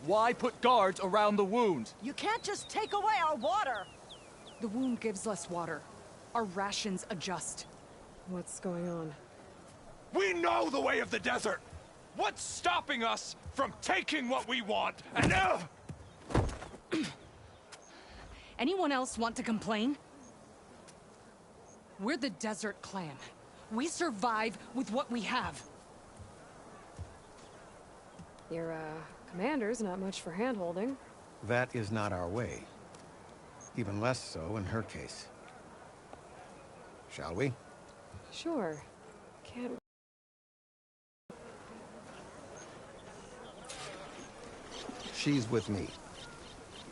Why put guards around the wound? You can't just take away our water! The wound gives less water. Our rations adjust. What's going on? We know the way of the desert! What's stopping us from taking what we want? And Anyone else want to complain? We're the Desert Clan. We survive with what we have. Your, commander's not much for hand-holding. That is not our way. Even less so in her case. Shall we? Sure. Can't... She's with me.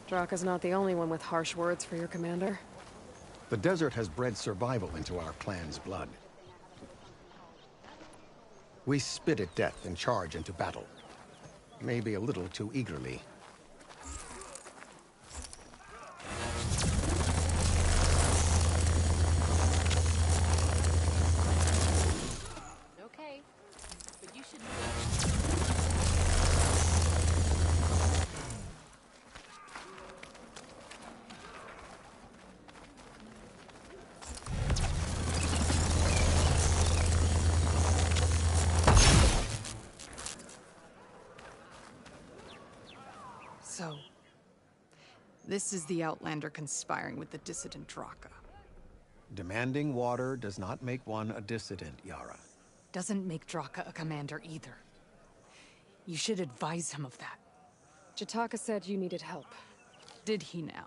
Draka's not the only one with harsh words for your commander. The desert has bred survival into our clan's blood. We spit at death and charge into battle. Maybe a little too eagerly. Okay, but you should... So, this is the Outlander conspiring with the dissident Draka. Demanding water does not make one a dissident, Yara. Doesn't make Draka a commander either. You should advise him of that. Jataka said you needed help. Did he now?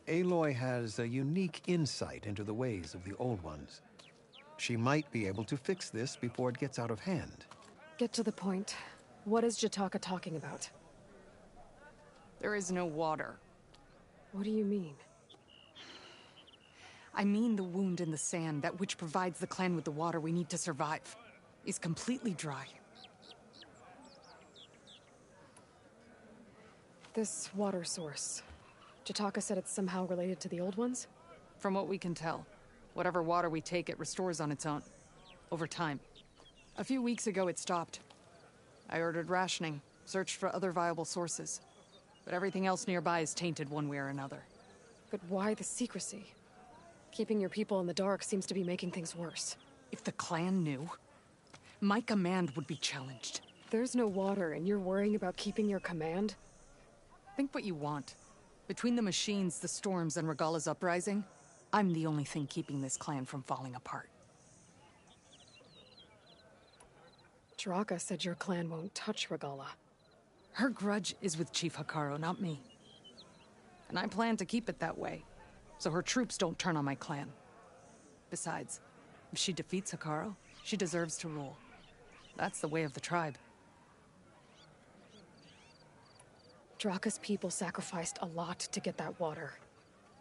Aloy has a unique insight into the ways of the Old Ones. She might be able to fix this before it gets out of hand. Get to the point. What is Jataka talking about? There is no water. What do you mean? I mean the wound in the sand, that which provides the clan with the water we need to survive, is completely dry. This water source. Jataka said it's somehow related to the Old Ones? From what we can tell, whatever water we take, it restores on its own. Over time. A few weeks ago, it stopped. I ordered rationing, searched for other viable sources. But everything else nearby is tainted one way or another. But why the secrecy? Keeping your people in the dark seems to be making things worse. If the clan knew, my command would be challenged. There's no water and you're worrying about keeping your command? Think what you want. Between the machines, the storms, and Regala's uprising, I'm the only thing keeping this clan from falling apart. Draka said your clan won't touch Regala. Her grudge is with Chief Hikaru, not me. And I plan to keep it that way, so her troops don't turn on my clan. Besides, if she defeats Hikaru, she deserves to rule. That's the way of the tribe. Draka's people sacrificed a lot to get that water.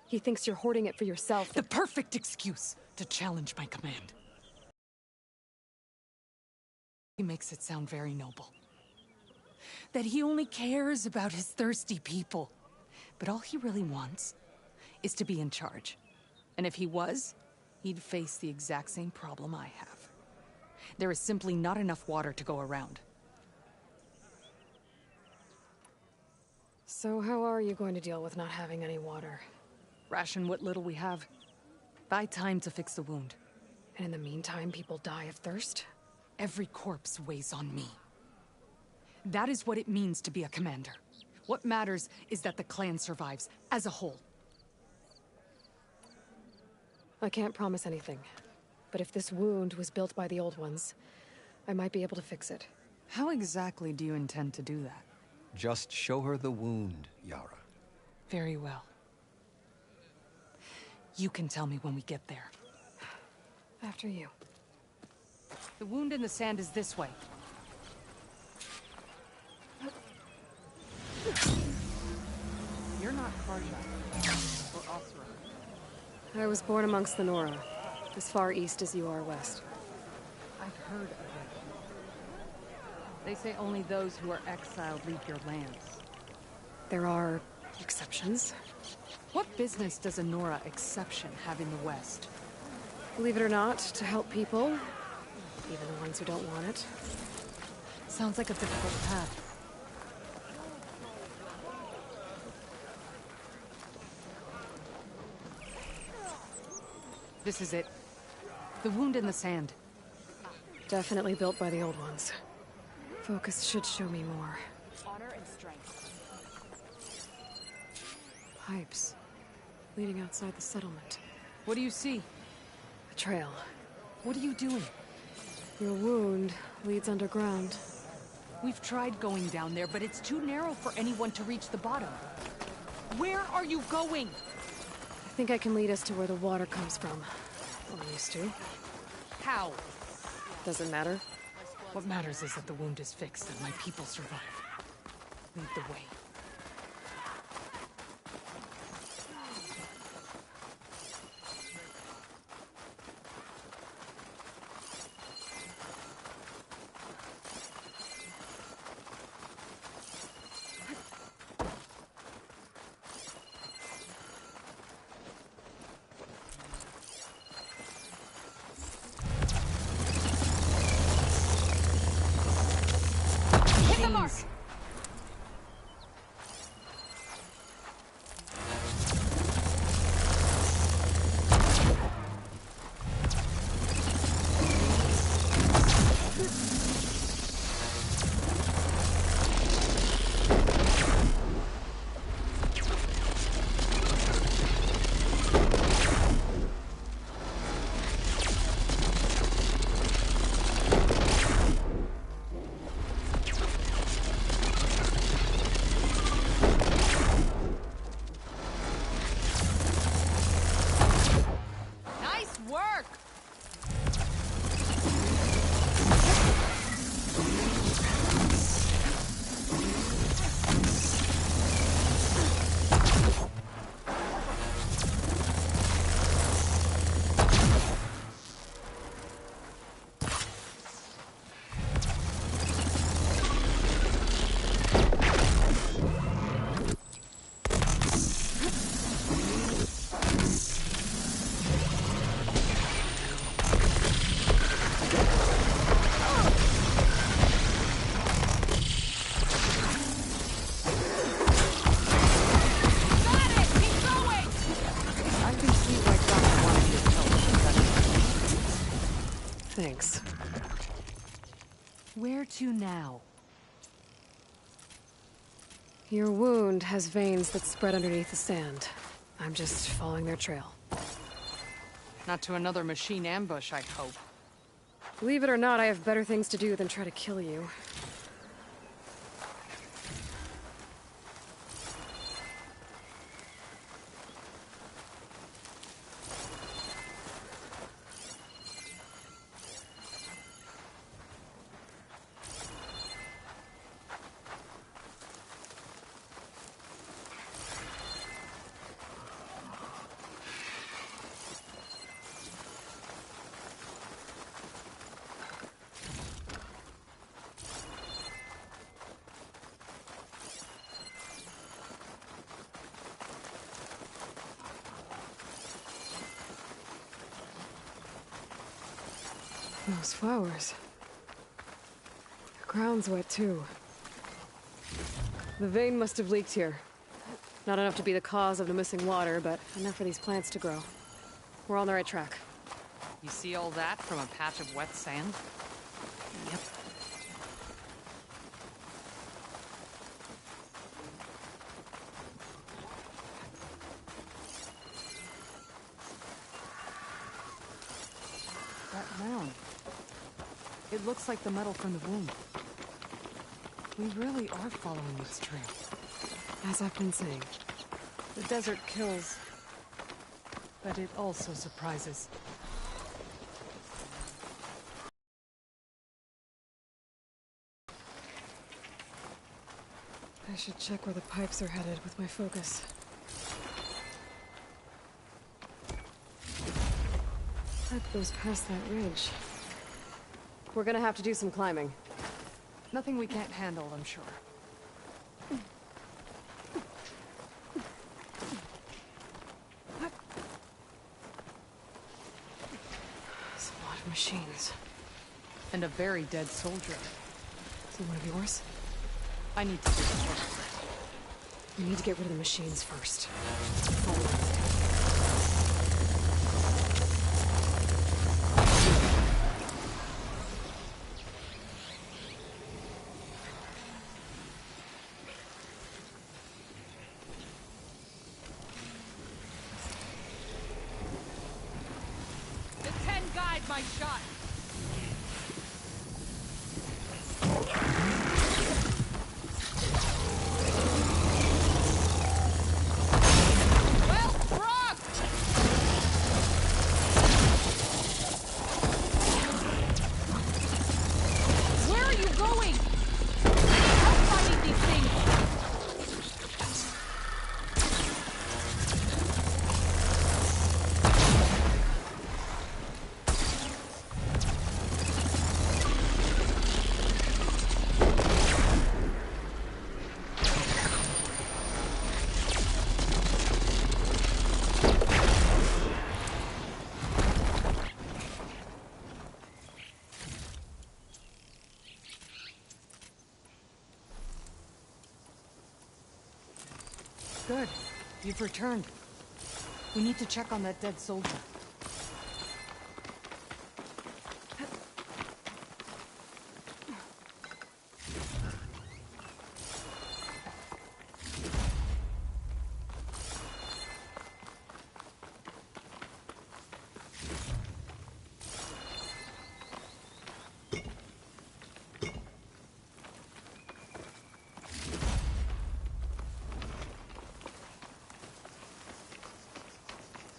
He thinks you're hoarding it for yourself. The perfect excuse to challenge my command. He makes it sound very noble. That he only cares about his thirsty people. But all he really wants is to be in charge. And if he was, he'd face the exact same problem I have. There is simply not enough water to go around. So how are you going to deal with not having any water? Ration what little we have. Buy time to fix the wound. And in the meantime, people die of thirst? Every corpse weighs on me. That is what it means to be a commander. What matters is that the clan survives, as a whole. I can't promise anything. But if this wound was built by the Old Ones, I might be able to fix it. How exactly do you intend to do that? Just show her the wound, Yara. Very well. You can tell me when we get there. After you. The wound in the sand is this way. You're not Karja or Asura. I was born amongst the Nora, as far east as you are west. I've heard of it. They say only those who are exiled leave your lands. There are exceptions. What business does a Nora exception have in the West? Believe it or not, to help people, even the ones who don't want it. Sounds like a difficult path. This is it. The wound in the sand. Definitely built by the old ones. Focus should show me more. Honor and strength. Pipes. Leading outside the settlement. What do you see? A trail. What are you doing? Your wound leads underground. We've tried going down there, but it's too narrow for anyone to reach the bottom. Where are you going? I think I can lead us to where the water comes from. Or used to. How? Doesn't matter. What matters is that the wound is fixed and my people survive. Lead the way. Thanks. Where to now? Your wound has veins that spread underneath the sand. I'm just following their trail. Not to another machine ambush, I hope. Believe it or not, I have better things to do than try to kill you. Those flowers. The ground's wet too. The vein must have leaked here. Not enough to be the cause of the missing water, but enough for these plants to grow. We're on the right track. You see all that from a patch of wet sand? Yep. That mound. It looks like the metal from the wound. We really are following its trail. As I've been saying. The desert kills, but it also surprises. I should check where the pipes are headed with my focus. Pipe goes past that ridge. We're gonna have to do some climbing. Nothing we can't handle, I'm sure. There's a lot of machines. And a very dead soldier. Is he one of yours? I need to do this. We need to get rid of the machines first. shot. Well, Brock! Where are you going? Stop fighting these things! Good. You've returned. We need to check on that dead soldier.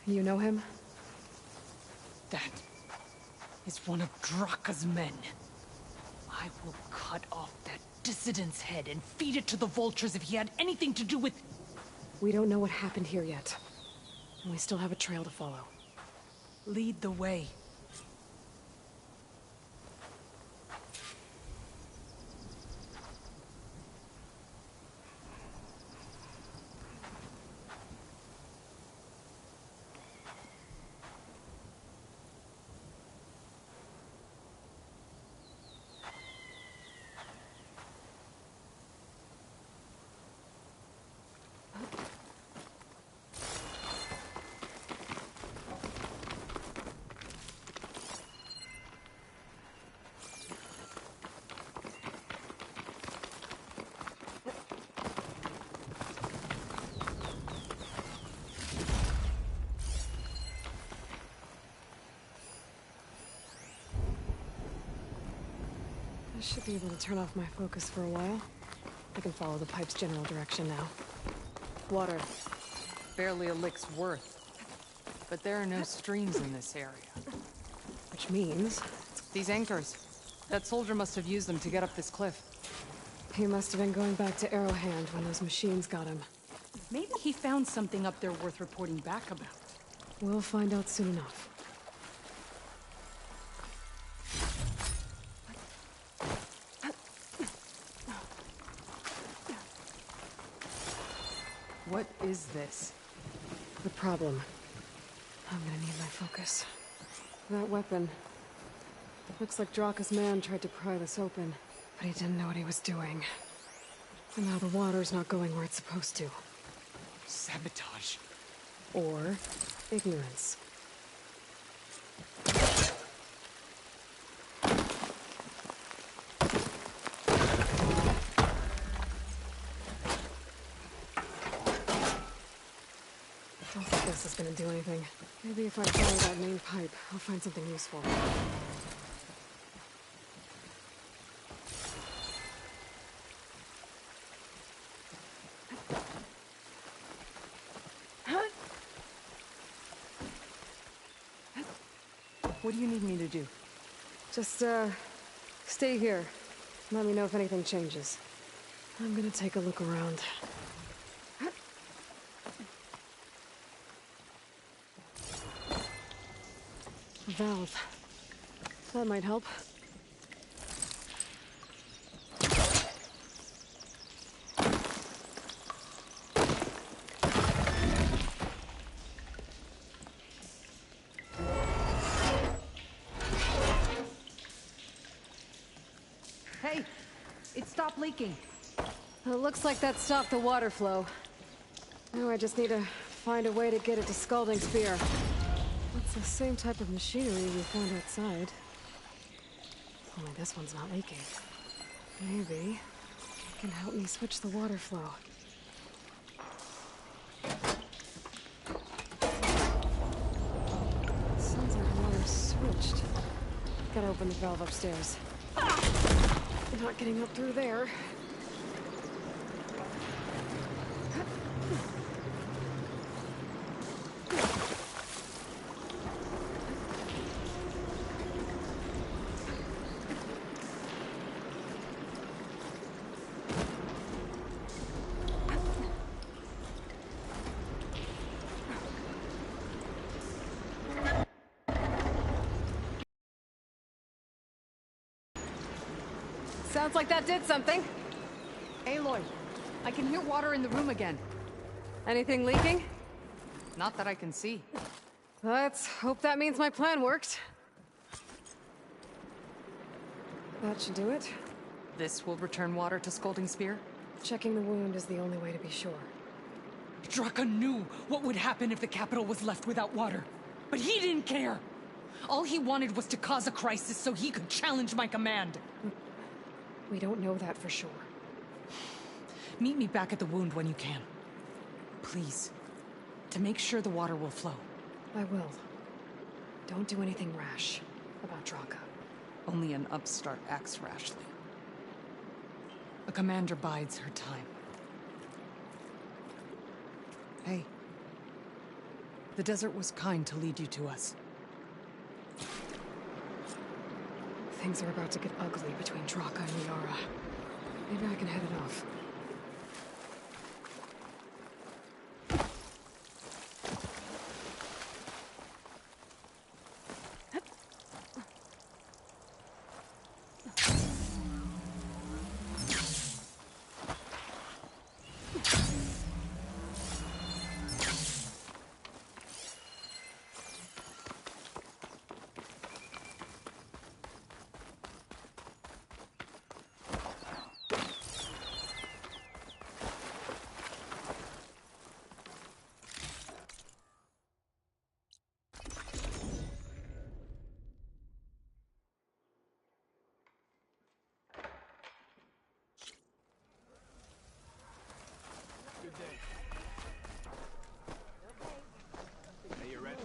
You know him? That is one of Draka's men. I will cut off that dissident's head and feed it to the vultures if he had anything to do with... We don't know what happened here yet. And we still have a trail to follow. Lead the way. I should be able to turn off my focus for a while. I can follow the pipe's general direction now. Water. Barely a lick's worth. But there are no streams in this area. Which means... These anchors. That soldier must have used them to get up this cliff. he must have been going back to Arrowhand when those machines got him. Maybe he found something up there worth reporting back about. We'll find out soon enough. What is this? The problem. I'm gonna need my focus. That weapon. Looks like Draka's man tried to pry this open, but he didn't know what he was doing. And now the water's not going where it's supposed to. Sabotage. Or ignorance. I don't think this is gonna do anything. Maybe if I follow that main pipe, I'll find something useful. What do you need me to do? Just, stay here. Let me know if anything changes. I'm gonna take a look around. A valve. That might help. Hey! It stopped leaking. It looks like that stopped the water flow. Now I just need to find a way to get it to Scalding Spear. It's the same type of machinery we found outside. Only this one's not leaking. Maybe it can help me switch the water flow. Sounds like water switched. Gotta open the valve upstairs. Not getting up through there. Sounds like that did something. Aloy, I can hear water in the room again. Anything leaking? Not that I can see. Let's hope that means my plan worked. That should do it. This will return water to Scalding Spear? Checking the wound is the only way to be sure. Draka knew what would happen if the capital was left without water. But he didn't care! All he wanted was to cause a crisis so he could challenge my command. We don't know that for sure. Meet me back at the wound when you can. Please. To make sure the water will flow. I will. Don't do anything rash about Draka. Only an upstart acts rashly. A commander bides her time. Hey. The desert was kind to lead you to us. Things are about to get ugly between Draka and Yara. Maybe I can head it off. Hey, you ready?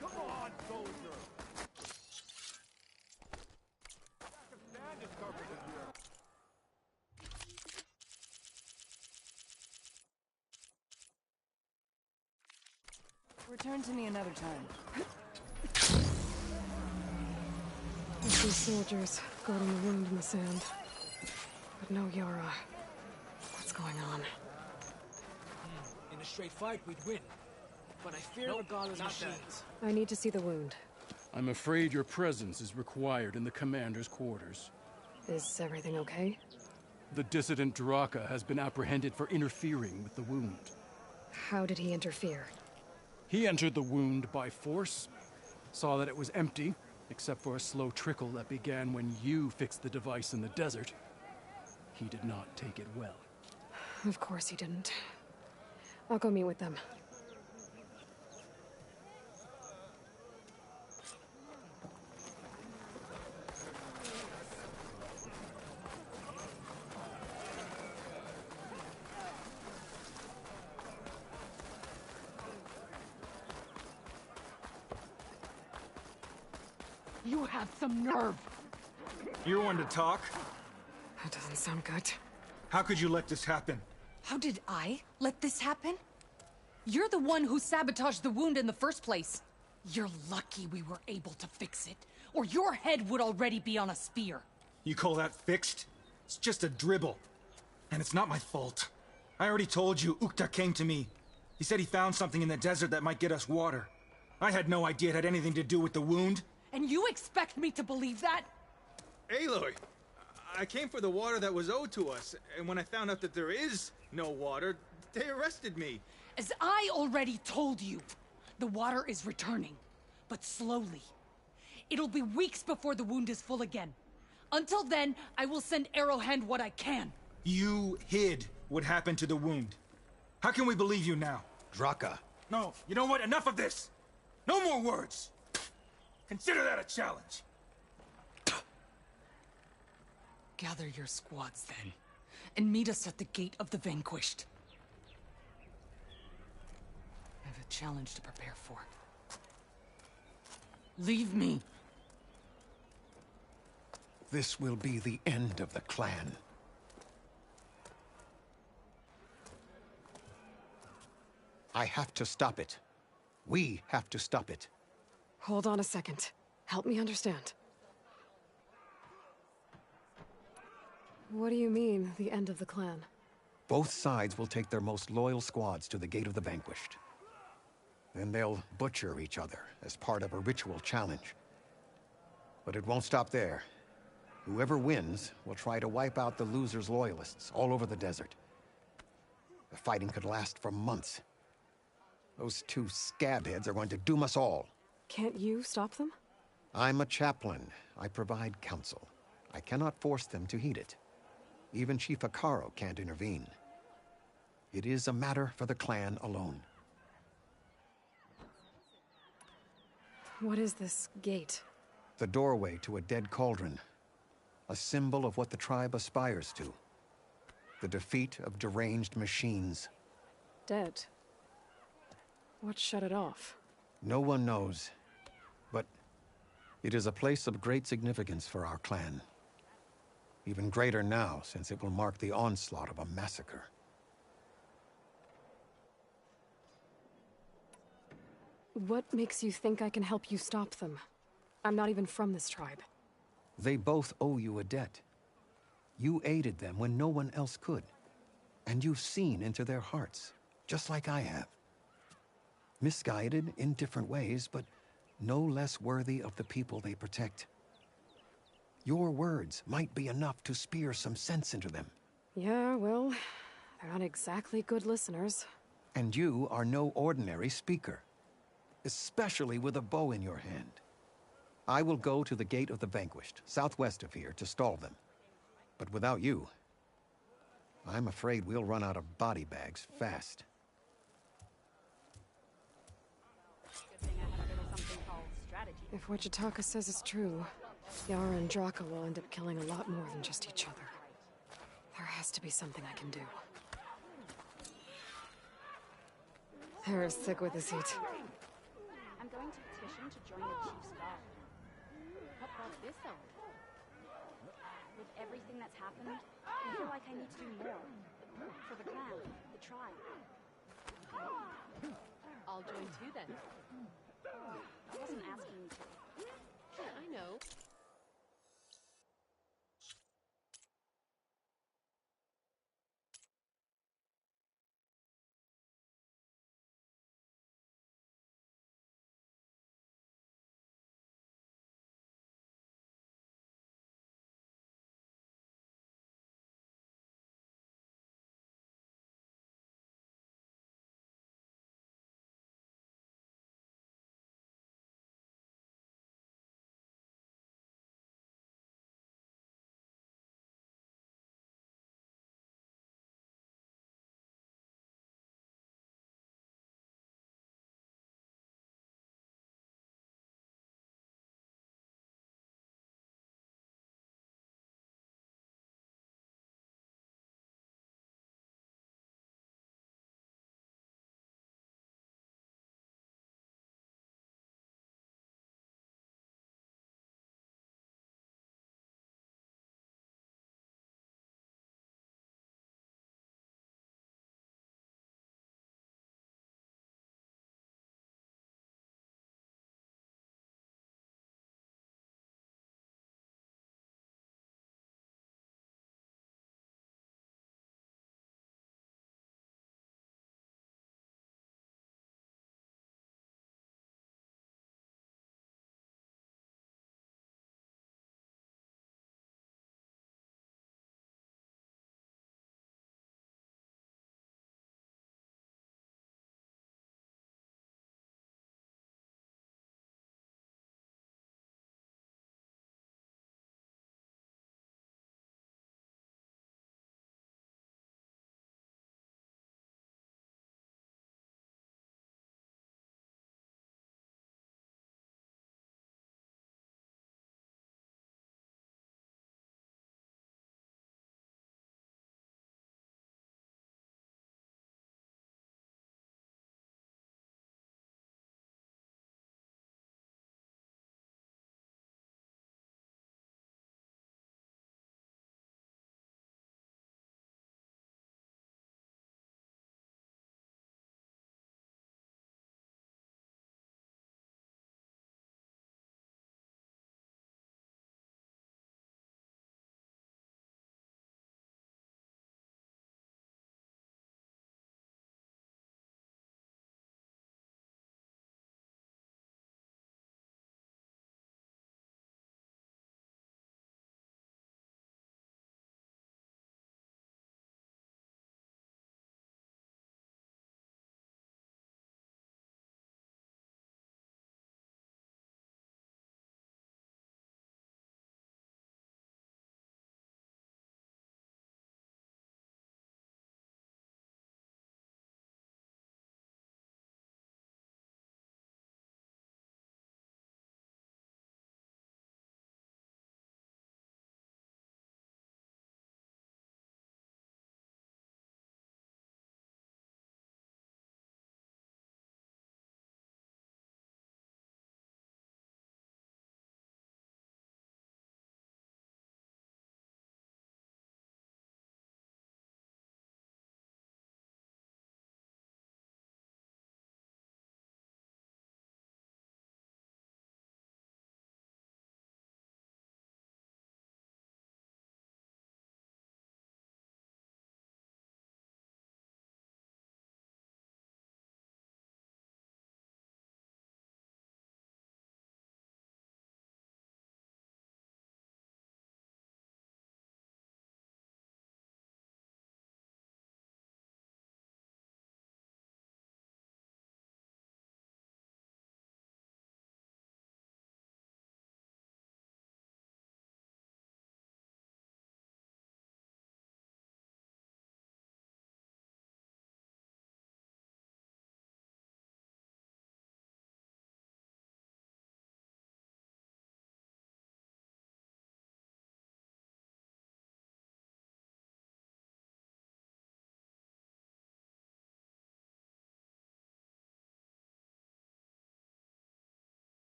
Come on, soldier! Stand is perfect here. Return to me another time. I see soldiers guarding the wound in the sand. But no Yara. What's going on? In a straight fight, we'd win. But I fear Regala's machines. I need to see the wound. I'm afraid your presence is required in the commander's quarters. Is everything okay? The dissident Draka has been apprehended for interfering with the wound. How did he interfere? He entered the wound by force, saw that it was empty, except for a slow trickle that began when you fixed the device in the desert. He did not take it well. Of course he didn't. I'll go meet with them. You have some nerve! You're one to talk. That doesn't sound good. How could you let this happen? How did I let this happen? You're the one who sabotaged the wound in the first place. You're lucky we were able to fix it, or your head would already be on a spear. You call that fixed? It's just a dribble. And it's not my fault. I already told you, Ukta came to me. He said he found something in the desert that might get us water. I had no idea it had anything to do with the wound. And you expect me to believe that? Aloy, I came for the water that was owed to us, and when I found out that there is no water, they arrested me. As I already told you, the water is returning, but slowly. It'll be weeks before the wound is full again. Until then, I will send Arrowhand what I can. You hid what happened to the wound. How can we believe you now? Draka. No, you know what? Enough of this! No more words! Consider that a challenge! Gather your squads then. and meet us at the Gate of the Vanquished. I have a challenge to prepare for. Leave me. This will be the end of the clan. I have to stop it. We have to stop it. Hold on a second. Help me understand. What do you mean, the end of the clan? Both sides will take their most loyal squads to the Gate of the Vanquished. Then they'll butcher each other as part of a ritual challenge. But it won't stop there. Whoever wins will try to wipe out the loser's loyalists all over the desert. The fighting could last for months. Those two scabheads are going to doom us all. Can't you stop them? I'm a chaplain. I provide counsel. I cannot force them to heed it. Even Chief Akaro can't intervene. It is a matter for the clan alone. What is this gate? The doorway to a dead cauldron. A symbol of what the tribe aspires to. The defeat of deranged machines. Dead. What shut it off? No one knows. But it is a place of great significance for our clan. Even greater now, since it will mark the onslaught of a massacre. What makes you think I can help you stop them? I'm not even from this tribe. They both owe you a debt. You aided them when no one else could. And you've seen into their hearts, just like I have. Misguided in different ways, but no less worthy of the people they protect. Your words might be enough to spear some sense into them. Yeah, well, they're not exactly good listeners. And you are no ordinary speaker. Especially with a bow in your hand. I will go to the Gate of the Vanquished, southwest of here, to stall them. But without you, I'm afraid we'll run out of body bags fast. If what Jataka says is true, Yara and Draka will end up killing a lot more than just each other. There has to be something I can do. They're sick with this heat. I'm going to petition to join the Chief's Guard. What brought this on? With everything that's happened, I feel like I need to do more. For the clan, the tribe. I'll join too then. I wasn't asking you to. I know.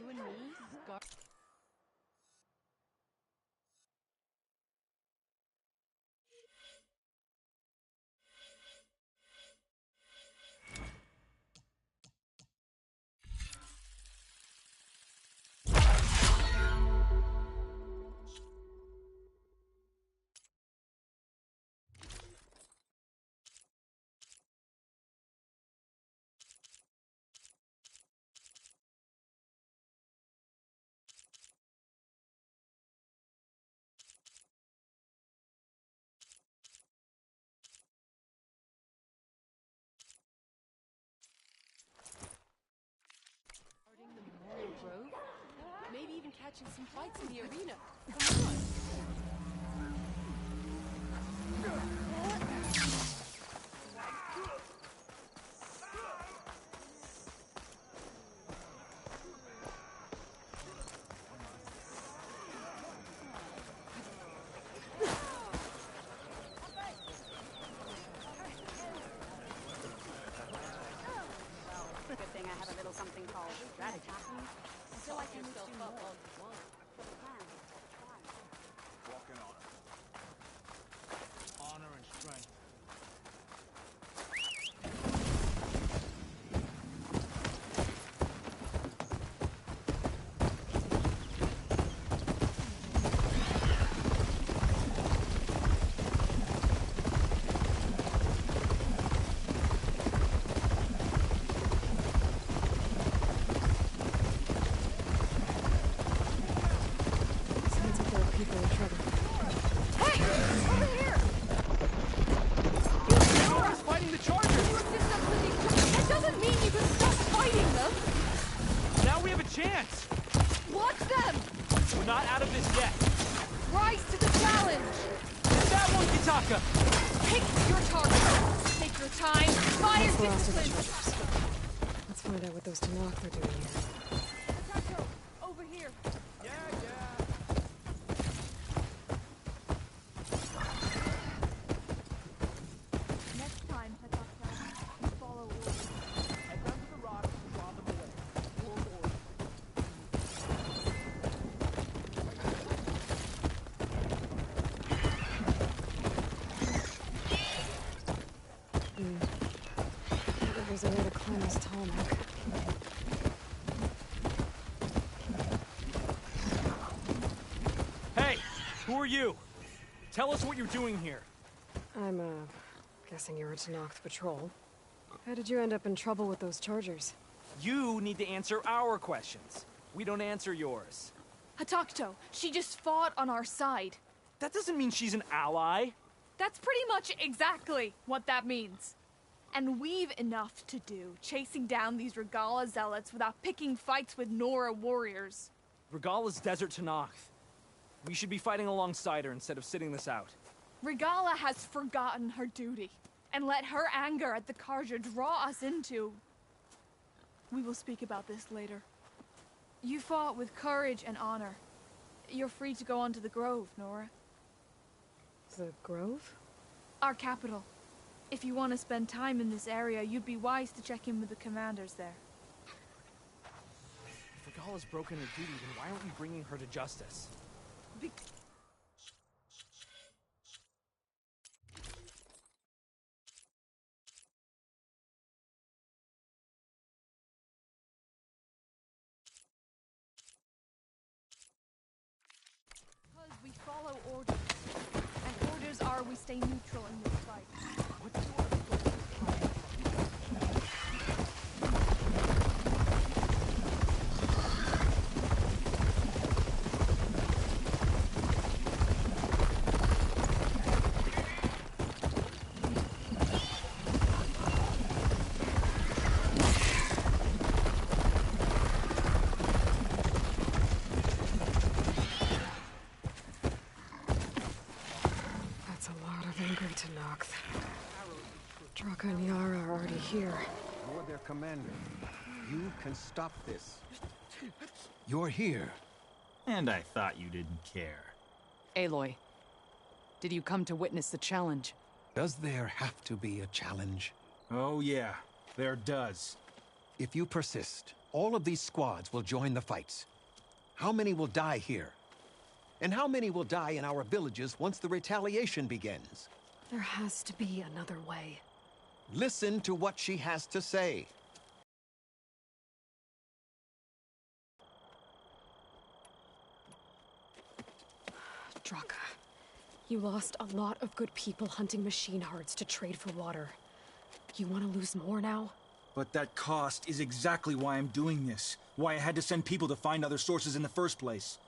You and me? Grove? Maybe even catching some fights in the arena. Come on. Good thing I have a little something called strategy. I feel like I need to do more for the plan. Walking on. Honor and strength. Chance! Watch them! We're not out of this yet. Rise to the challenge! Get that one, Kitaka! Pick your target! Take your time, fire discipline! Let's find out what those Tanakh are doing here. Taco, over here! Yeah. Next time, Hataka, you follow orders. Head down to the rocks and draw them away. There's a way to climb this tarmac. Hey! Who are you? Tell us what you're doing here. I'm, guessing you're a Tanakh patrol. How did you end up in trouble with those Chargers? You need to answer our questions. We don't answer yours. Hatakto, she just fought on our side. That doesn't mean she's an ally. That's pretty much exactly what that means. And we've enough to do, chasing down these Regala zealots without picking fights with Nora warriors. Regala's Desert Tanakh. We should be fighting alongside her instead of sitting this out. Regala has forgotten her duty, and let her anger at the Karja draw us into... We will speak about this later. You fought with courage and honor. You're free to go on to the Grove, Nora. The Grove? Our capital. If you want to spend time in this area, you'd be wise to check in with the commanders there. If Regala's broken her duty, then why aren't we bringing her to justice? Because we follow orders. And orders are we stay neutral in this fight. What sort of That's a lot of angry Tanakh. Draka and Yara are already here. You're their commander. You can stop this. You're here. And I thought you didn't care. Aloy, did you come to witness the challenge? Does there have to be a challenge? Oh yeah, there does. If you persist, All of these squads will join the fights. How many will die here? And how many will die in our villages once the retaliation begins? There has to be another way. Listen to what she has to say. Draka, you lost a lot of good people hunting machine hearts to trade for water. You want to lose more now? But that cost is exactly why I'm doing this. Why I had to send people to find other sources in the first place.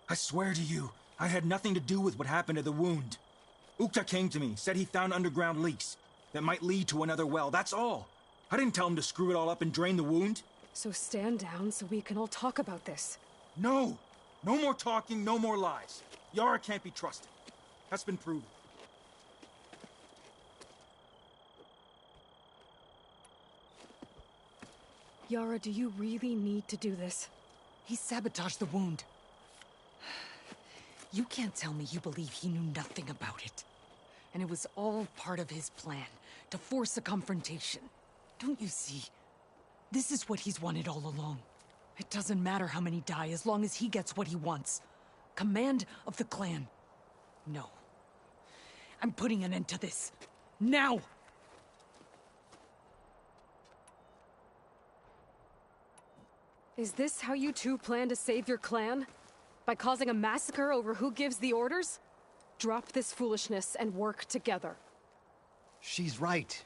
I swear to you, I had nothing to do with what happened to the wound. Ukta came to me, said he found underground leaks that might lead to another well, that's all. I didn't tell him to screw it all up and drain the wound. So stand down so we can all talk about this. No! No more talking, no more lies. Yara can't be trusted. That's been proven. Yara, do you really need to do this? He sabotaged the wound. You can't tell me you believe he knew nothing about it. And it was all part of his plan, to force a confrontation. Don't you see? This is what he's wanted all along. It doesn't matter how many die as long as he gets what he wants. Command of the clan. No. I'm putting an end to this. Now! Is this how you two plan to save your clan? By causing a massacre over who gives the orders? Drop this foolishness and work together. She's right.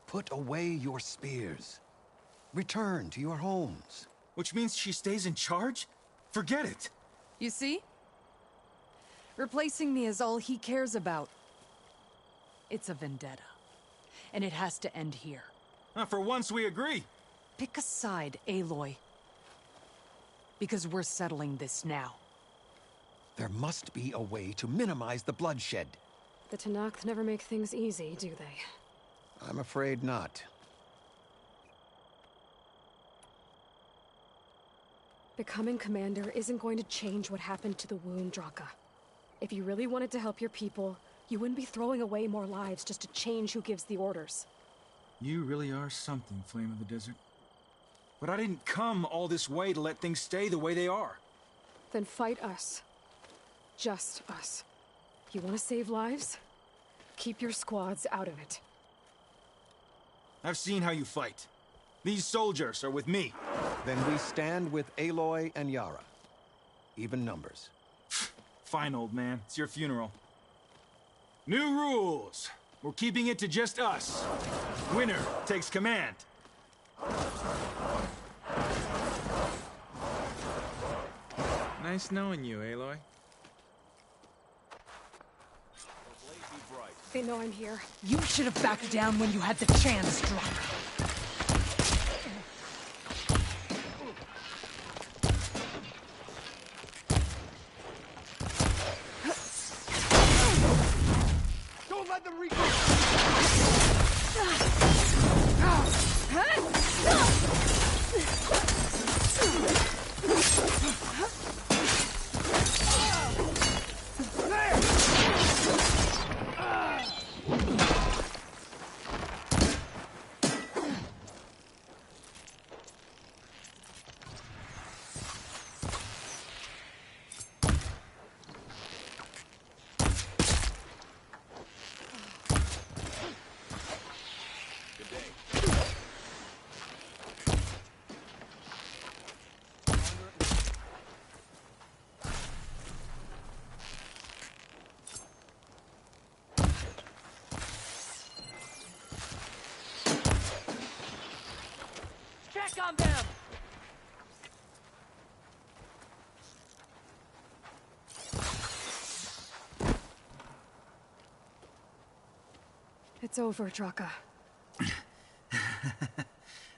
Put away your spears. Return to your homes. Which means she stays in charge? Forget it. You see? Replacing me is all he cares about. It's a vendetta. And it has to end here. For once we agree. Pick a side, Aloy. Because we're settling this now. There must be a way to minimize the bloodshed. The Tenakth never make things easy, do they? I'm afraid not. Becoming commander isn't going to change what happened to the wound, Draka. If you really wanted to help your people, you wouldn't be throwing away more lives just to change who gives the orders. You really are something, Flame of the Desert. But I didn't come all this way to let things stay the way they are. Then fight us. Just us. You want to save lives? Keep your squads out of it. I've seen how you fight. These soldiers are with me. Then we stand with Aloy and Yara. Even numbers. Fine, old man. It's your funeral. New rules. We're keeping it to just us. Winner takes command. Nice knowing you, Aloy. They know I'm here. You should have backed down when you had the chance, Draka. Don't let them reach. Check on them! It's over, Draka.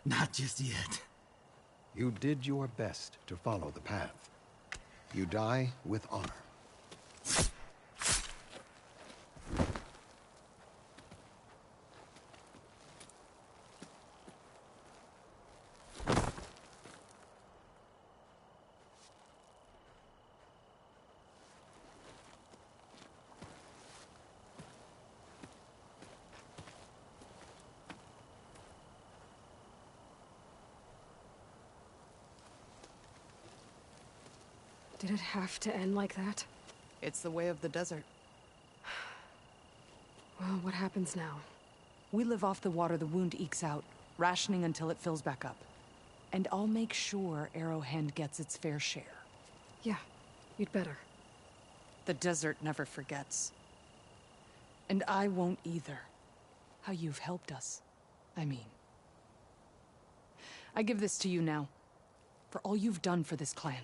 Not just yet. You did your best to follow the path. You die with honor. Did it have to end like that? It's the way of the desert. Well, what happens now? We live off the water the wound ekes out, rationing until it fills back up. And I'll make sure Arrowhand gets its fair share. Yeah, you'd better. The desert never forgets. And I won't either. How you've helped us, I mean. I give this to you now, for all you've done for this clan.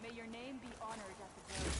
May your name be honored at the grove.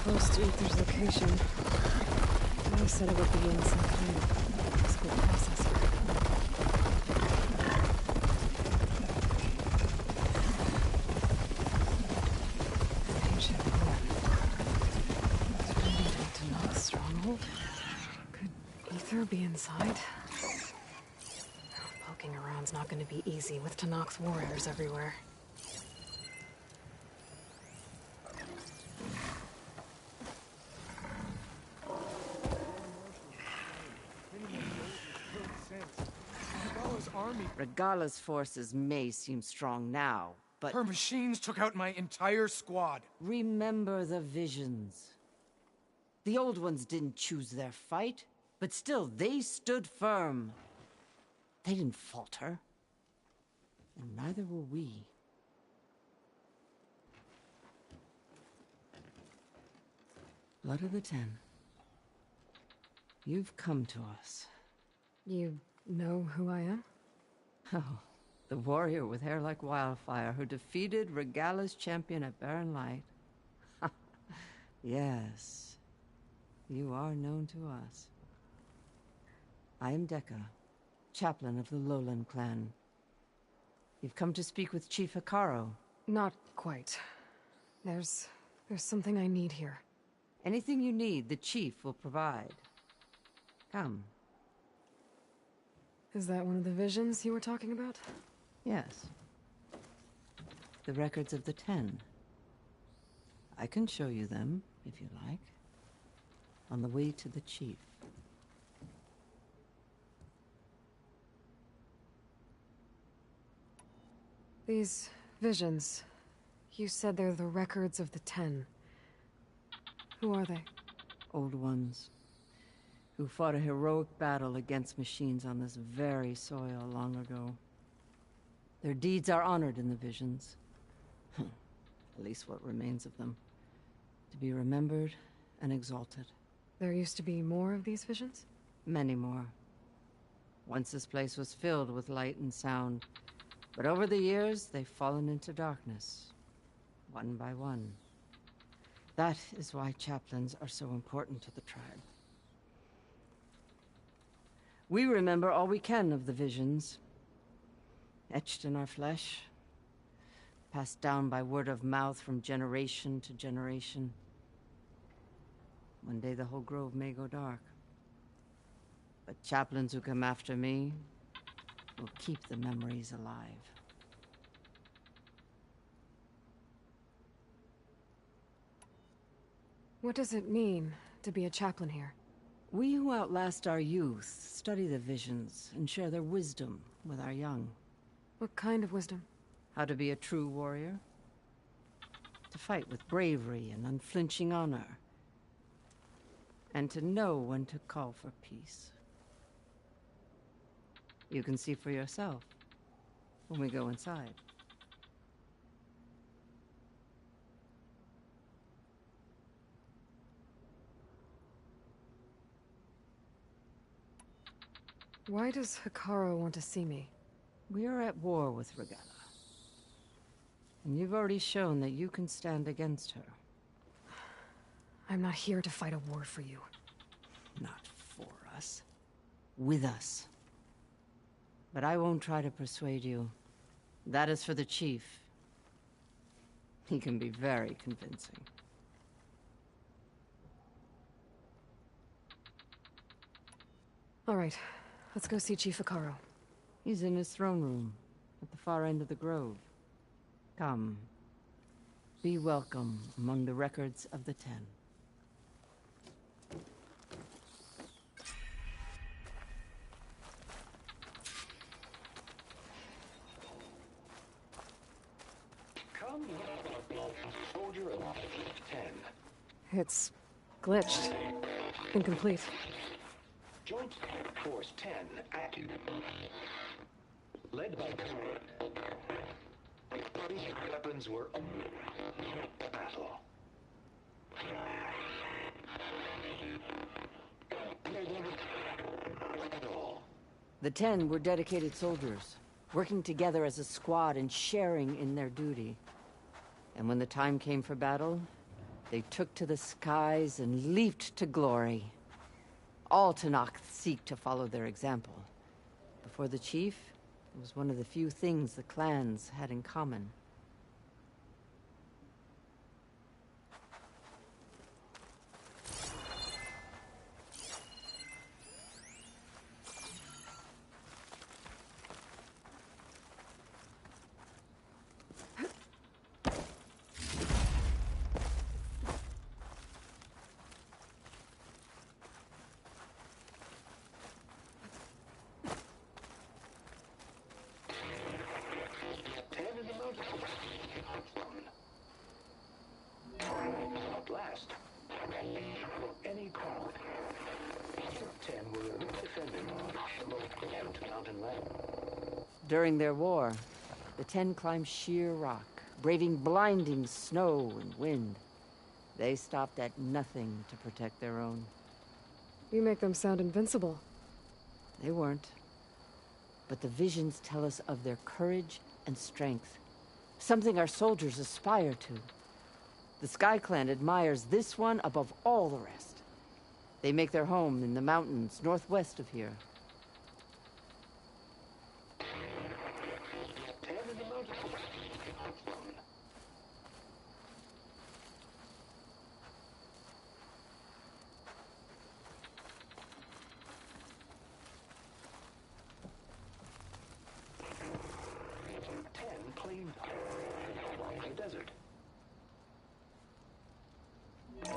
Close to Ether's location. I said it would be in some kind of physical processor. An ancient ruin. Turned into Nox's stronghold. Could Ether be inside? Poking around's not going to be easy with Tanak's warriors everywhere. Regala's forces may seem strong now, but... Her machines took out my entire squad. Remember the visions. The old ones didn't choose their fight, but still, they stood firm. They didn't falter. And neither will we. Blood of the Ten. You've come to us. You know who I am? Oh, the warrior with hair like wildfire who defeated Regala's champion at Barren Light. Yes, you are known to us. I am Dekka, chaplain of the Lowland clan. You've come to speak with Chief Hikaro. Not quite. There's something I need here. Anything you need, the chief will provide. Come. Is that one of the visions you were talking about? Yes. The records of the 10. I can show you them, if you like. On the way to the chief. These visions, you said they're the records of the 10. Who are they? Old ones, who fought a heroic battle against machines on this very soil long ago. Their deeds are honored in the visions. At least what remains of them. To be remembered and exalted. There used to be more of these visions? Many more. Once this place was filled with light and sound. But over the years, they've fallen into darkness. One by one. That is why chaplains are so important to the tribe. We remember all we can of the visions. Etched in our flesh. Passed down by word of mouth from generation to generation. One day the whole grove may go dark. But chaplains who come after me will keep the memories alive. What does it mean to be a chaplain here? We who outlast our youth study the visions and share their wisdom with our young. What kind of wisdom? How to be a true warrior. To fight with bravery and unflinching honor. And to know when to call for peace. You can see for yourself when we go inside. Why does Hikaro want to see me? We are at war with Regalla. And you've already shown that you can stand against her. I'm not here to fight a war for you. Not for us. With us. But I won't try to persuade you. That is for the chief. He can be very convincing. All right, let's go see Chief Hikaro. He's in his throne room, at the far end of the grove. Come. Be welcome among the records of the 10. Come, soldier of 10. It's glitched. Incomplete. Joint Force 10 active. Led by these weapons were battle. The 10 were dedicated soldiers, working together as a squad and sharing in their duty. And when the time came for battle, they took to the skies and leaped to glory. All Tanakh seek to follow their example. Before the chief, it was one of the few things the clans had in common. At last, any crowd. 10 were defending the mountain land. During their war, the 10 climbed sheer rock, braving blinding snow and wind. They stopped at nothing to protect their own. You make them sound invincible. They weren't. But the visions tell us of their courage and strength. Something our soldiers aspire to. The Sky Clan admires this one above all the rest. They make their home in the mountains northwest of here. The desert. 10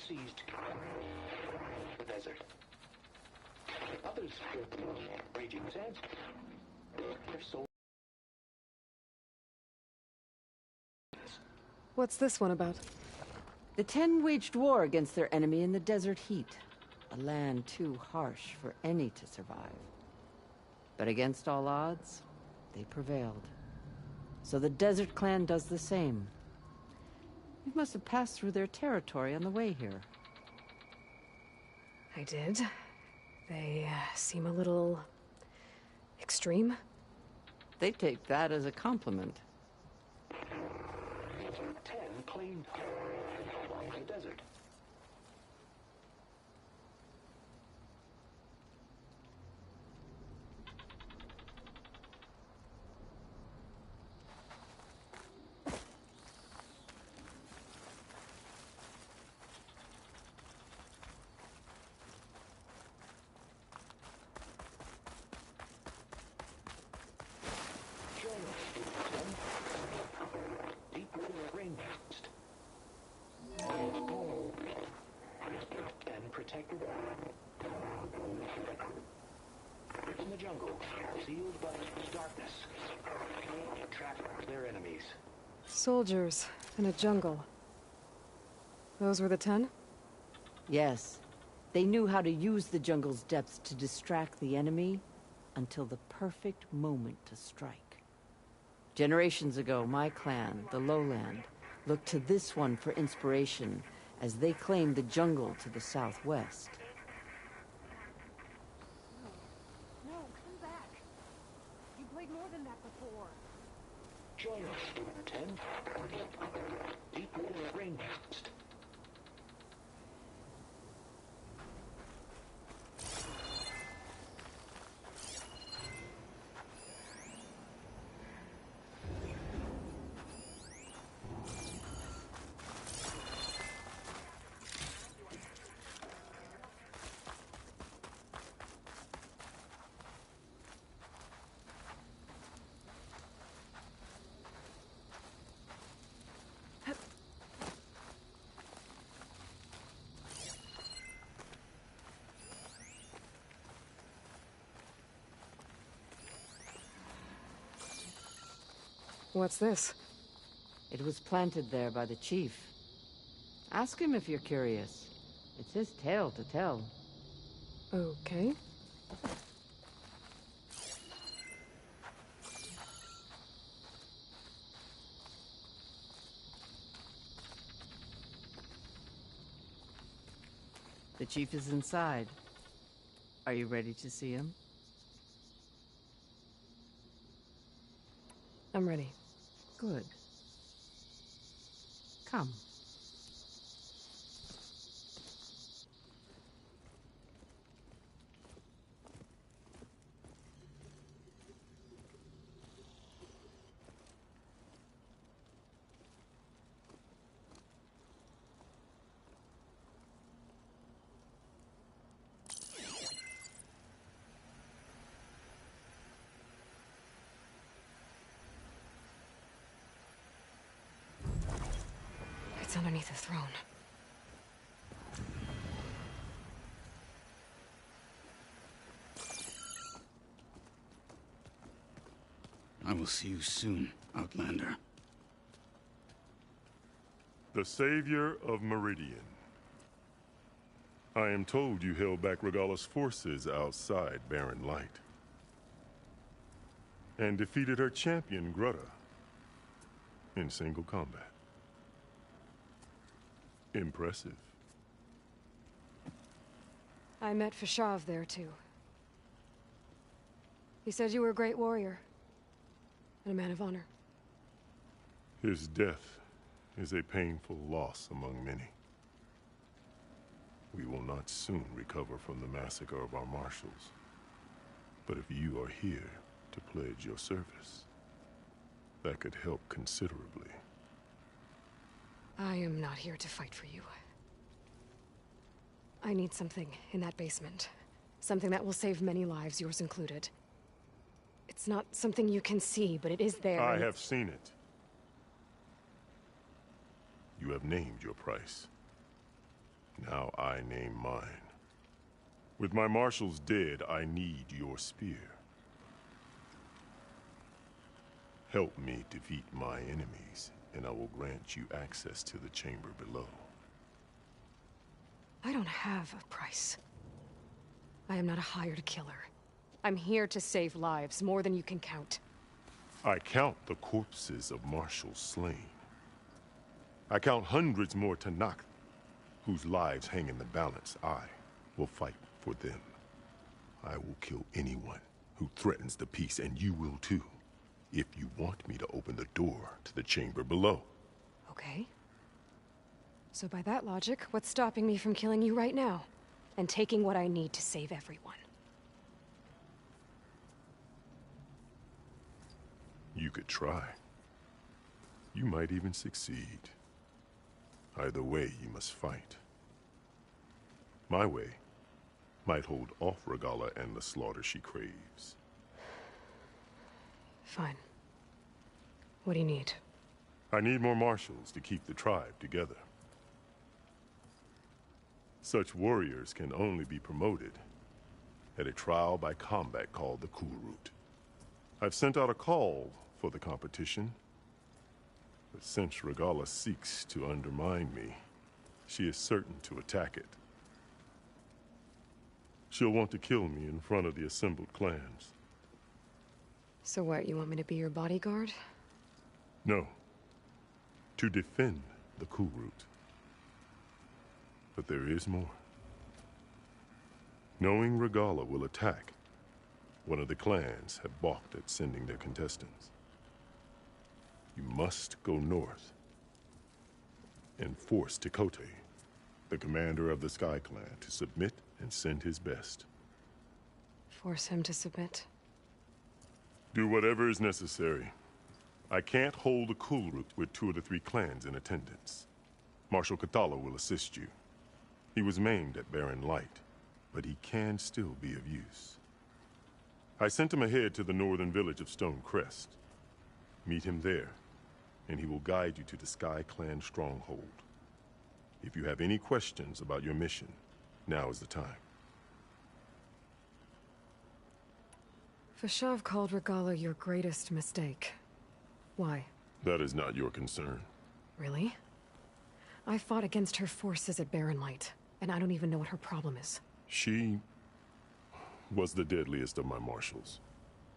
seized the desert. Others raging sands. Their soul. What's this one about? The 10 waged war against their enemy in the desert heat, a land too harsh for any to survive. But against all odds, they prevailed. So the Desert Clan does the same. You must have passed through their territory on the way here. I did. They seem a little extreme. They take that as a compliment. 10 claimed the desert. Protected in the jungle, sealed by darkness, to trap their enemies. Soldiers in a jungle. Those were the 10? Yes. They knew how to use the jungle's depths to distract the enemy until the perfect moment to strike. Generations ago, my clan, the Lowland, looked to this one for inspiration as they claimed the jungle to the southwest. No, come back. You played more than that before. Join us, 10. Deep rainforest. What's this? It was planted there by the chief. Ask him if you're curious. It's his tale to tell. Okay. The chief is inside. Are you ready to see him? I'm ready. Good. Come. It's underneath the throne. I will see you soon, Outlander. The savior of Meridian. I am told you held back Regala's forces outside Barren Light. And defeated her champion, Grutta, in single combat. Impressive. I met Fashav there, too. He said you were a great warrior. And a man of honor. His death is a painful loss among many. We will not soon recover from the massacre of our marshals. But if you are here to pledge your service, that could help considerably. I am not here to fight for you. I need something in that basement. Something that will save many lives, yours included. It's not something you can see, but it is there. I have seen it. You have named your price. Now I name mine. With my marshals dead, I need your spear. Help me defeat my enemies, and I will grant you access to the chamber below. I don't have a price. I am not a hired killer. I'm here to save lives, more than you can count. I count the corpses of marshals slain. I count hundreds more Tanakh, whose lives hang in the balance. I will fight for them. I will kill anyone who threatens the peace, and you will too, if you want me to open the door to the chamber below. Okay. So by that logic, what's stopping me from killing you right now? And taking what I need to save everyone? You could try. You might even succeed. Either way, you must fight. My way might hold off Regalla and the slaughter she craves. Fine. What do you need? I need more marshals to keep the tribe together. Such warriors can only be promoted at a trial by combat called the Kulrut. I've sent out a call for the competition, but since Regalla seeks to undermine me, she is certain to attack it. She'll want to kill me in front of the assembled clans. So what, you want me to be your bodyguard? No. To defend the Kulrut. But there is more. Knowing Regalla will attack, one of the clans have balked at sending their contestants. You must go north and force Tekote, the commander of the Sky Clan, to submit and send his best. Force him to submit? Do whatever is necessary. I can't hold a Kulrut with 2 of the 3 clans in attendance. Marshal Kathala will assist you. He was maimed at Barren Light, but he can still be of use. I sent him ahead to the northern village of Stone Crest. Meet him there, and he will guide you to the Sky Clan stronghold. If you have any questions about your mission, now is the time. Fashav called Regalla your greatest mistake. Why? That is not your concern. Really? I fought against her forces at Barren Light, and I don't even know what her problem is. She was the deadliest of my marshals.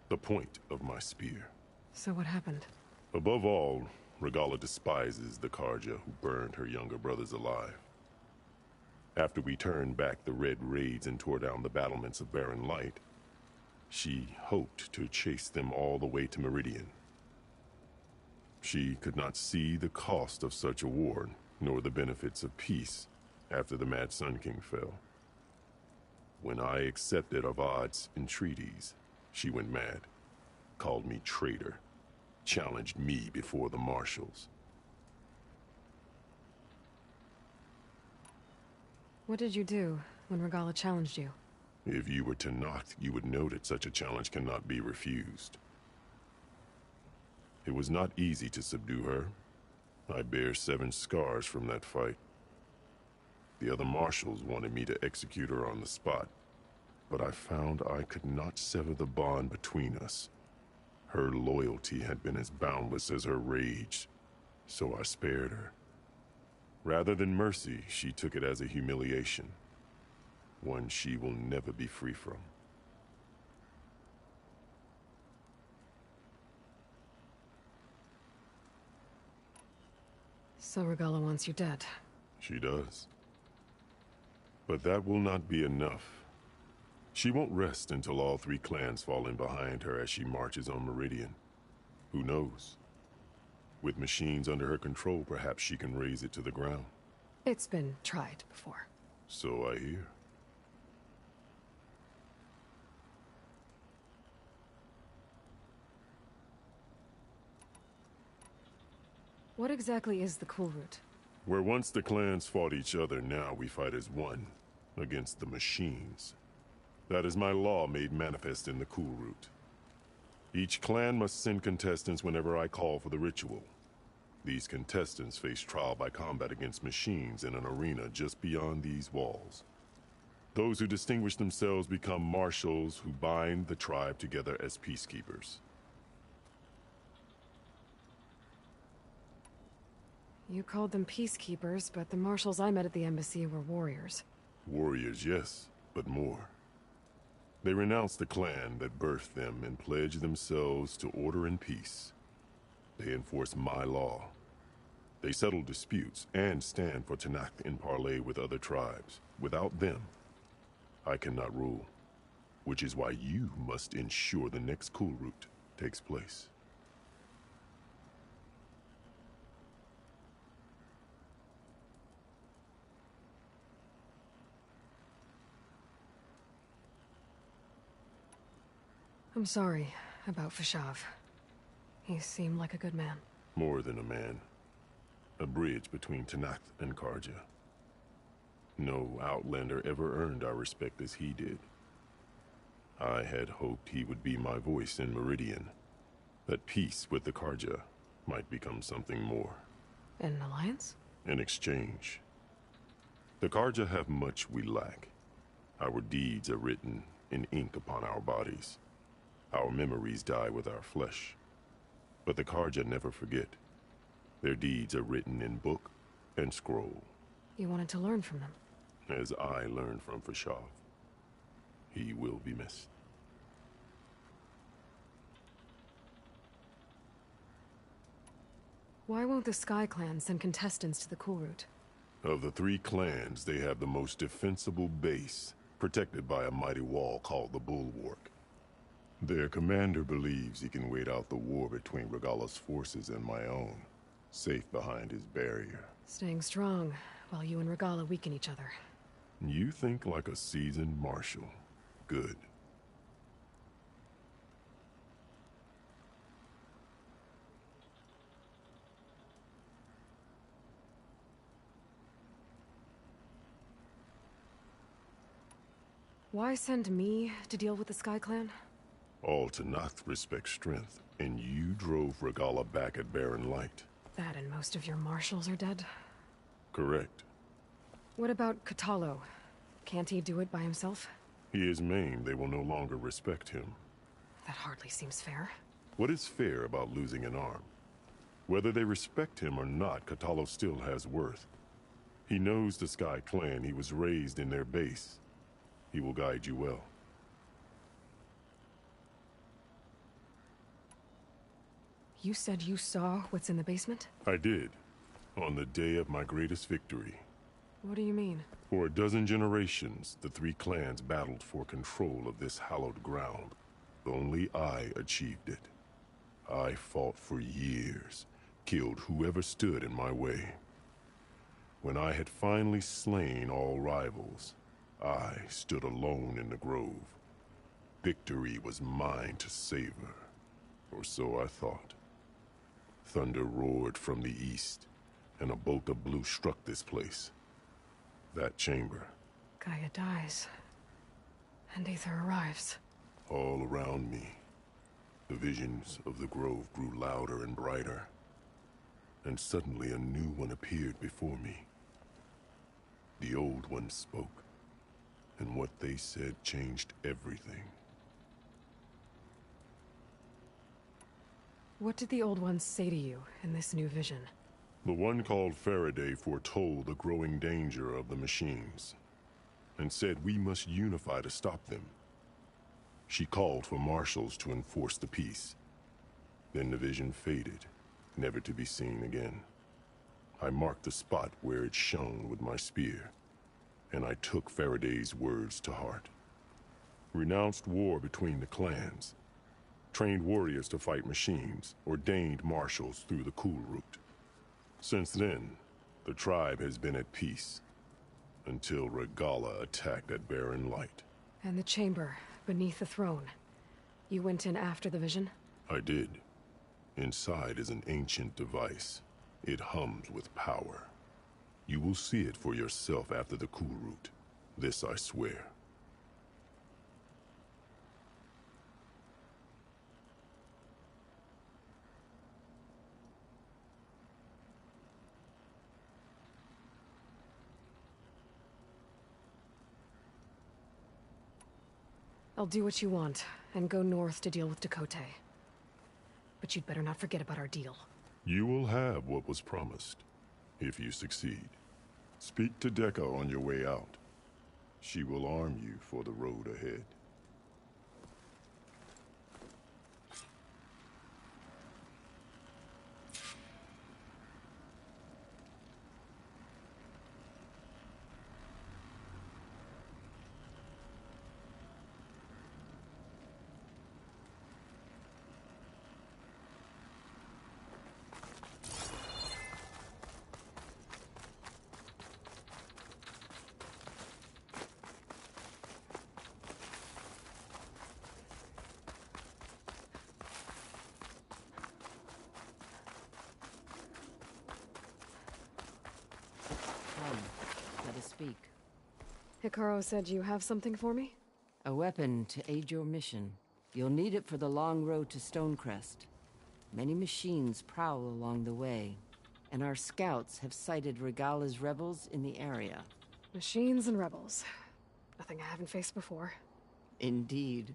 The point of my spear. So what happened? Above all, Regalla despises the Karja who burned her younger brothers alive. After we turned back the Red Raids and tore down the battlements of Barren Light, she hoped to chase them all the way to Meridian. She could not see the cost of such a war, nor the benefits of peace after the Mad Sun King fell. When I accepted Avad's entreaties, she went mad, called me traitor, challenged me before the marshals. What did you do when Regalla challenged you? If you were Tanakh, you would know that such a challenge cannot be refused. It was not easy to subdue her. I bear 7 scars from that fight. The other marshals wanted me to execute her on the spot, but I found I could not sever the bond between us. Her loyalty had been as boundless as her rage, so I spared her. Rather than mercy, she took it as a humiliation, one she will never be free from. So Regalla wants you dead. She does. But that will not be enough. She won't rest until all 3 clans fall in behind her as she marches on Meridian. Who knows? With machines under her control, perhaps she can raise it to the ground. It's been tried before. So I hear. What exactly is the Cool Route? Where once the clans fought each other, now we fight as one, against the machines. That is my law made manifest in the Cool Route. Each clan must send contestants whenever I call for the ritual. These contestants face trial by combat against machines in an arena just beyond these walls. Those who distinguish themselves become marshals who bind the tribe together as peacekeepers. You called them peacekeepers, but the marshals I met at the embassy were warriors. Warriors, yes, but more. They renounce the clan that birthed them and pledge themselves to order and peace. They enforce my law. They settle disputes and stand for Tanakh in parley with other tribes. Without them, I cannot rule. Which is why you must ensure the next Cool Route takes place. I'm sorry about Fashav. He seemed like a good man. More than a man. A bridge between Tanakh and Karja. No Outlander ever earned our respect as he did. I had hoped he would be my voice in Meridian. That peace with the Karja might become something more. An alliance? In exchange. The Karja have much we lack. Our deeds are written in ink upon our bodies. Our memories die with our flesh. But the Karja never forget. Their deeds are written in book and scroll. You wanted to learn from them? As I learned from Fashav. He will be missed. Why won't the Sky Clan send contestants to the Cool Route? Of the three clans, they have the most defensible base, protected by a mighty wall called the Bulwark. Their commander believes he can wait out the war between Regalla's forces and my own, safe behind his barrier. Staying strong, while you and Regalla weaken each other. You think like a seasoned marshal. Good. Why send me to deal with the Sky Clan? All Tanakh respect strength, and you drove Regalla back at Barren Light. That and most of your marshals are dead? Correct. What about Katalo? Can't he do it by himself? He is maimed, they will no longer respect him. That hardly seems fair. What is fair about losing an arm? Whether they respect him or not, Katalo still has worth. He knows the Sky Clan, he was raised in their base. He will guide you well. You said you saw what's in the basement? I did, on the day of my greatest victory. What do you mean? For a dozen generations, the three clans battled for control of this hallowed ground. Only I achieved it. I fought for years, killed whoever stood in my way. When I had finally slain all rivals, I stood alone in the grove. Victory was mine to savor, or so I thought. Thunder roared from the east, and a bolt of blue struck this place. That chamber. Gaia dies, and Aether arrives. All around me, the visions of the grove grew louder and brighter, and suddenly a new one appeared before me. The old one spoke, and what they said changed everything. What did the old ones say to you in this new vision? The one called Faraday foretold the growing danger of the machines, and said we must unify to stop them. She called for marshals to enforce the peace. Then the vision faded, never to be seen again. I marked the spot where it shone with my spear, and I took Faraday's words to heart. Renounced war between the clans, trained warriors to fight machines, ordained marshals through the cool route. Since then, the tribe has been at peace, until Regala attacked at Barren Light. And the chamber, beneath the throne. You went in after the vision? I did. Inside is an ancient device. It hums with power. You will see it for yourself after the cool route. This I swear. I'll do what you want, and go north to deal with Dakota. But you'd better not forget about our deal. You will have what was promised, if you succeed. Speak to Dekka on your way out. She will arm you for the road ahead. Let us speak. Hikaru said you have something for me? A weapon to aid your mission. You'll need it for the long road to Stonecrest. Many machines prowl along the way, and our scouts have sighted Regala's rebels in the area. Machines and rebels. Nothing I haven't faced before. Indeed.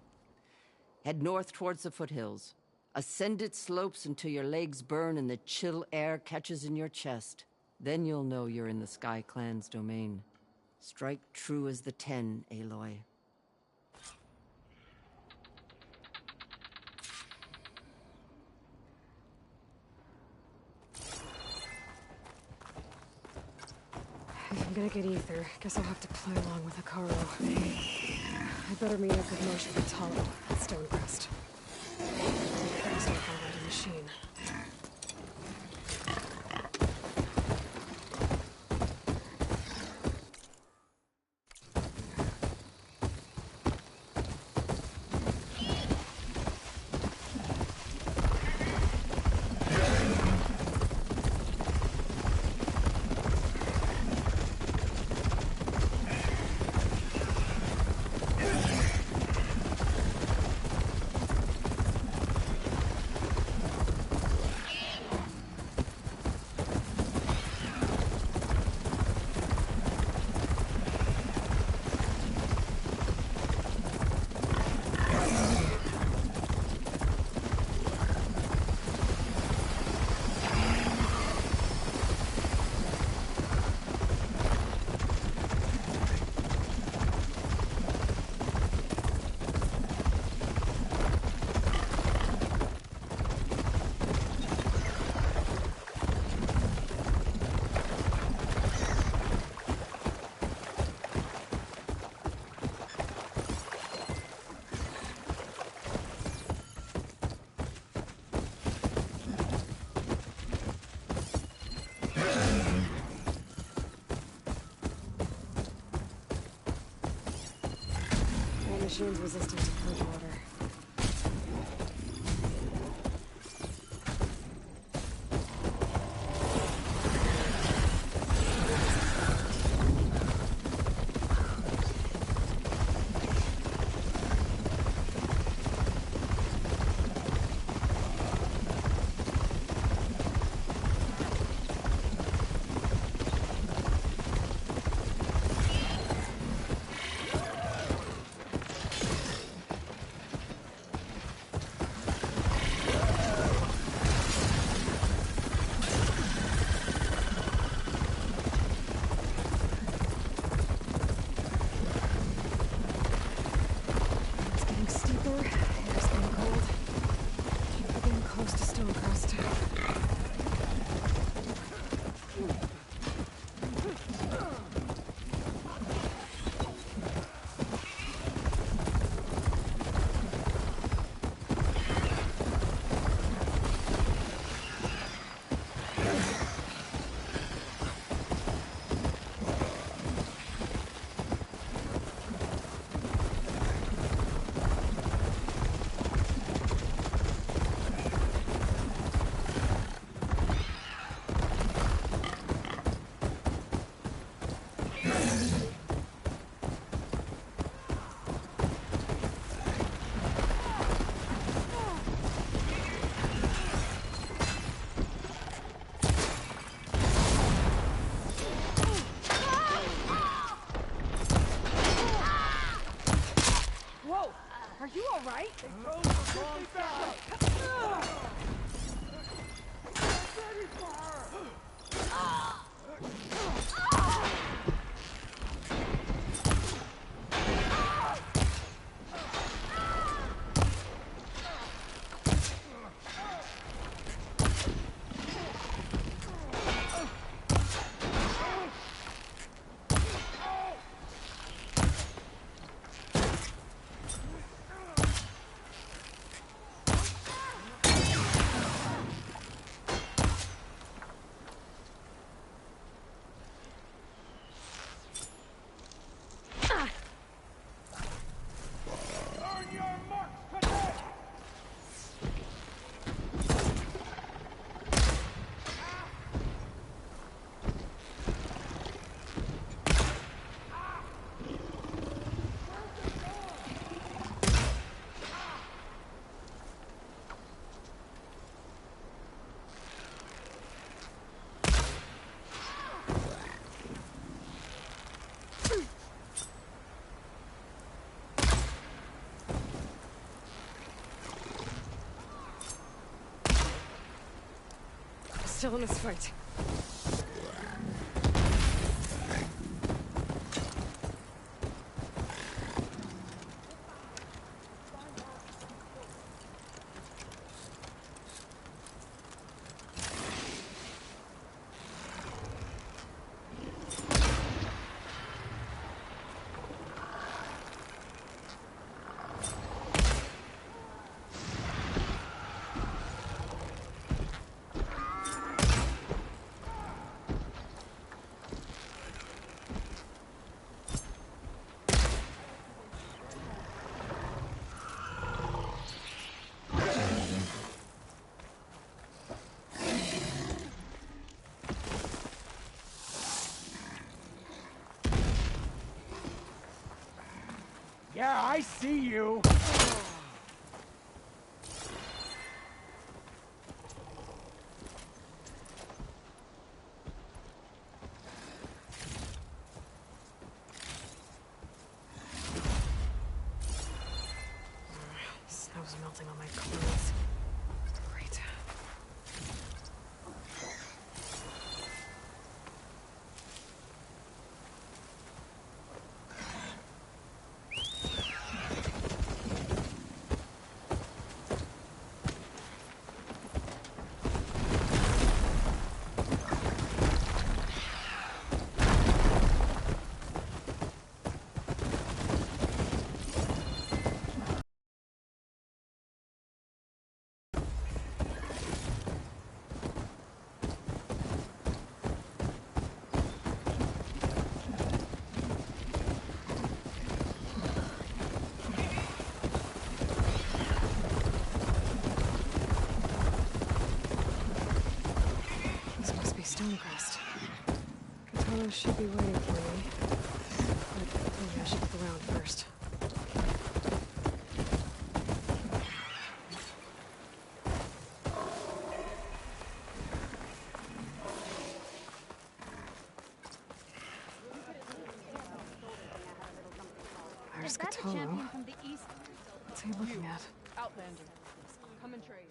Head north towards the foothills. Ascend its slopes until your legs burn and the chill air catches in your chest. Then you'll know you're in the Sky Clan's domain. Strike true as the 10, Aloy. If I'm gonna get ether, guess I'll have to play along with Hikaru. I better meet up with Marshal Catala at Stonecrest. First, I'll find out a machine. Machine's resistant to purge water. still in this fight. Yeah, I see you. Snow's melting on my clothes. Great. Stonecrest. Katana should be waiting for me. But maybe I should look around first. There's Katana. What's he looking at? Outlander. Come and trade.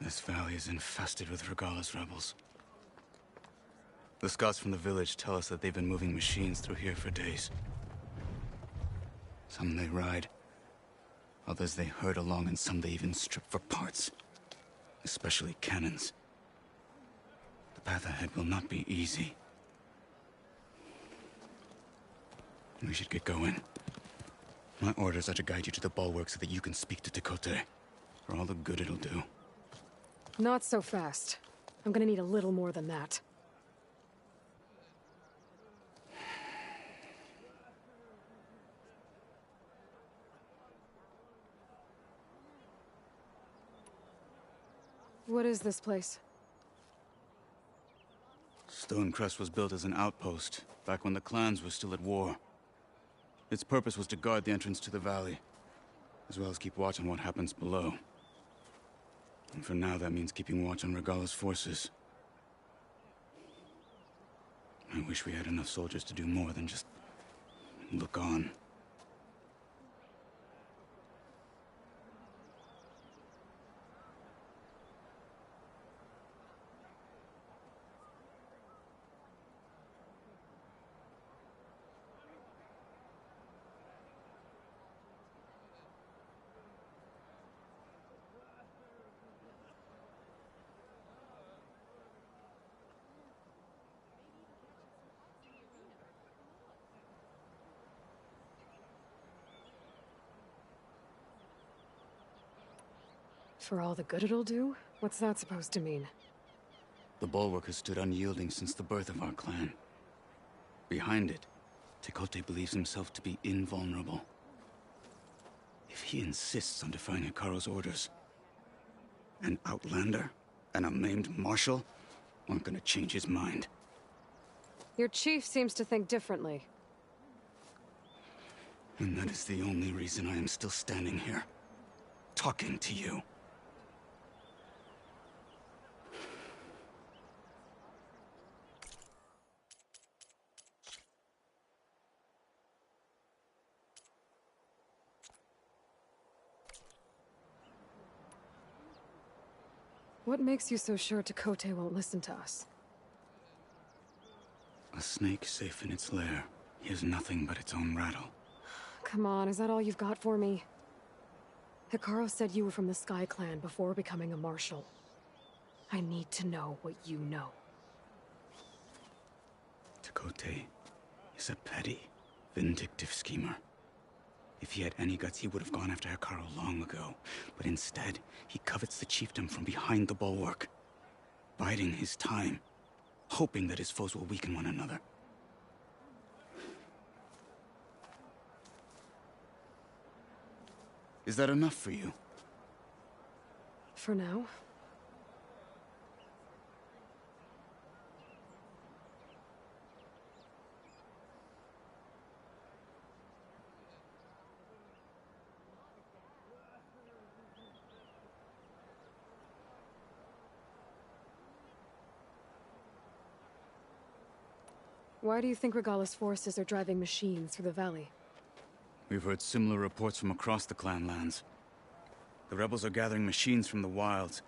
This valley is infested with Regala's rebels. The scouts from the village tell us that they've been moving machines through here for days. Some they ride, others they herd along, and some they even strip for parts. Especially cannons. The path ahead will not be easy. We should get going. My orders are to guide you to the bulwark so that you can speak to Tekote. For all the good it'll do. Not so fast. I'm gonna need a little more than that. What is this place? Stonecrest was built as an outpost, back when the clans were still at war. Its purpose was to guard the entrance to the valley, as well as keep watch on what happens below. And for now, that means keeping watch on Regala's forces. I wish we had enough soldiers to do more than just look on. For all the good it'll do? What's that supposed to mean? The bulwark has stood unyielding since the birth of our clan. Behind it, Tekote believes himself to be invulnerable. If he insists on defying Hikaru's orders, an outlander and a maimed marshal aren't gonna change his mind. Your chief seems to think differently. And that is the only reason I am still standing here, talking to you. What makes you so sure Tekote won't listen to us? A snake safe in its lair hears nothing but its own rattle. Come on, is that all you've got for me? Hikaru said you were from the Sky Clan before becoming a marshal. I need to know what you know. Tekote is a petty, vindictive schemer. If he had any guts, he would have gone after Hikaru long ago. But instead, he covets the chiefdom from behind the bulwark, biding his time, hoping that his foes will weaken one another. Is that enough for you? For now. Why do you think Regala's forces are driving machines through the valley? We've heard similar reports from across the clan lands. The rebels are gathering machines from the wilds,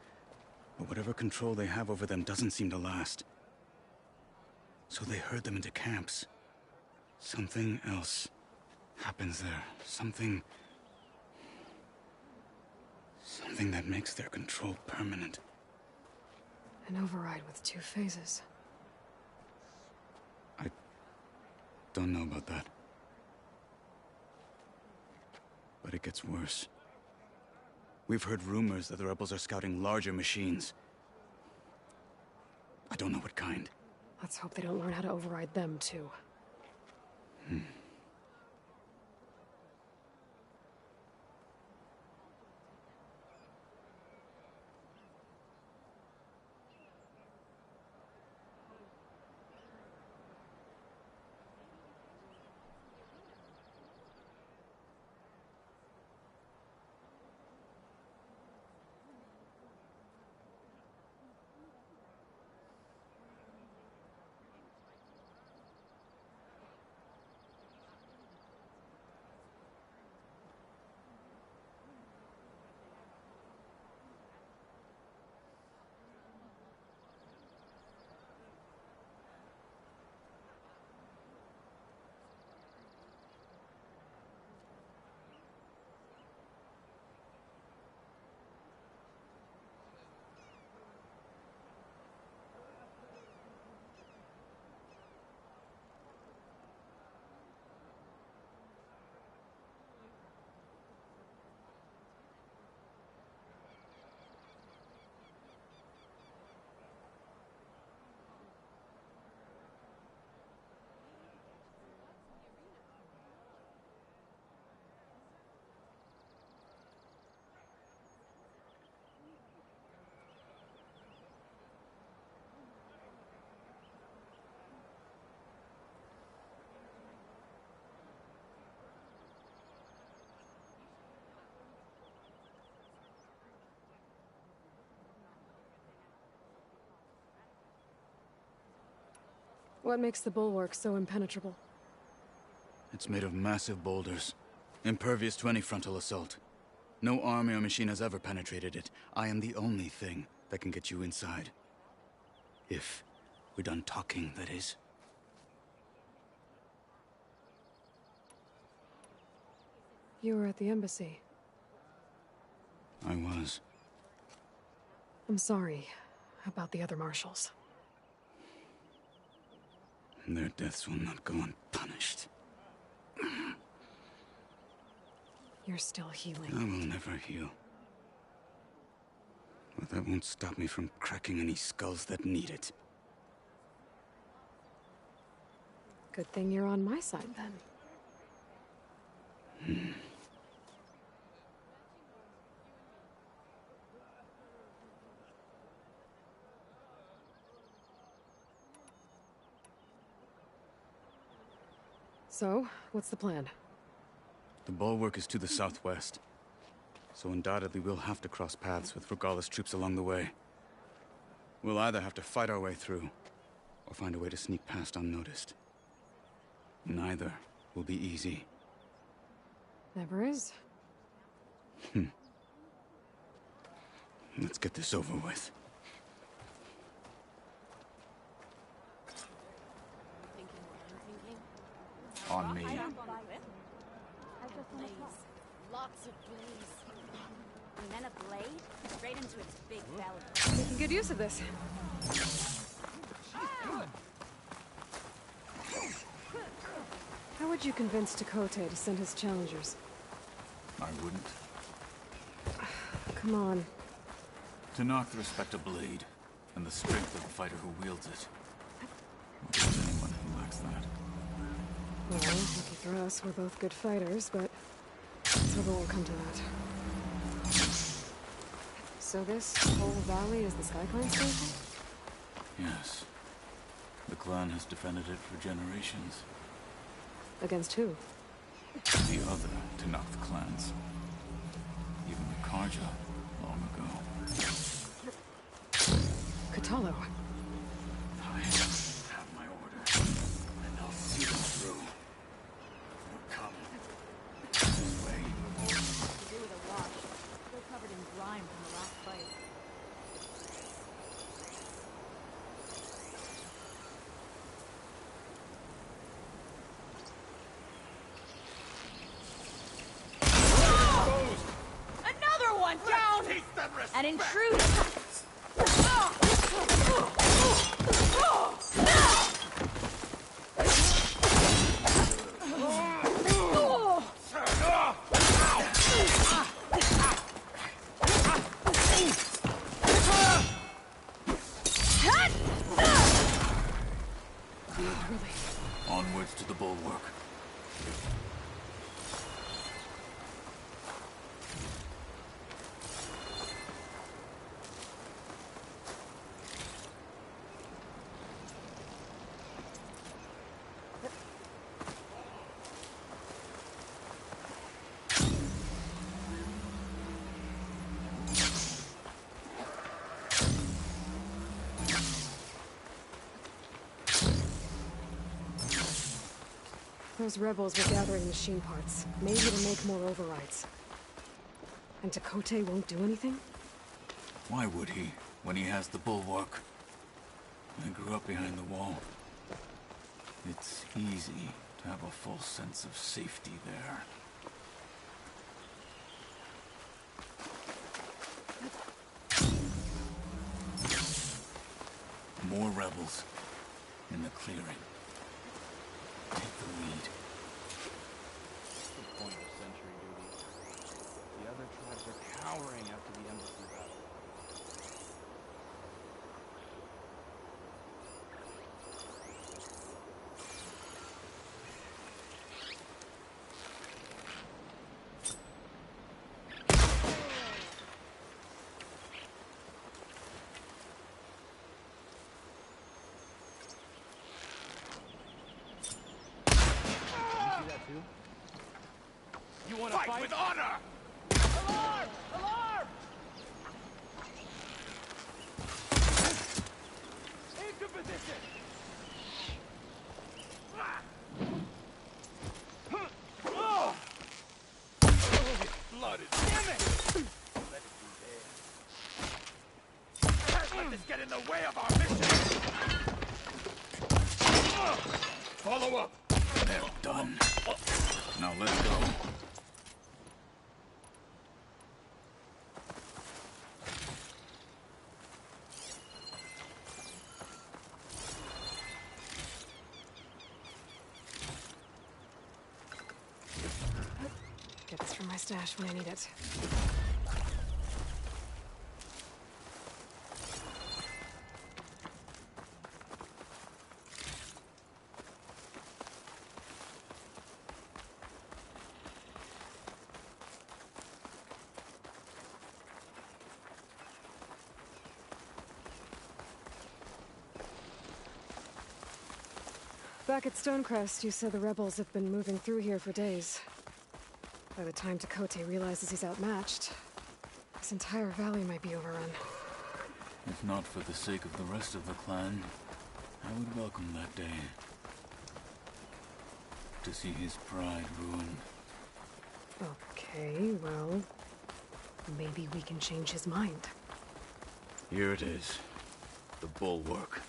but whatever control they have over them doesn't seem to last. So they herd them into camps. Something else happens there. Something that makes their control permanent. An override with 2 phases. I don't know about that. But it gets worse. We've heard rumors that the rebels are scouting larger machines. I don't know what kind. Let's hope they don't learn how to override them, too. What makes the bulwark so impenetrable? It's made of massive boulders, impervious to any frontal assault. No army or machine has ever penetrated it. I am the only thing that can get you inside. If we're done talking, that is. You were at the embassy. I was. I'm sorry about the other marshals. Their deaths will not go unpunished. You're still healing. I will never heal. But that won't stop me from cracking any skulls that need it. Good thing you're on my side, then. So, what's the plan? The bulwark is to the southwest, so undoubtedly we'll have to cross paths with Regala's troops along the way. We'll either have to fight our way through, or find a way to sneak past unnoticed. Neither will be easy. Never is. Let's get this over with. On me. Blaze. Lots of blaze. And then a blade straight into its big belly. Making good use of this. How would you convince Tekote to send his challengers? I wouldn't. Come on. To knock the respect of blade, and the strength of the fighter who wields it. There's anyone who lacks that. Well, lucky for us, we're both good fighters, but let's hope it won't come to that. So this whole valley is the Sky Clan station? Yes. The clan has defended it for generations. Against who? The other to knock the clans. Even the Karja, long ago. Katalo. I have my orders, and I'll see them through. They're coming. This way. To do with a wash. Still covered in grime from the last fight. Another one down! An intruder! Onwards to the bulwark. Those rebels were gathering machine parts, maybe to make more overrides. And Tekote won't do anything? Why would he, when he has the bulwark? I grew up behind the wall. It's easy to have a full sense of safety there. More rebels in the clearing. Take the lead. What's the point of sentry duty? The other tribes are cowering after the embassy battle. You want to fight with honor? Alarm! Alarm! Into position! Oh! Blooded. Damn it! Let it be there. Can't let this get in the way of our mission! Follow up! They're done. Now let's go. Get this from my stash when I need it. Back at Stonecrest, you said the rebels have been moving through here for days. By the time Tekote realizes he's outmatched, this entire valley might be overrun. If not for the sake of the rest of the clan, I would welcome that day. To see his pride ruined. Okay, well, maybe we can change his mind. Here it is. The bulwark.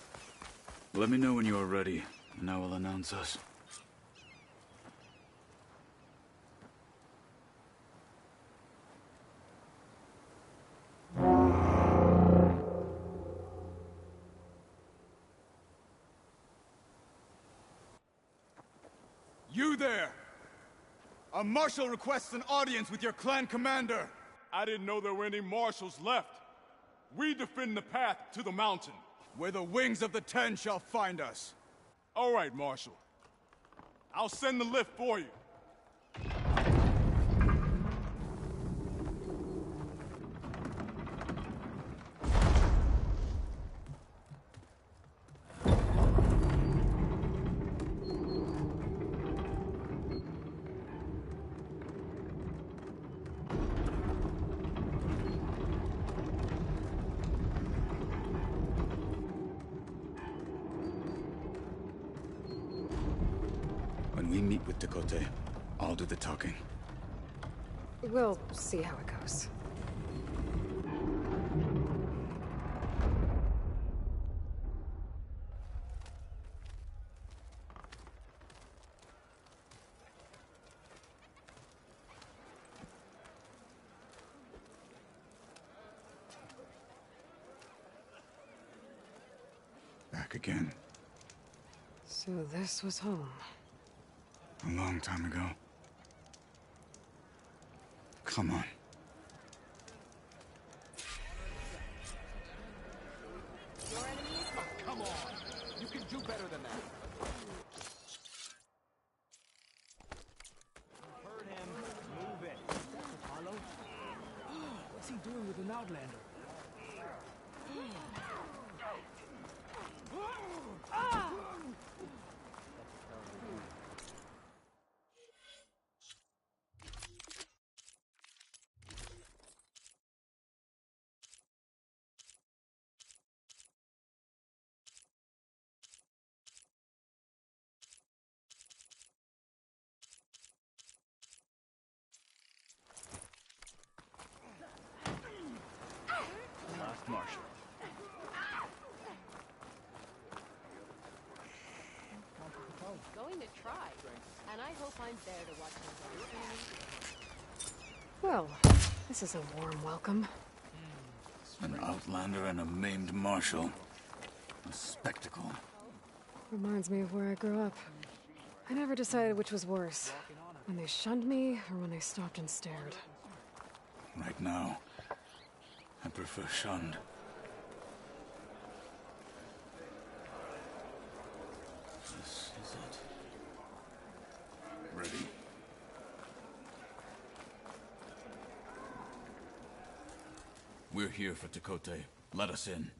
Let me know when you are ready, and I will announce us. You there! A marshal requests an audience with your clan commander! I didn't know there were any marshals left. We defend the path to the mountain. Where the wings of the Ten shall find us. All right, Marshal. I'll send the lift for you. When we meet with Tekote, I'll do the talking. We'll see how it goes. Back again. So this was home. A long time ago. Come on. Your enemies? Oh, come on. You can do better than that. Heard him. Move it. Apollo? What's he doing with an outlander? Last marshal. Going to try. And I hope I'm there to watch him. Well, this is a warm welcome. An outlander and a maimed marshal. A spectacle. Reminds me of where I grew up. I never decided which was worse. When they shunned me, or when they stopped and stared. Right now, I prefer shunned. This is it. Ready? We're here for Tekote. Let us in.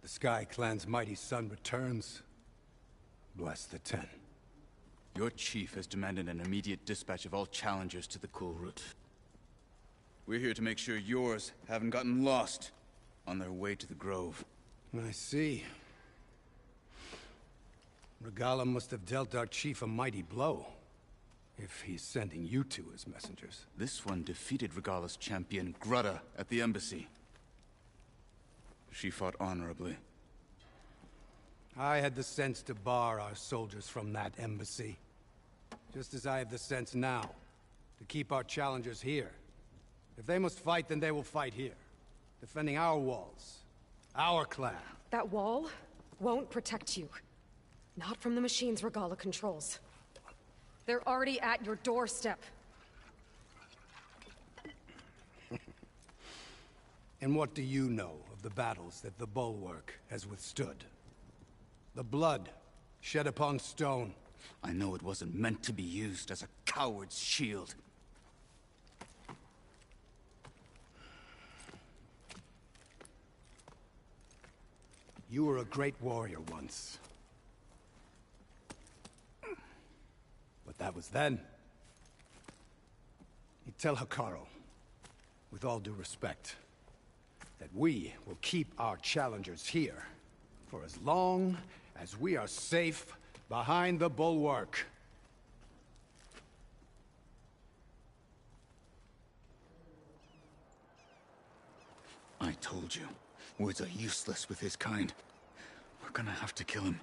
The Sky Clan's mighty son returns. Bless the Ten. Your chief has demanded an immediate dispatch of all challengers to the Kulrut. We're here to make sure yours haven't gotten lost on their way to the Grove. I see. Regala must have dealt our chief a mighty blow, if he's sending you two as messengers. This one defeated Regala's champion, Grutta, at the embassy. She fought honorably. I had the sense to bar our soldiers from that embassy. Just as I have the sense now, to keep our challengers here. If they must fight, then they will fight here. Defending our walls. Our clan. That wall won't protect you. Not from the machines Regala controls. They're already at your doorstep. And what do you know of the battles that the Bulwark has withstood? The blood shed upon stone. I know it wasn't meant to be used as a coward's shield. You were a great warrior once. But that was then. You tell Hikaru, with all due respect, that we will keep our challengers here for as long as we are safe behind the Bulwark. I told you. Words are useless with his kind. We're gonna have to kill him.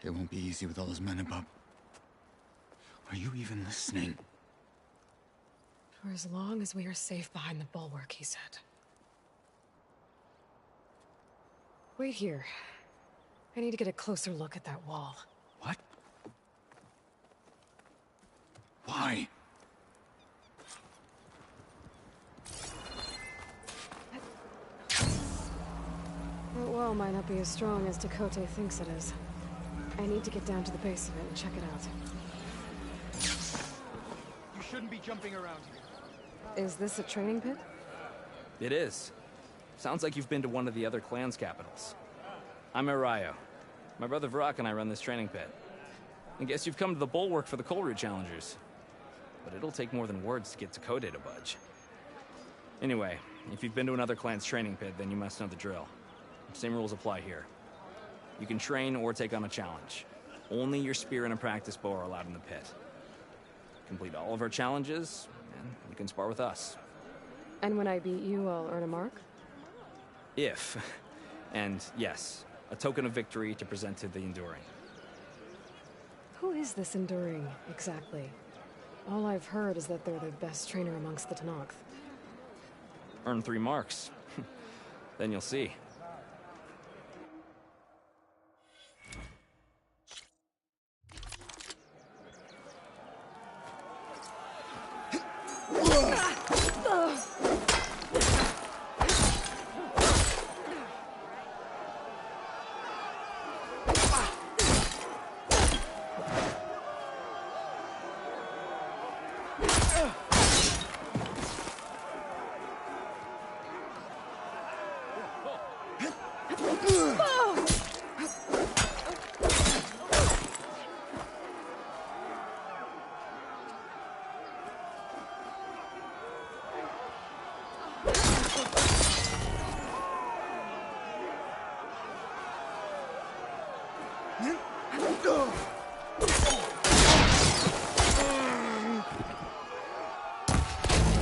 It won't be easy with all his men above. Are you even listening? For as long as we are safe behind the bulwark, he said. Wait here. I need to get a closer look at that wall. What? Why? That wall might not be as strong as Tekote thinks it is. I need to get down to the base of it and check it out. You shouldn't be jumping around here. Is this a training pit? It is. Sounds like you've been to one of the other clan's capitals. I'm Arayo. My brother Varrock and I run this training pit. I guess you've come to the bulwark for the coal route challengers. But it'll take more than words to get Tekote to budge. Anyway, if you've been to another clan's training pit, then you must know the drill. Same rules apply here. You can train or take on a challenge. Only your spear and a practice bow are allowed in the pit. Complete all of our challenges, and you can spar with us. And when I beat you, I'll earn a mark? If. And yes, a token of victory to present to the Enduring. Who is this Enduring, exactly? All I've heard is that they're the best trainer amongst the Tenakth. Earn 3 marks. Then you'll see.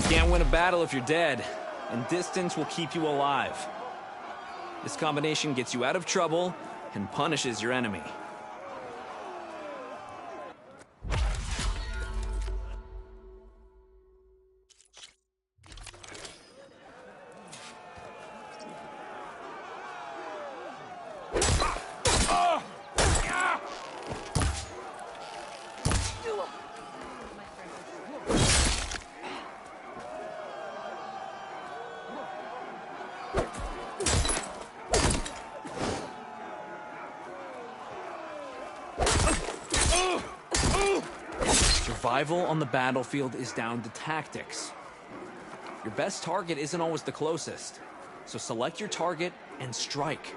Can't win a battle if you're dead, and distance will keep you alive. This combination gets you out of trouble and punishes your enemy. Survival on the battlefield is down to tactics. Your best target isn't always the closest, so select your target and strike.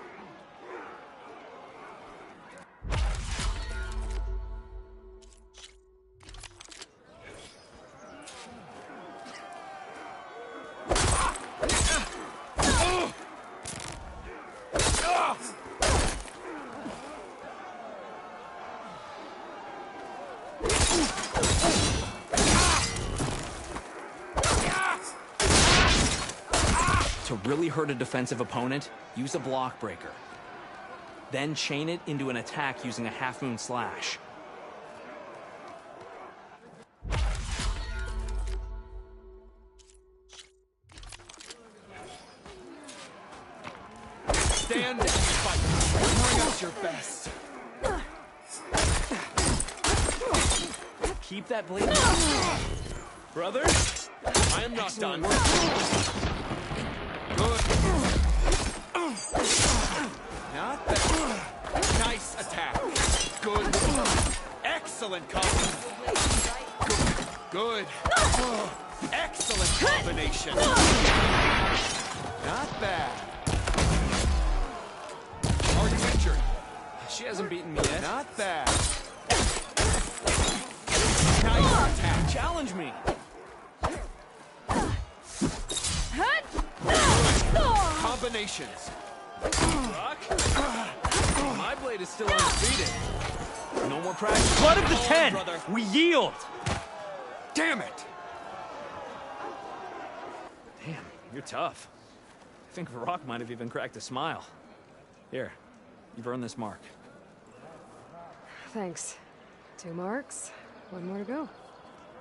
To really hurt a defensive opponent, use a block breaker. Then chain it into an attack using a half-moon slash. Stand and fight. Bring us your best. Keep that blade. Brother, I am not done. Good. Not bad. Nice attack. Good. Excellent combination. Good. Excellent combination. Not bad. Are you injured? She hasn't beaten me yet. Not bad. Nice attack. Challenge me. Combinations. Rock? My blade is still undefeated. No more practice. Blood of the Ten! Brother. We yield! Damn it! Damn, you're tough. I think Varrock might have even cracked a smile. Here, you've earned this mark. Thanks. 2 marks, 1 more to go.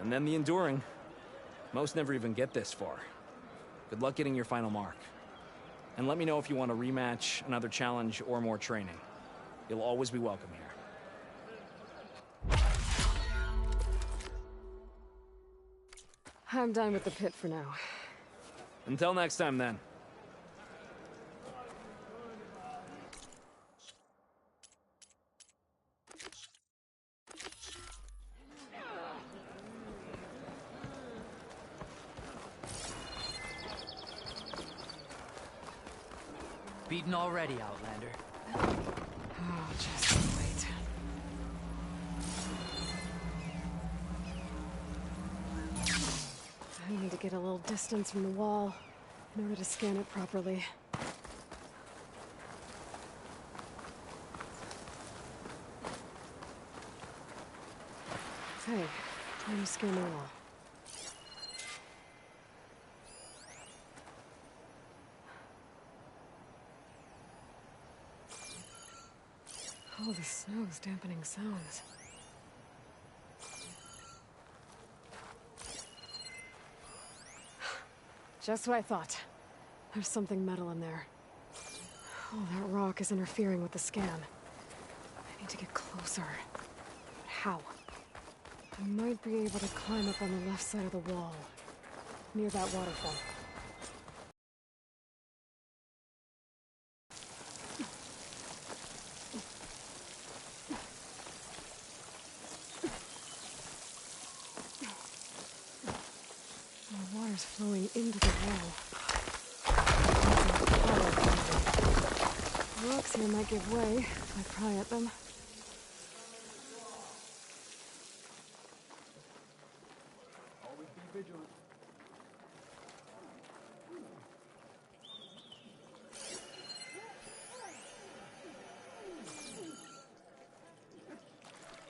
And then the enduring. Most never even get this far. Good luck getting your final mark. And let me know if you want a rematch, another challenge, or more training. You'll always be welcome here. I'm done with the pit for now. Until next time, then. Beaten already, Outlander. Oh, just wait. I need to get a little distance from the wall in order to scan it properly. Okay, time to scan the wall. Oh, the snow's dampening sounds. Just what I thought. There's something metal in there. Oh, that rock is interfering with the scan. I need to get closer. But how? I might be able to climb up on the left side of the wall, near that waterfall. The water's flowing into the wall. The rocks here might give way if I pry at them. Always be vigilant.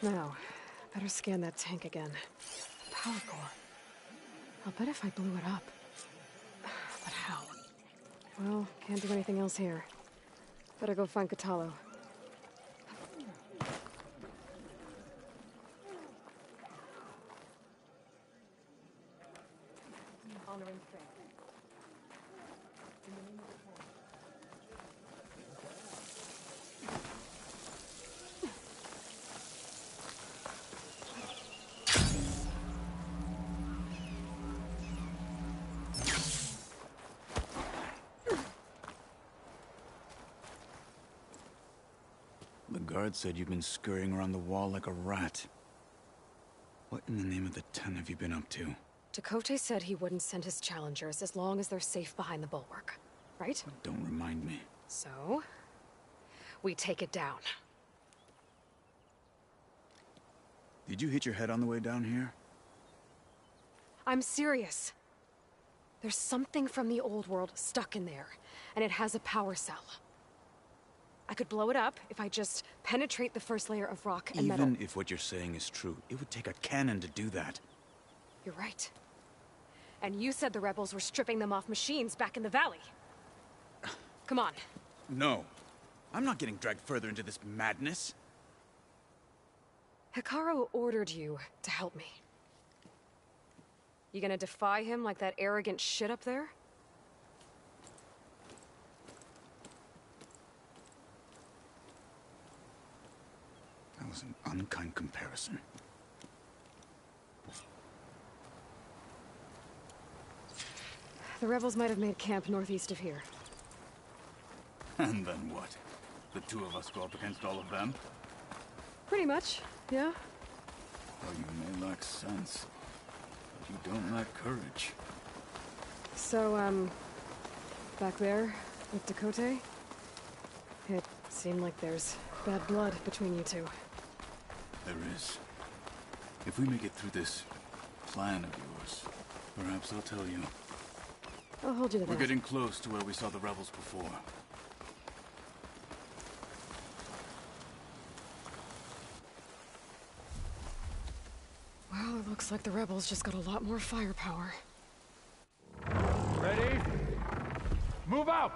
Now, better scan that tank again. Power core. I'll bet if I blew it up. But how? Well, can't do anything else here. Better go find Catalo. Honoring strength. In the name of the Lord. The guard said you've been scurrying around the wall like a rat. What in the name of the ten have you been up to? Tekote said he wouldn't send his challengers as long as they're safe behind the bulwark, right? Don't remind me. So, we take it down. Did you hit your head on the way down here? I'm serious. There's something from the old world stuck in there, and it has a power cell. I could blow it up if I just penetrate the first layer of rock and metal. Even if what you're saying is true, it would take a cannon to do that. You're right. And you said the rebels were stripping them off machines back in the valley. Come on. No. I'm not getting dragged further into this madness. Hikaru ordered you to help me. You gonna defy him like that arrogant shit up there? That was an unkind comparison. The rebels might have made camp northeast of here. And then what? The two of us go up against all of them? Pretty much, yeah. Well, you may lack sense, but you don't lack courage. So, back there, with Tekote, it seemed like there's bad blood between you two. There is. If we make it through this plan of yours, perhaps I'll tell you. I'll hold you to that. We're getting close to where we saw the rebels before. Well, it looks like the rebels just got a lot more firepower. Ready? Move! Move out!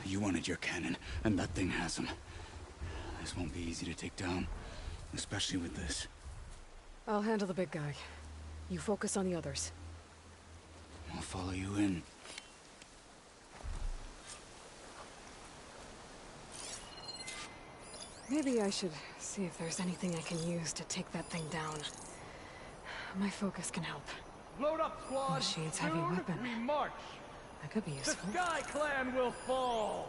You wanted your cannon, and that thing has them. This won't be easy to take down, especially with this. I'll handle the big guy. You focus on the others. I'll follow you in. Maybe I should see if there's anything I can use to take that thing down. My focus can help. Load up, squad! Machine's heavy Soon weapon. we march! That could be The useful. Sky Clan will fall!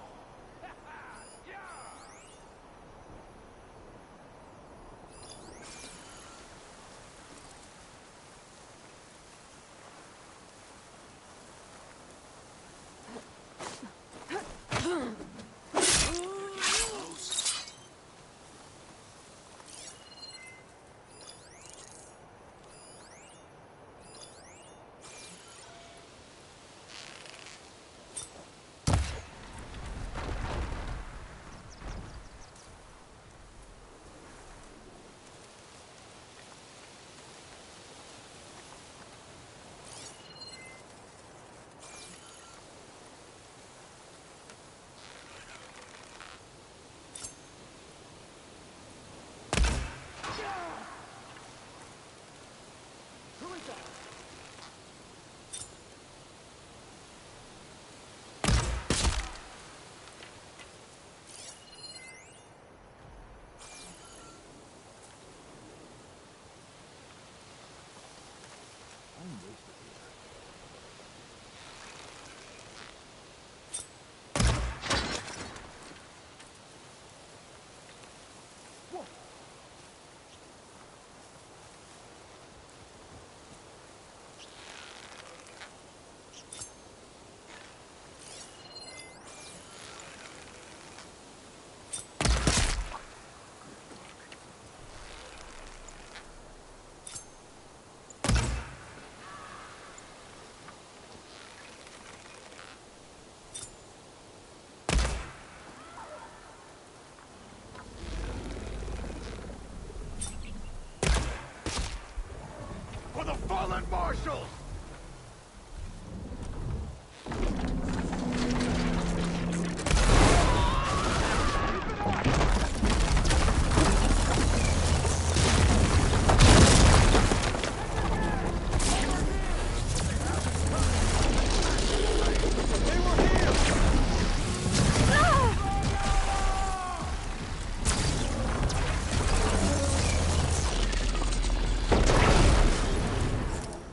For the fallen marshals!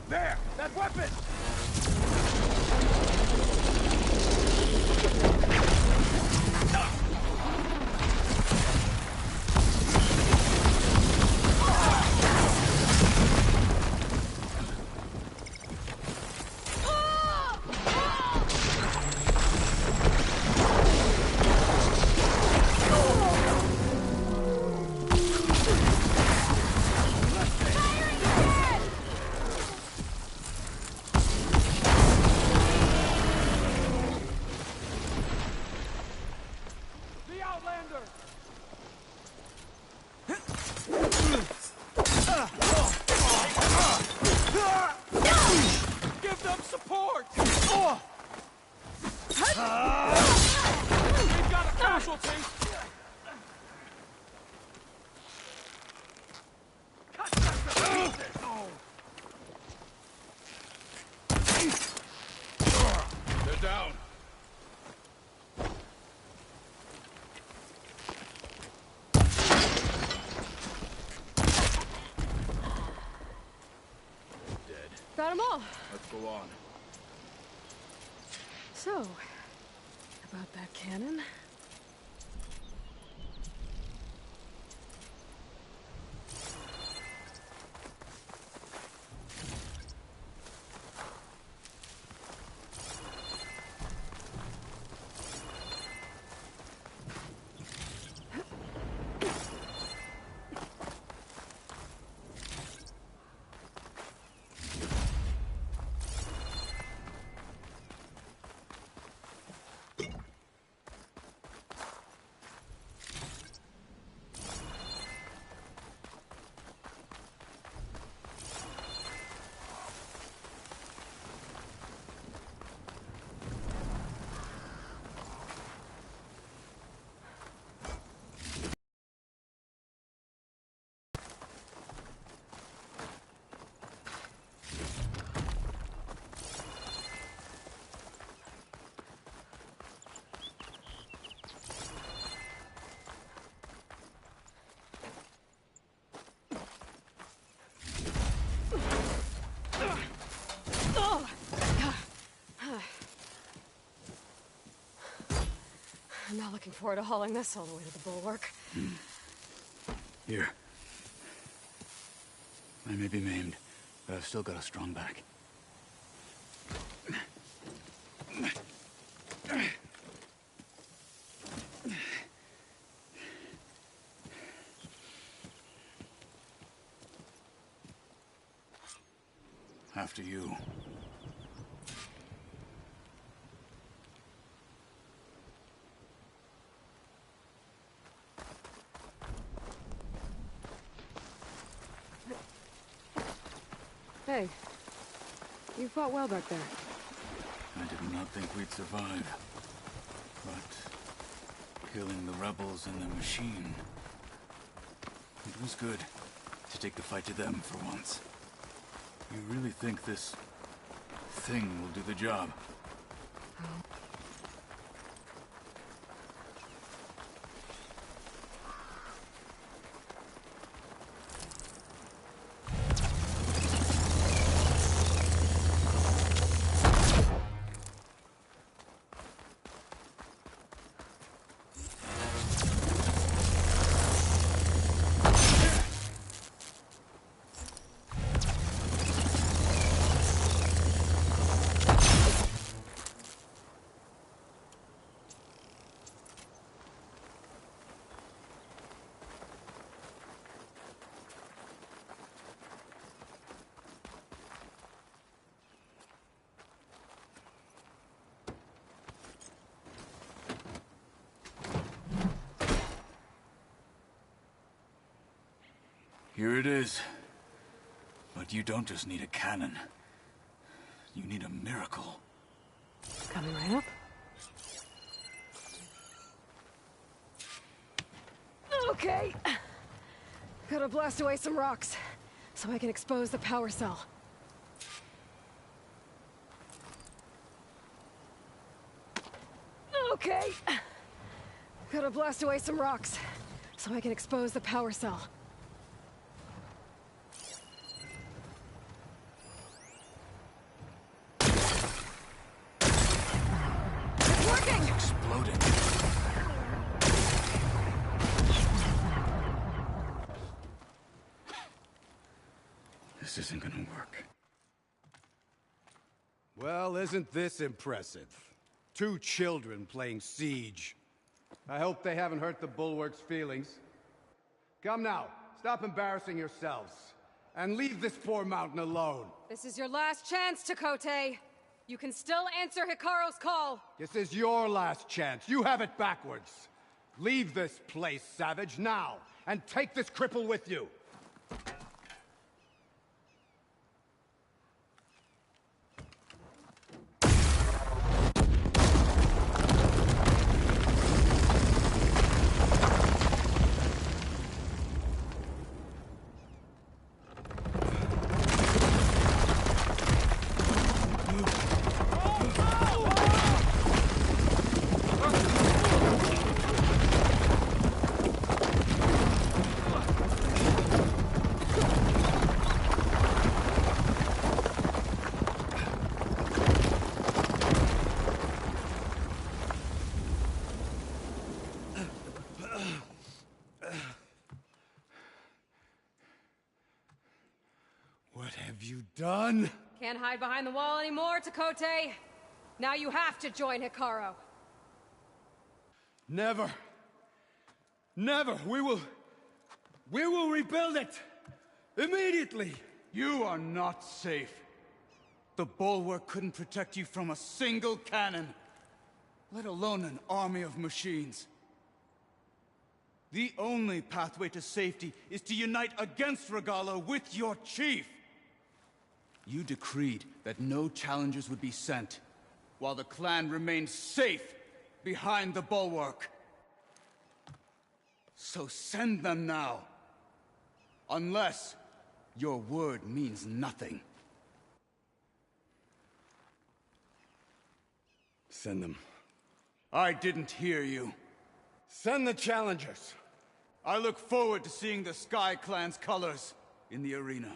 There! That weapon! The Outlander! Give them support! We've got a casualty! Cut them to pieces! They're down. Got them all. Let's go on. So, about that cannon. I'm not looking forward to hauling this all the way to the bulwark. Here. I may be maimed, but I've still got a strong back. After you. Hey, you fought well back there. I did not think we'd survive. But killing the rebels and the machine, it was good to take the fight to them for once. You really think this thing will do the job? Here it is. But you don't just need a cannon. You need a miracle. Coming right up. Okay. Gotta blast away some rocks, so I can expose the power cell. Okay. Gotta blast away some rocks, so I can expose the power cell. This isn't gonna work. Well, isn't this impressive? 2 children playing siege. I hope they haven't hurt the Bulwark's feelings. Come now, stop embarrassing yourselves. And leave this poor mountain alone. This is your last chance, Chakotay. You can still answer Hikaru's call. This is your last chance. You have it backwards. Leave this place, Savage, now. And take this cripple with you. What have you done? Can't hide behind the wall anymore, Chakotay. Now you have to join Hikaru. Never. Never. We will rebuild it. Immediately. You are not safe. The Bulwark couldn't protect you from a single cannon, let alone an army of machines. The only pathway to safety is to unite against Regalo with your chief. You decreed that no challengers would be sent, while the clan remained safe behind the Bulwark. So send them now. Unless your word means nothing. Send them. I didn't hear you. Send the challengers. I look forward to seeing the Sky Clan's colors in the arena.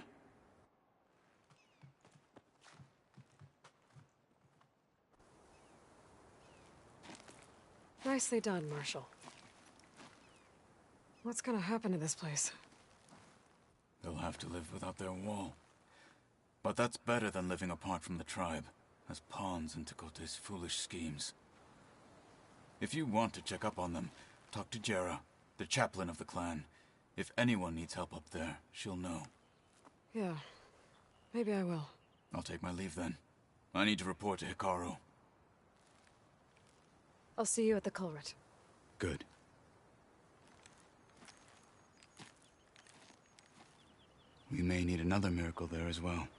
Nicely done, Marshal. What's gonna happen to this place? They'll have to live without their wall. But that's better than living apart from the tribe, as pawns in Tekote's foolish schemes. If you want to check up on them, talk to Jera, the chaplain of the clan. If anyone needs help up there, she'll know. Yeah, maybe I will. I'll take my leave then. I need to report to Hikaru. I'll see you at the culvert. Good. We may need another miracle there as well.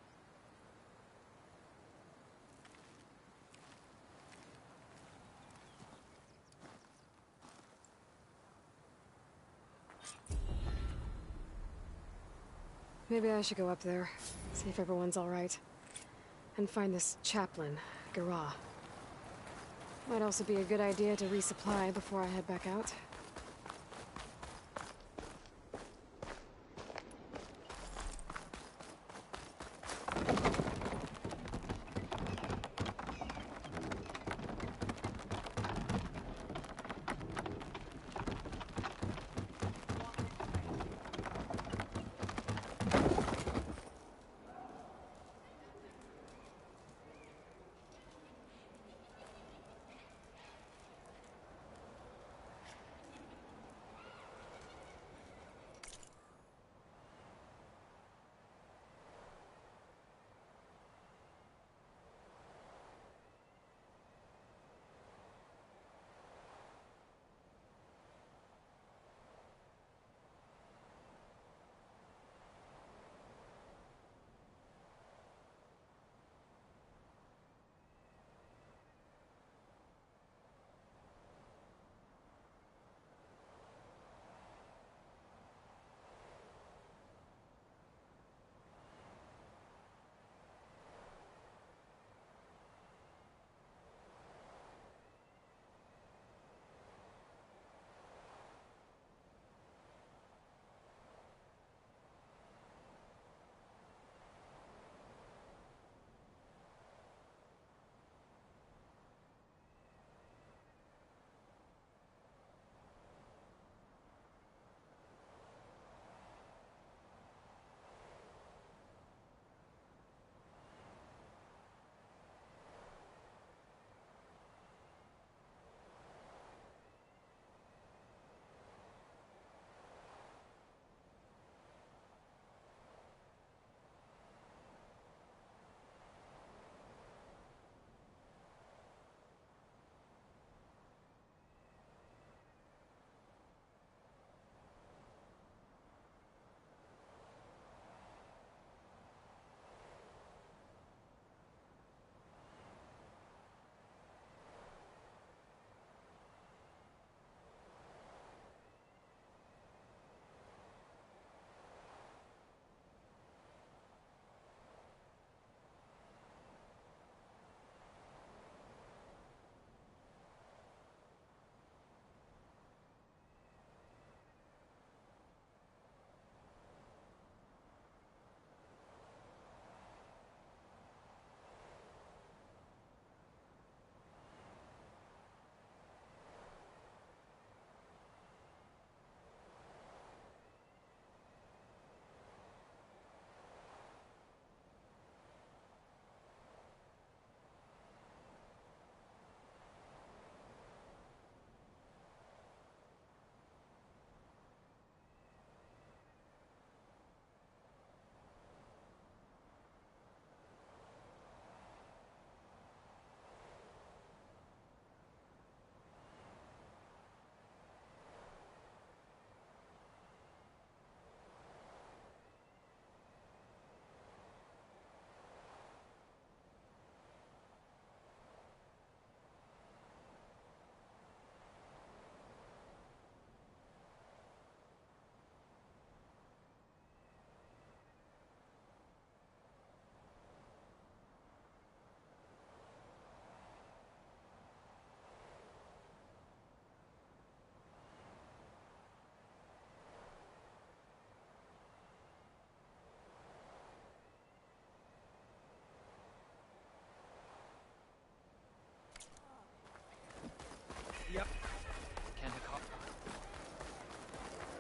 Maybe I should go up there, see if everyone's all right. And find this chaplain, Gara. Might also be a good idea to resupply before I head back out.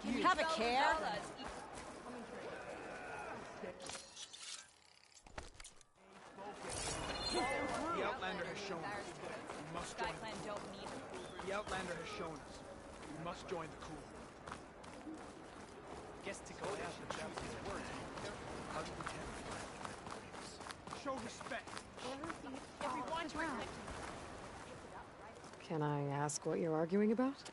Can you have a care? The Outlander has shown us. We must join. The Outlander has shown us. We must join the coup. Guess to go out the Japanese word. How do we show respect? Can I ask what you're arguing about?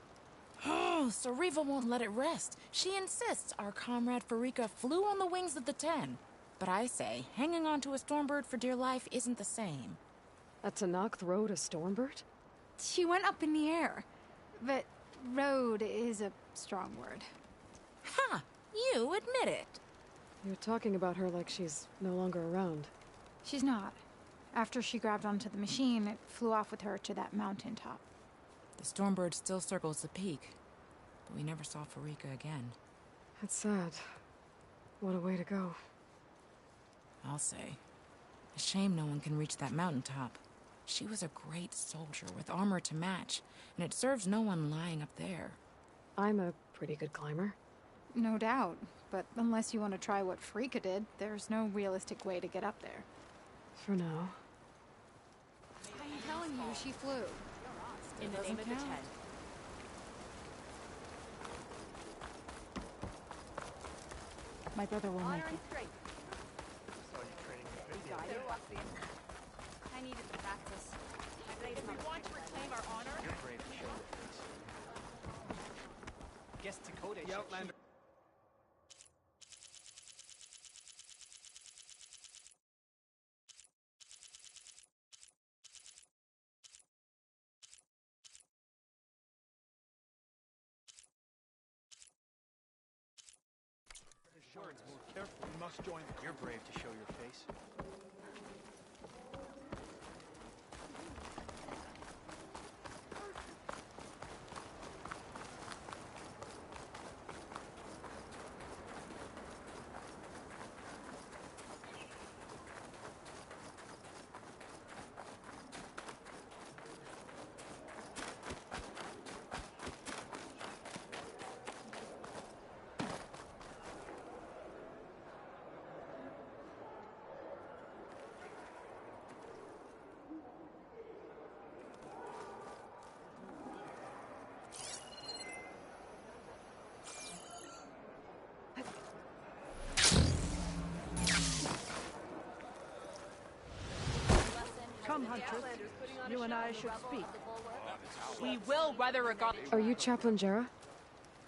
Oh, Sariva won't let it rest. She insists our comrade Farika flew on the wings of the 10. But I say, hanging on to a Stormbird for dear life isn't the same. A Tanakh rode a Stormbird? She went up in the air. But rode is a strong word. Ha! You admit it. You're talking about her like she's no longer around. She's not. After she grabbed onto the machine, it flew off with her to that mountaintop. The Stormbird still circles the peak, but we never saw Farika again. That's sad. What a way to go. I'll say. A shame no one can reach that mountaintop. She was a great soldier with armor to match, and it serves no one lying up there. I'm a pretty good climber. No doubt, but unless you want to try what Farika did, there's no realistic way to get up there. For now. I'm telling you, she flew. In the name of the 10. My brother will make it. I needed to practice. If we want to reclaim our honor, You're brave to show your face. Guess Dakota. The Outlander. Words more careful. You must join the. You're brave to show your face. Come, Huntress. You and I should speak. We will weather regard. Are you Chaplain Jera?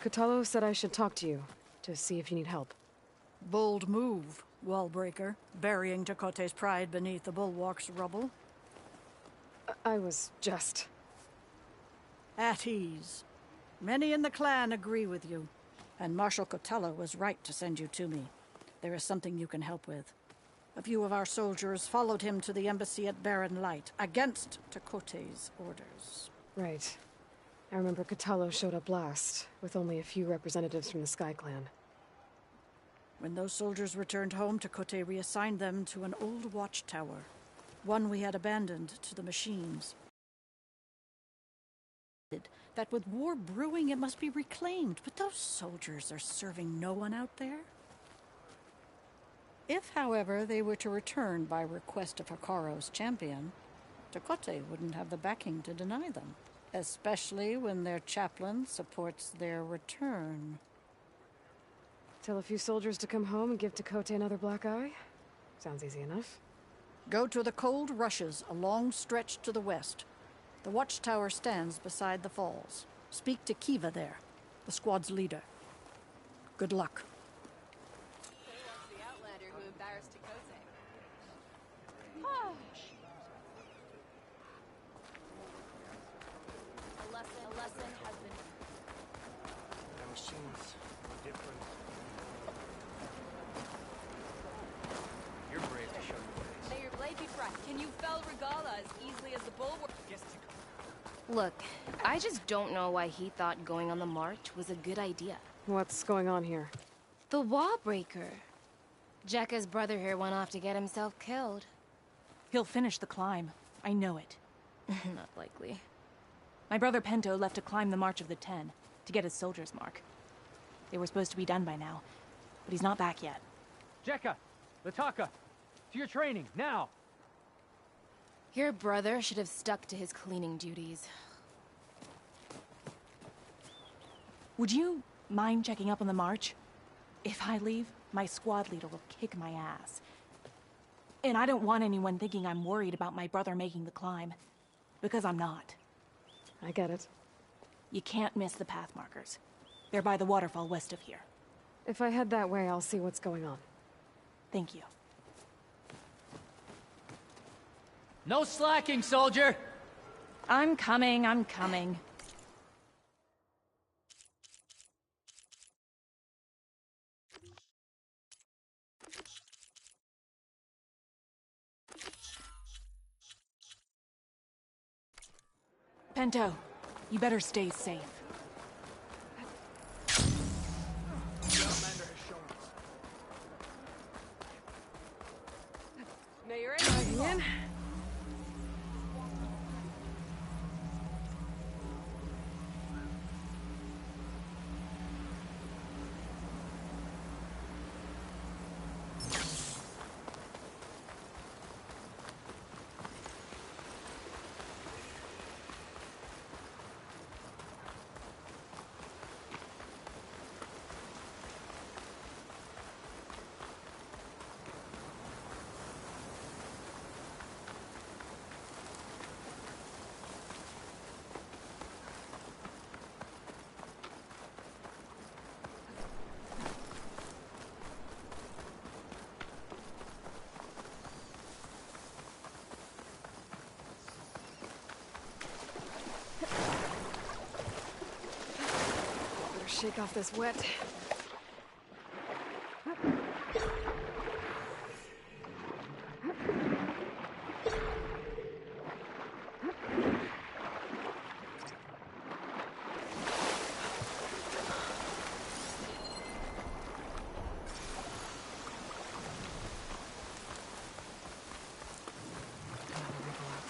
Kutalo said I should talk to you, to see if you need help. Bold move, Wallbreaker, burying Takote's pride beneath the bulwark's rubble. I was just... At ease. Many in the clan agree with you, and Marshal Kutalo was right to send you to me. There is something you can help with. A few of our soldiers followed him to the embassy at Barren Light, against Takote's orders. Right. I remember Kutalo showed up last, with only a few representatives from the Sky Clan. When those soldiers returned home, Takote reassigned them to an old watchtower, one we had abandoned to the machines. That with war brewing, it must be reclaimed, but those soldiers are serving no one out there. If, however, they were to return by request of Hikaro's champion, Takote wouldn't have the backing to deny them, especially when their chaplain supports their return. Tell a few soldiers to come home and give Takote another black eye? Sounds easy enough. Go to the cold rushes, a long stretch to the west. The watchtower stands beside the falls. Speak to Kiva there, the squad's leader. Good luck. the Outlander who embarrassed Takote. A lesson has been. The machines are different. You're brave to show your face. May your blade be fresh. Can you fell Regala as easily as the bulwark? Guess Dakota. Look, I just don't know why he thought going on the march was a good idea. What's going on here? The Wallbreaker. Jekka's brother here went off to get himself killed. He'll finish the climb. I know it. Not likely. My brother Pento left to climb the March of the 10, to get his soldier's mark. They were supposed to be done by now, but he's not back yet. Jekka! Lataka! To your training, now! Your brother should have stuck to his cleaning duties. Would you mind checking up on the march? If I leave, my squad leader will kick my ass. And I don't want anyone thinking I'm worried about my brother making the climb. Because I'm not. I get it. You can't miss the path markers. They're by the waterfall west of here. If I head that way, I'll see what's going on. Thank you. No slacking, soldier! I'm coming, I'm coming. Pento, you better stay safe. The Outlander has shown us. Now you're in. Shake off this wet.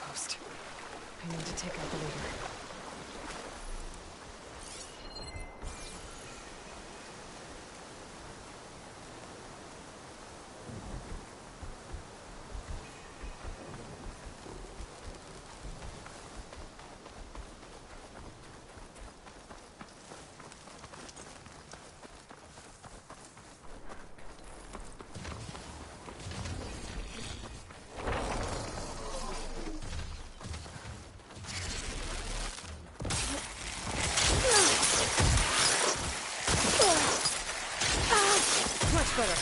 Outpost. I need to take out the leader. Much better.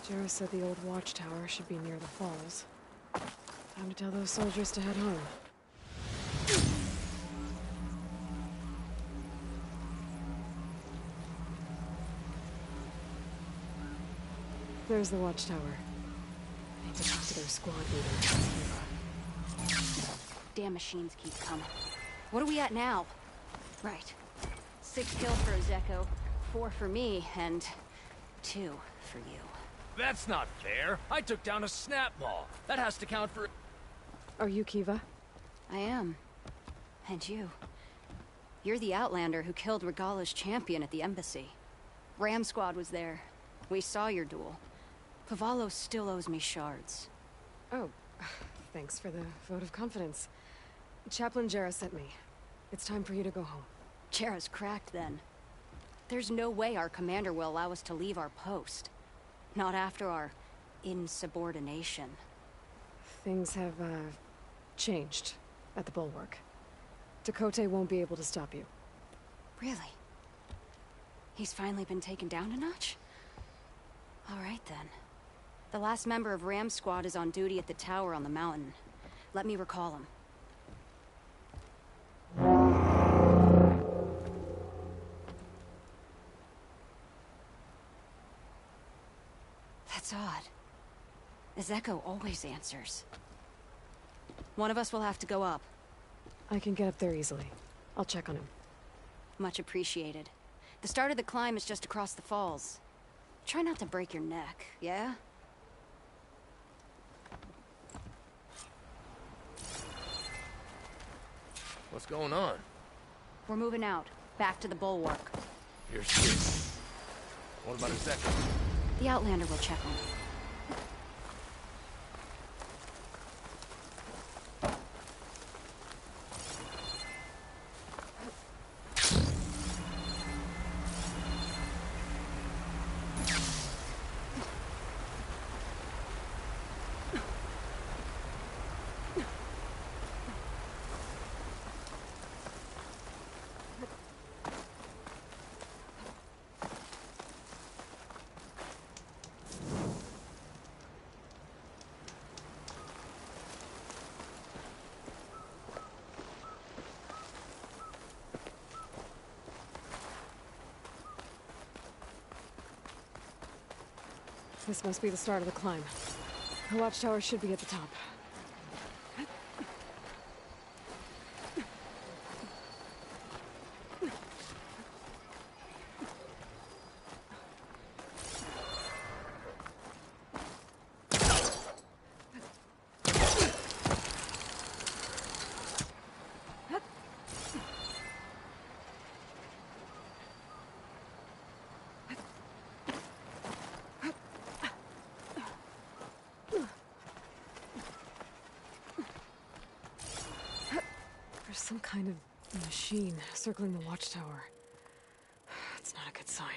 Jarrah said the old watchtower should be near the falls. Time to tell those soldiers to head home. There's the watchtower. I need to talk to their squad leader. Damn machines keep coming. What are we at now? Right. 6 kills for Ozeko, 4 for me, and 2 for you. That's not fair. I took down a snap ball. That has to count for... Are you Kiva? I am. And you. You're the Outlander who killed Regala's champion at the embassy. Ram Squad was there. We saw your duel. Cavallo still owes me shards. Oh, thanks for the vote of confidence. Chaplain Jarrah sent me. It's time for you to go home. Jarrah's cracked then. There's no way our commander will allow us to leave our post. Not after our insubordination. Things have, changed at the Bulwark. Tekote won't be able to stop you. Really? He's finally been taken down a notch? All right, then. The last member of Ram's squad is on duty at the tower on the mountain. Let me recall him. That's odd. Ezeko always answers. One of us will have to go up. I can get up there easily. I'll check on him. Much appreciated. The start of the climb is just across the falls. Try not to break your neck, yeah? What's going on? We're moving out. Back to the bulwark. Here's this. What about Ezeko? The Outlander will check on him. This must be the start of the climb. The watchtower should be at the top. There's some kind of machine circling the watchtower. It's not a good sign.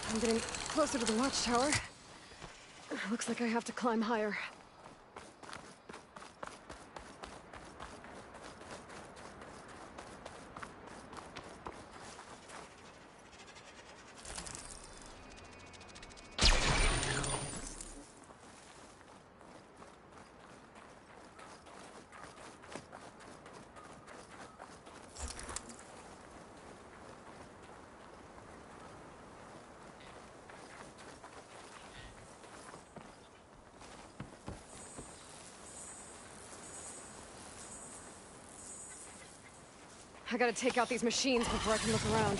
I'm getting closer to the watchtower. Looks like I have to climb higher. I gotta take out these machines before I can look around.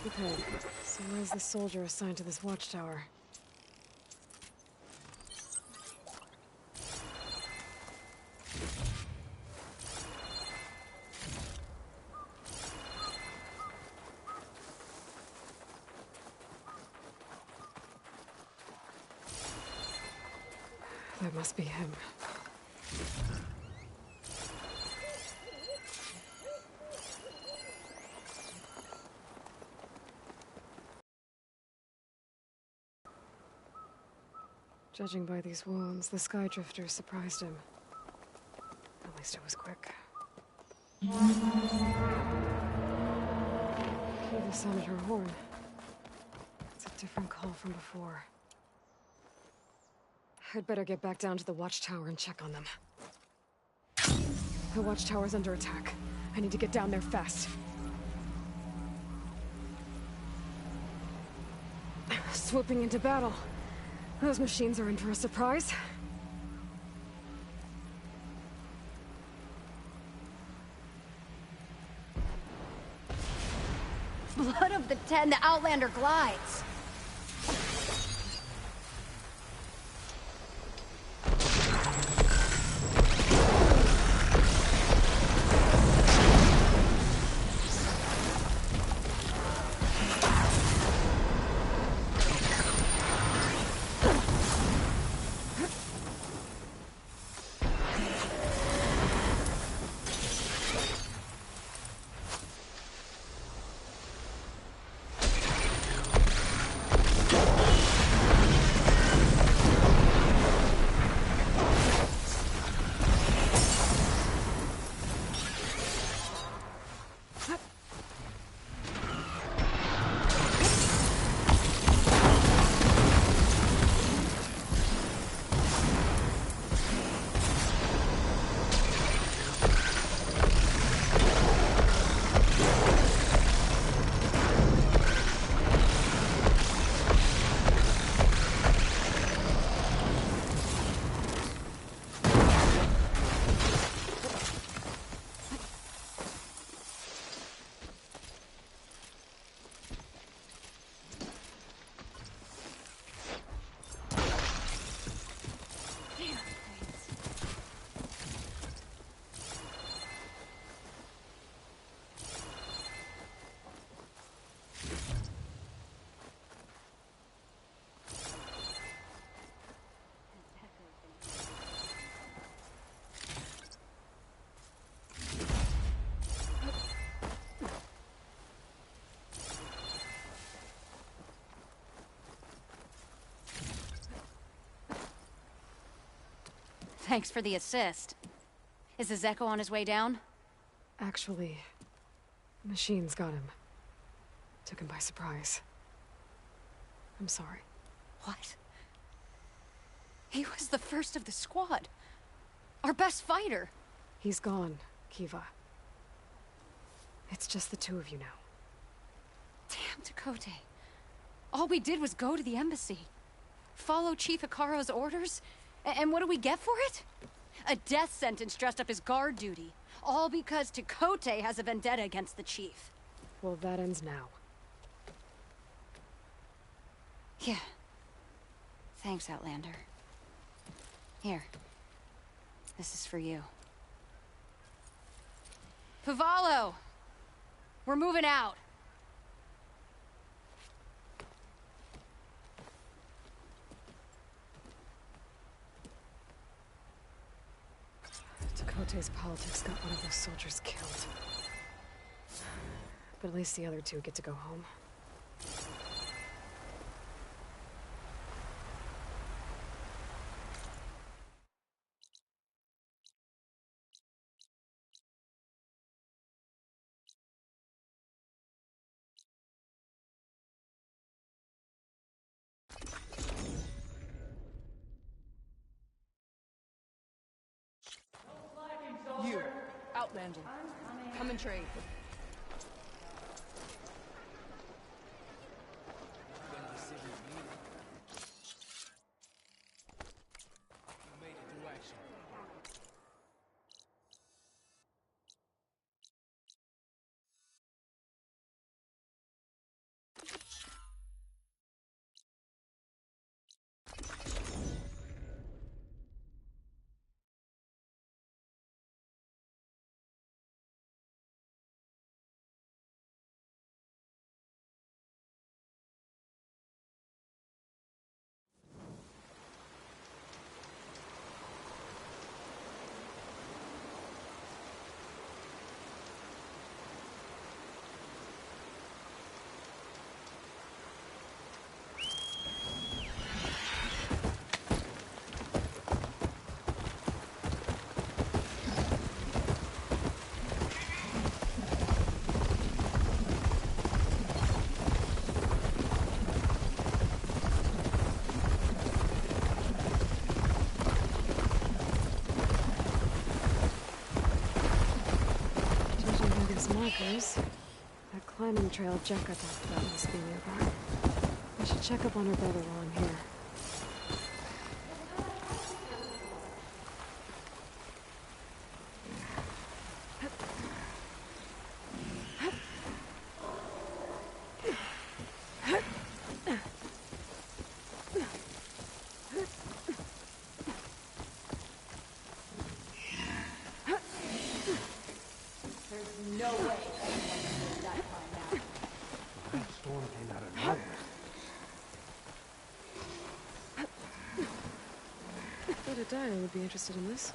Okay, so where's the soldier assigned to this watchtower? That must be him. Judging by these wounds, the Sky Drifter surprised him. At least it was quick. Keva sounded her horn. It's a different call from before. I'd better get back down to the watchtower and check on them. The watchtower's under attack. I need to get down there fast. Swooping into battle. Those machines are in for a surprise. Blood of the Ten, the Outlander glides. Thanks for the assist. Is the Zeko on his way down? Actually, machines got him. Took him by surprise. I'm sorry. What? He was the first of the squad. Our best fighter. He's gone, Kiva. It's just the two of you now. Damn Dakota. All we did was go to the embassy. Follow Chief Hikaro's orders? And what do we get for it? A death sentence dressed up as guard duty. All because Takote has a vendetta against the chief. Well, that ends now. Yeah. Thanks, Outlander. Here. This is for you. Pavalo! We're moving out. Dakota's politics got one of those soldiers killed. But at least the other two get to go home. You, Outlander, come and trade. Markers. That climbing trail Jekka talked about must be nearby. I should check up on her brother while I'm here. I would be interested in this.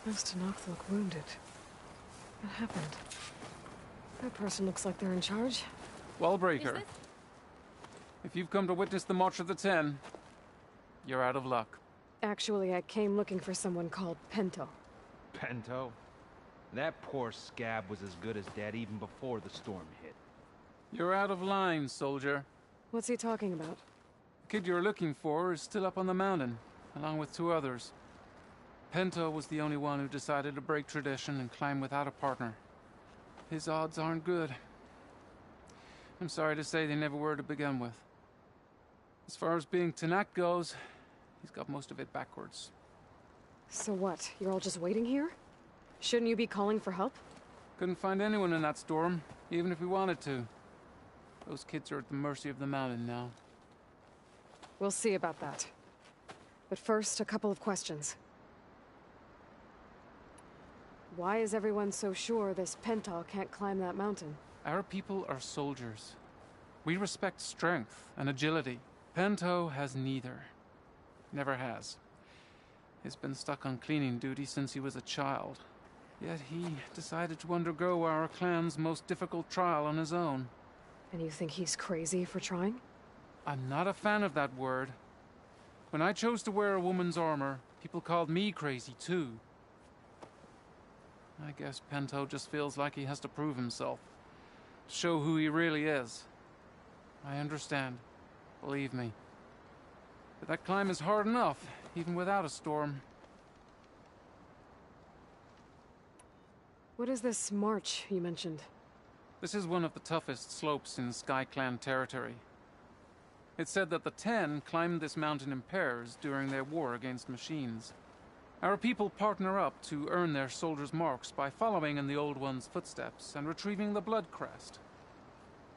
Most Tenakth look wounded. What happened? That person looks like they're in charge. Wallbreaker. If you've come to witness the March of the Ten, you're out of luck. Actually, I came looking for someone called Pento. Pento? That poor scab was as good as dead even before the storm hit. You're out of line, soldier. What's he talking about? The kid you're looking for is still up on the mountain, along with 2 others. Pento was the only one who decided to break tradition and climb without a partner. His odds aren't good. I'm sorry to say they never were to begin with. As far as being Tenakth goes, he's got most of it backwards. So what? You're all just waiting here? Shouldn't you be calling for help? Couldn't find anyone in that storm, even if we wanted to. Those kids are at the mercy of the mountain now. We'll see about that. But first, a couple of questions. Why is everyone so sure this Pento can't climb that mountain? Our people are soldiers. We respect strength and agility. Pento has neither. Never has. He's been stuck on cleaning duty since he was a child. Yet he decided to undergo our clan's most difficult trial on his own. And you think he's crazy for trying? I'm not a fan of that word. When I chose to wear a woman's armor, people called me crazy too. I guess Pento just feels like he has to prove himself. To show who he really is. I understand. Believe me. But that climb is hard enough, even without a storm. What is this march you mentioned? This is one of the toughest slopes in Sky Clan territory. It's said that the Ten climbed this mountain in pairs during their war against machines. Our people partner up to earn their soldiers' marks by following in the Old One's footsteps and retrieving the Blood Crest,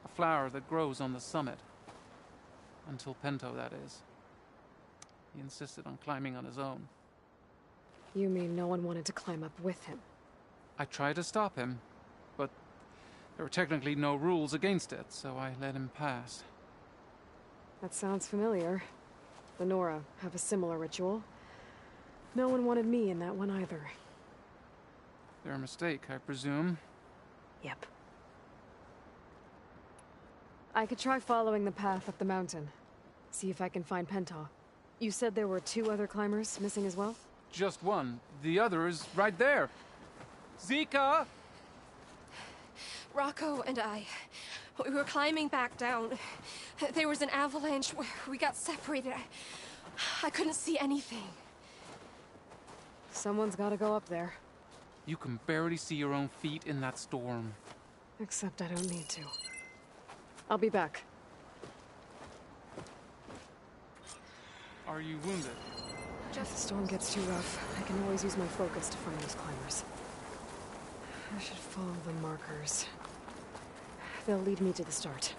a flower that grows on the summit. Until Pento, that is. He insisted on climbing on his own. You mean no one wanted to climb up with him? I tried to stop him, but there were technically no rules against it, so I let him pass. That sounds familiar. The Nora have a similar ritual. No one wanted me in that one either. Their mistake, I presume. Yep. I could try following the path up the mountain. See if I can find Pento. You said there were 2 other climbers missing as well? Just one. The other is right there. Zika! Rocco and I, we were climbing back down. There was an avalanche where we got separated. I couldn't see anything. Someone's gotta go up there. You can barely see your own feet in that storm. Except I don't need to. I'll be back. Are you wounded? If the storm gets too rough, I can always use my focus to find those climbers. I should follow the markers. They'll lead me to the start.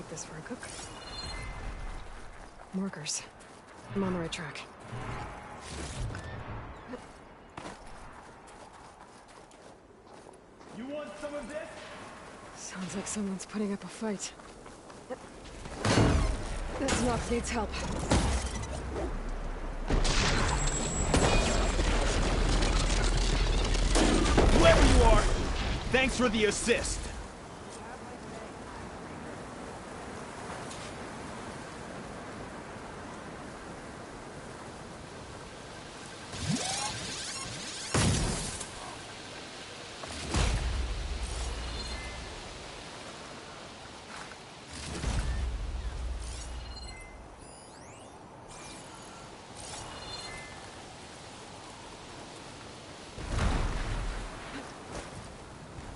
This for a cook. Markers. I'm on the right track. You want some of this? Sounds like someone's putting up a fight. This Nox needs help. Whoever you are, thanks for the assist.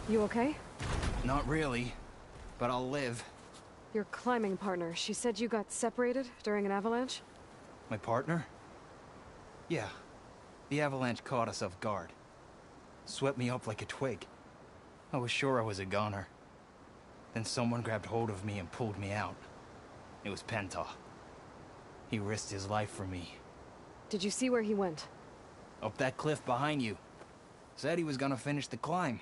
You okay? Not really, but I'll live. Your climbing partner, she said you got separated during an avalanche? My partner? Yeah. The avalanche caught us off guard. Swept me up like a twig. I was sure I was a goner. Then someone grabbed hold of me and pulled me out. It was Penta. He risked his life for me. Did you see where he went? Up that cliff behind you. Said he was gonna finish the climb.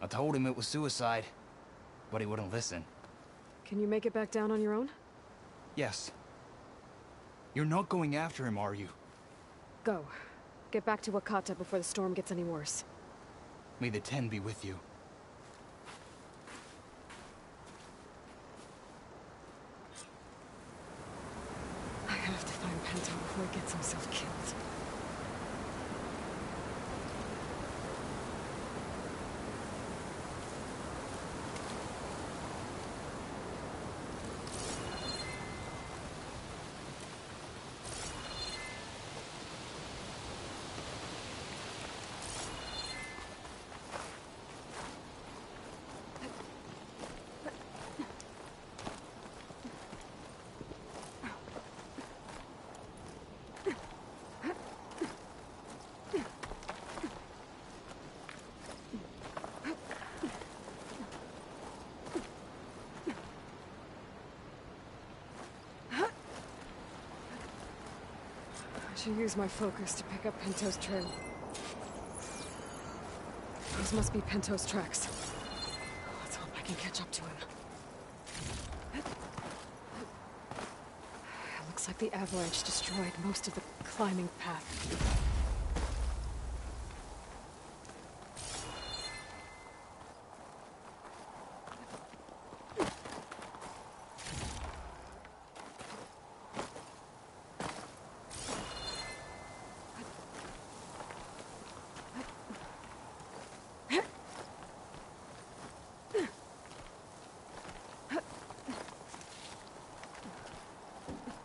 I told him it was suicide, but he wouldn't listen. Can you make it back down on your own? Yes. You're not going after him, are you? Go. Get back to Wakata before the storm gets any worse. May the Ten be with you. I have to find Pento before he gets himself killed. I should use my focus to pick up Pento's trail. These must be Pento's tracks. Let's hope I can catch up to him. It looks like the avalanche destroyed most of the climbing path.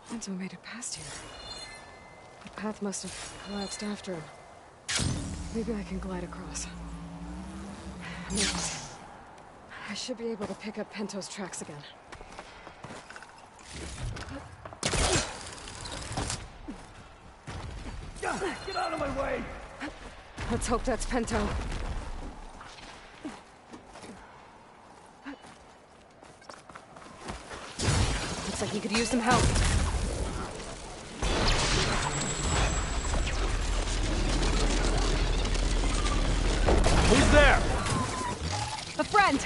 Pento made it past here. The path must have collapsed after him. Maybe I can glide across. Yes. I should be able to pick up Pento's tracks again. Get out of my way! Let's hope that's Pento. Looks like he could use some help. Who's there? A friend!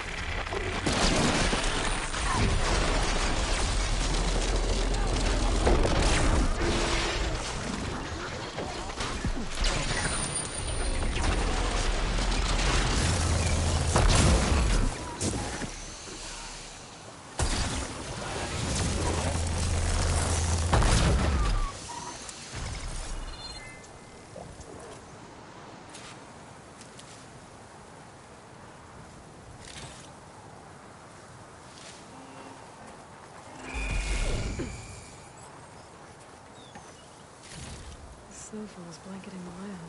Snowfall is blanketing the land.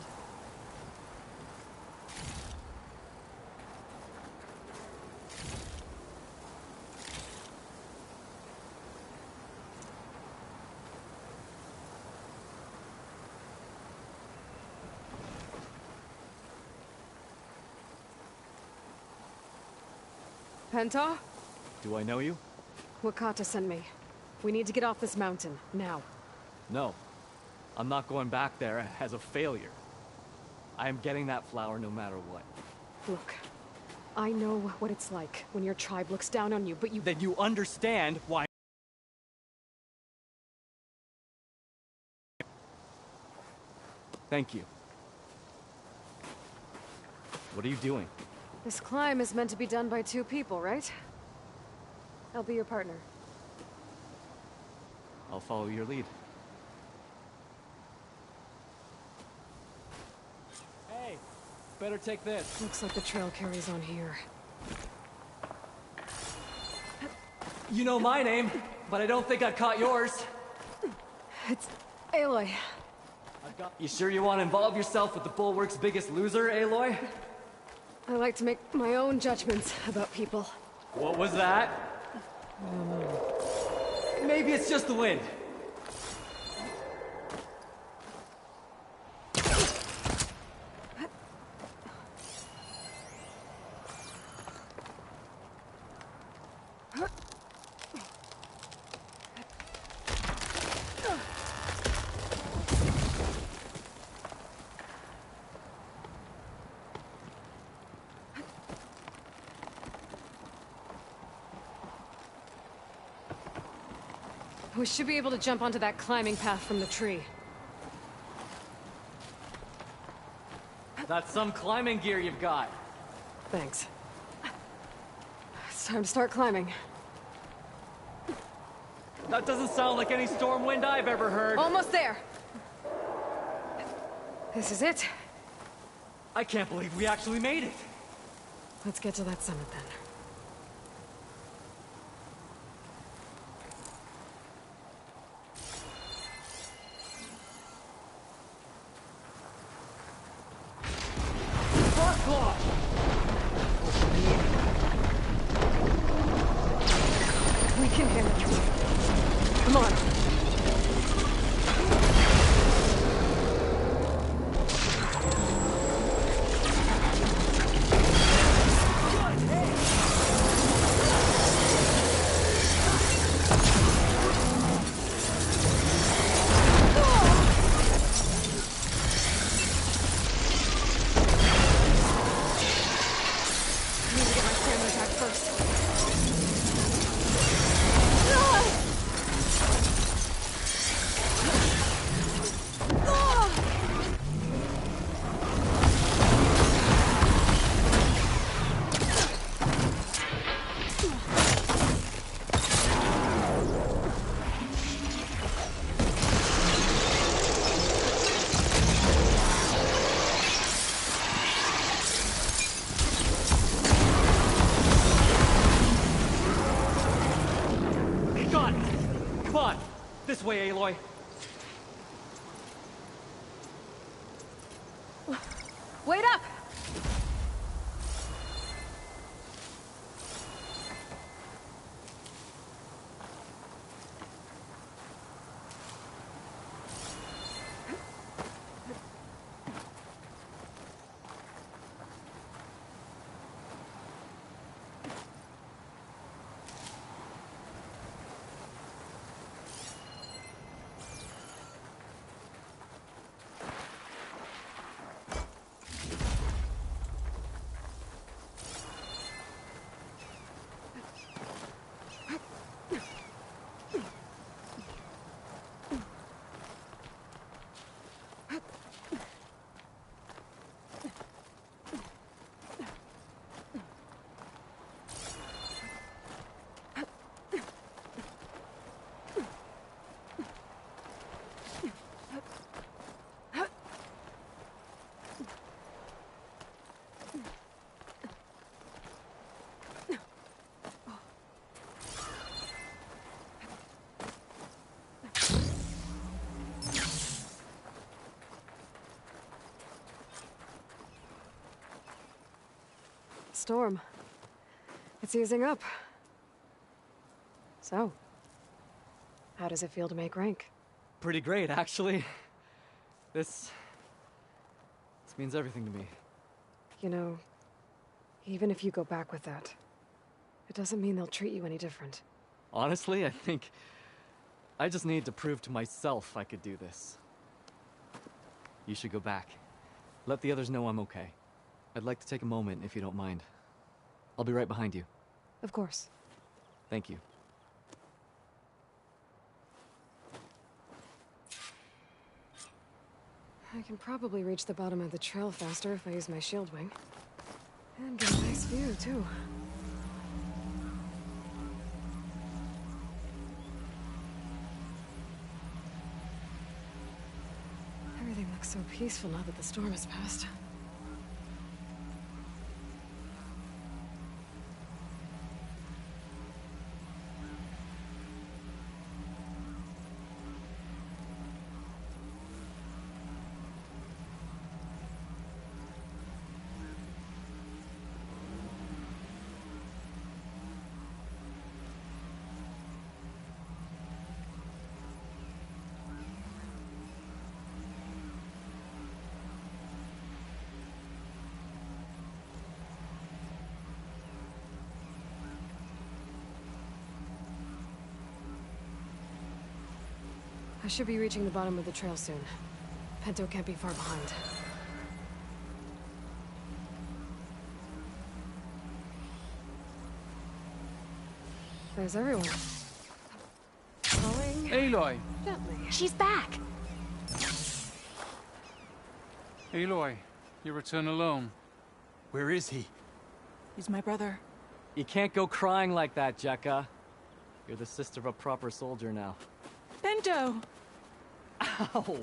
Penta? Do I know you? Wakata sent me. We need to get off this mountain, now. No. I'm not going back there as a failure. I am getting that flower no matter what. Look, I know what it's like when your tribe looks down on you, but you... Then you understand why Thank you. What are you doing? This climb is meant to be done by 2 people, right? I'll be your partner. I'll follow your lead. Hey, better take this. Looks like the trail carries on here. You know my name, but I don't think I caught yours. It's Aloy. You sure you want to involve yourself with the Bulwark's biggest loser, Aloy? I like to make my own judgments about people. What was that? Maybe it's just the wind. We should be able to jump onto that climbing path from the tree. That's some climbing gear you've got. Thanks. It's time to start climbing. That doesn't sound like any storm wind I've ever heard. Almost there. This is it. I can't believe we actually made it. Let's get to that summit then. We can handle it. Come on. I need to get my stamina back first. Got it. Come on. This way, Aloy. Wait up! Storm. It's easing up. So, how does it feel to make rank? Pretty great, actually. This means everything to me. You know, even if you go back with that, it doesn't mean they'll treat you any different. Honestly, I think I just need to prove to myself I could do this. You should go back. Let the others know I'm okay. I'd like to take a moment, if you don't mind. I'll be right behind you. Of course. Thank you. I can probably reach the bottom of the trail faster if I use my shield wing. And get a nice view, too. Everything looks so peaceful now that the storm has passed. I should be reaching the bottom of the trail soon. Pinto can't be far behind. There's everyone. Calling. Aloy! Gently. She's back! Aloy, you return alone. Where is he? He's my brother. You can't go crying like that, Jekka. You're the sister of a proper soldier now. Bento! Ow!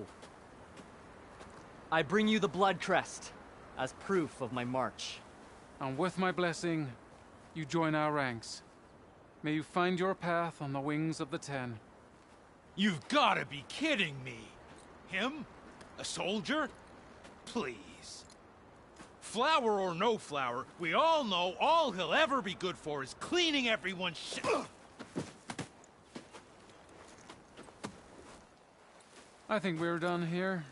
I bring you the blood crest as proof of my march. And with my blessing, you join our ranks. May you find your path on the wings of the Ten. You've gotta be kidding me. Him? A soldier? Please. Flower or no flower, we all know all he'll ever be good for is cleaning everyone's shit. I think we're done here.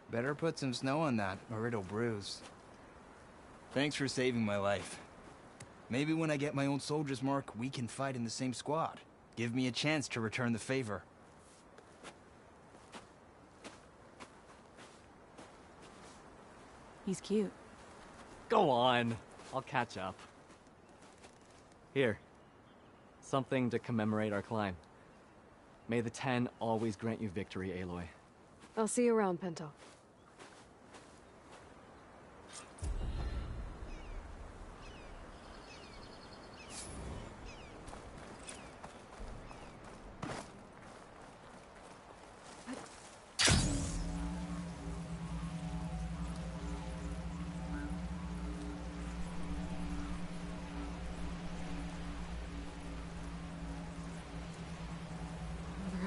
Better put some snow on that, or it'll bruise. Thanks for saving my life. Maybe when I get my own soldier's mark, we can fight in the same squad. Give me a chance to return the favor. He's cute. Go on. I'll catch up. Here. Something to commemorate our climb. May the Ten always grant you victory, Aloy. I'll see you around, Pinto.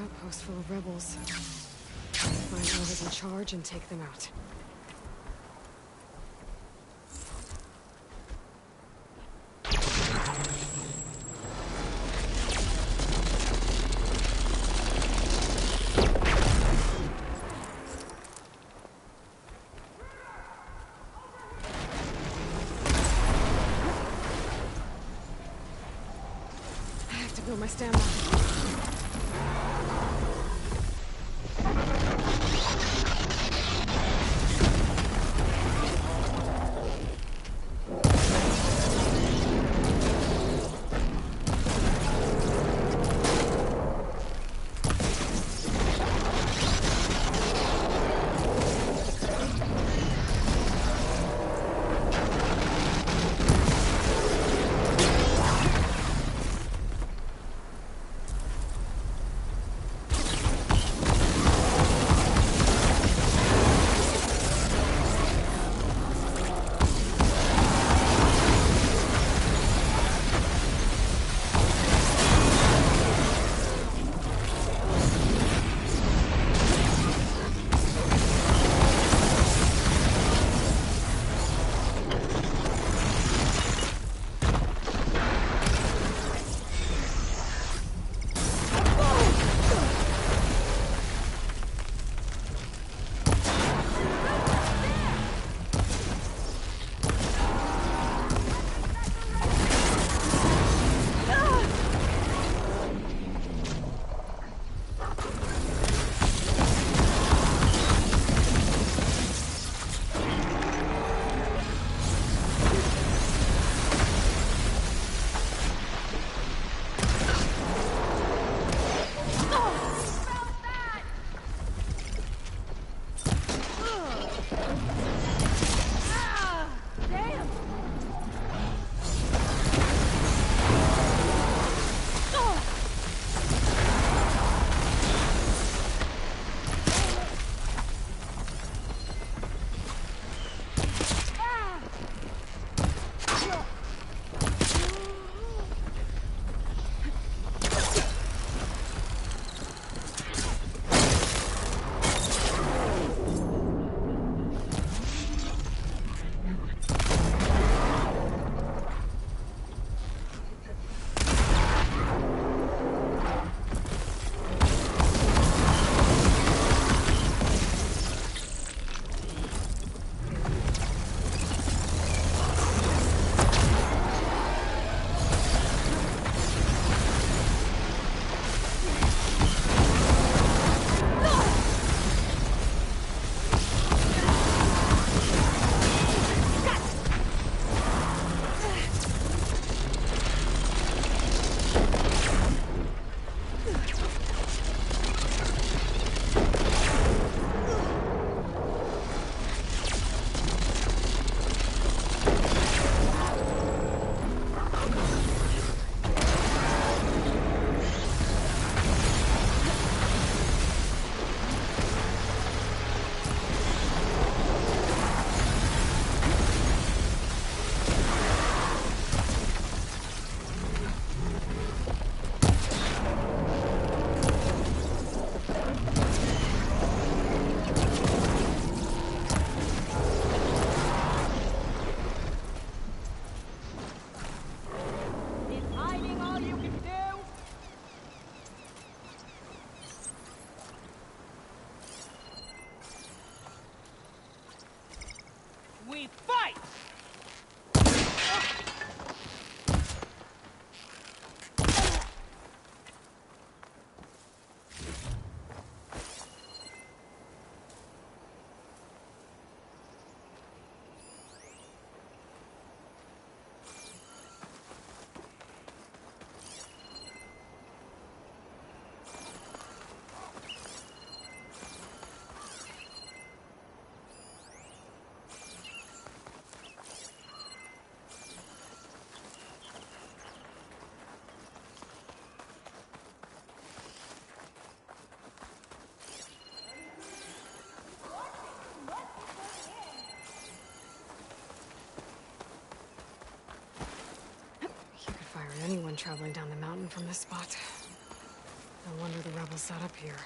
Outpost full of rebels. Find whoever's in charge and take them out. I have to build my stamina. You could fire at anyone traveling down the mountain from this spot. No wonder the rebels set up here.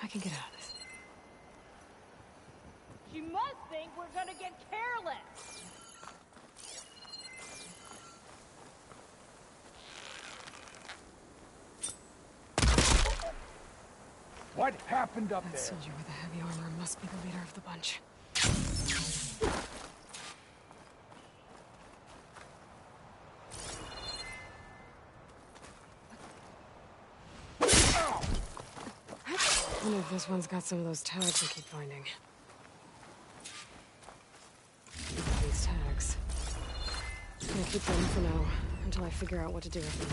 I can get out of this. She must think we're gonna get careless. What happened up That there? soldier with the heavy armor must be the leader of the bunch. I wonder if this one's got some of those tags I keep finding. These tags. I'm gonna keep them for now, until I figure out what to do with them.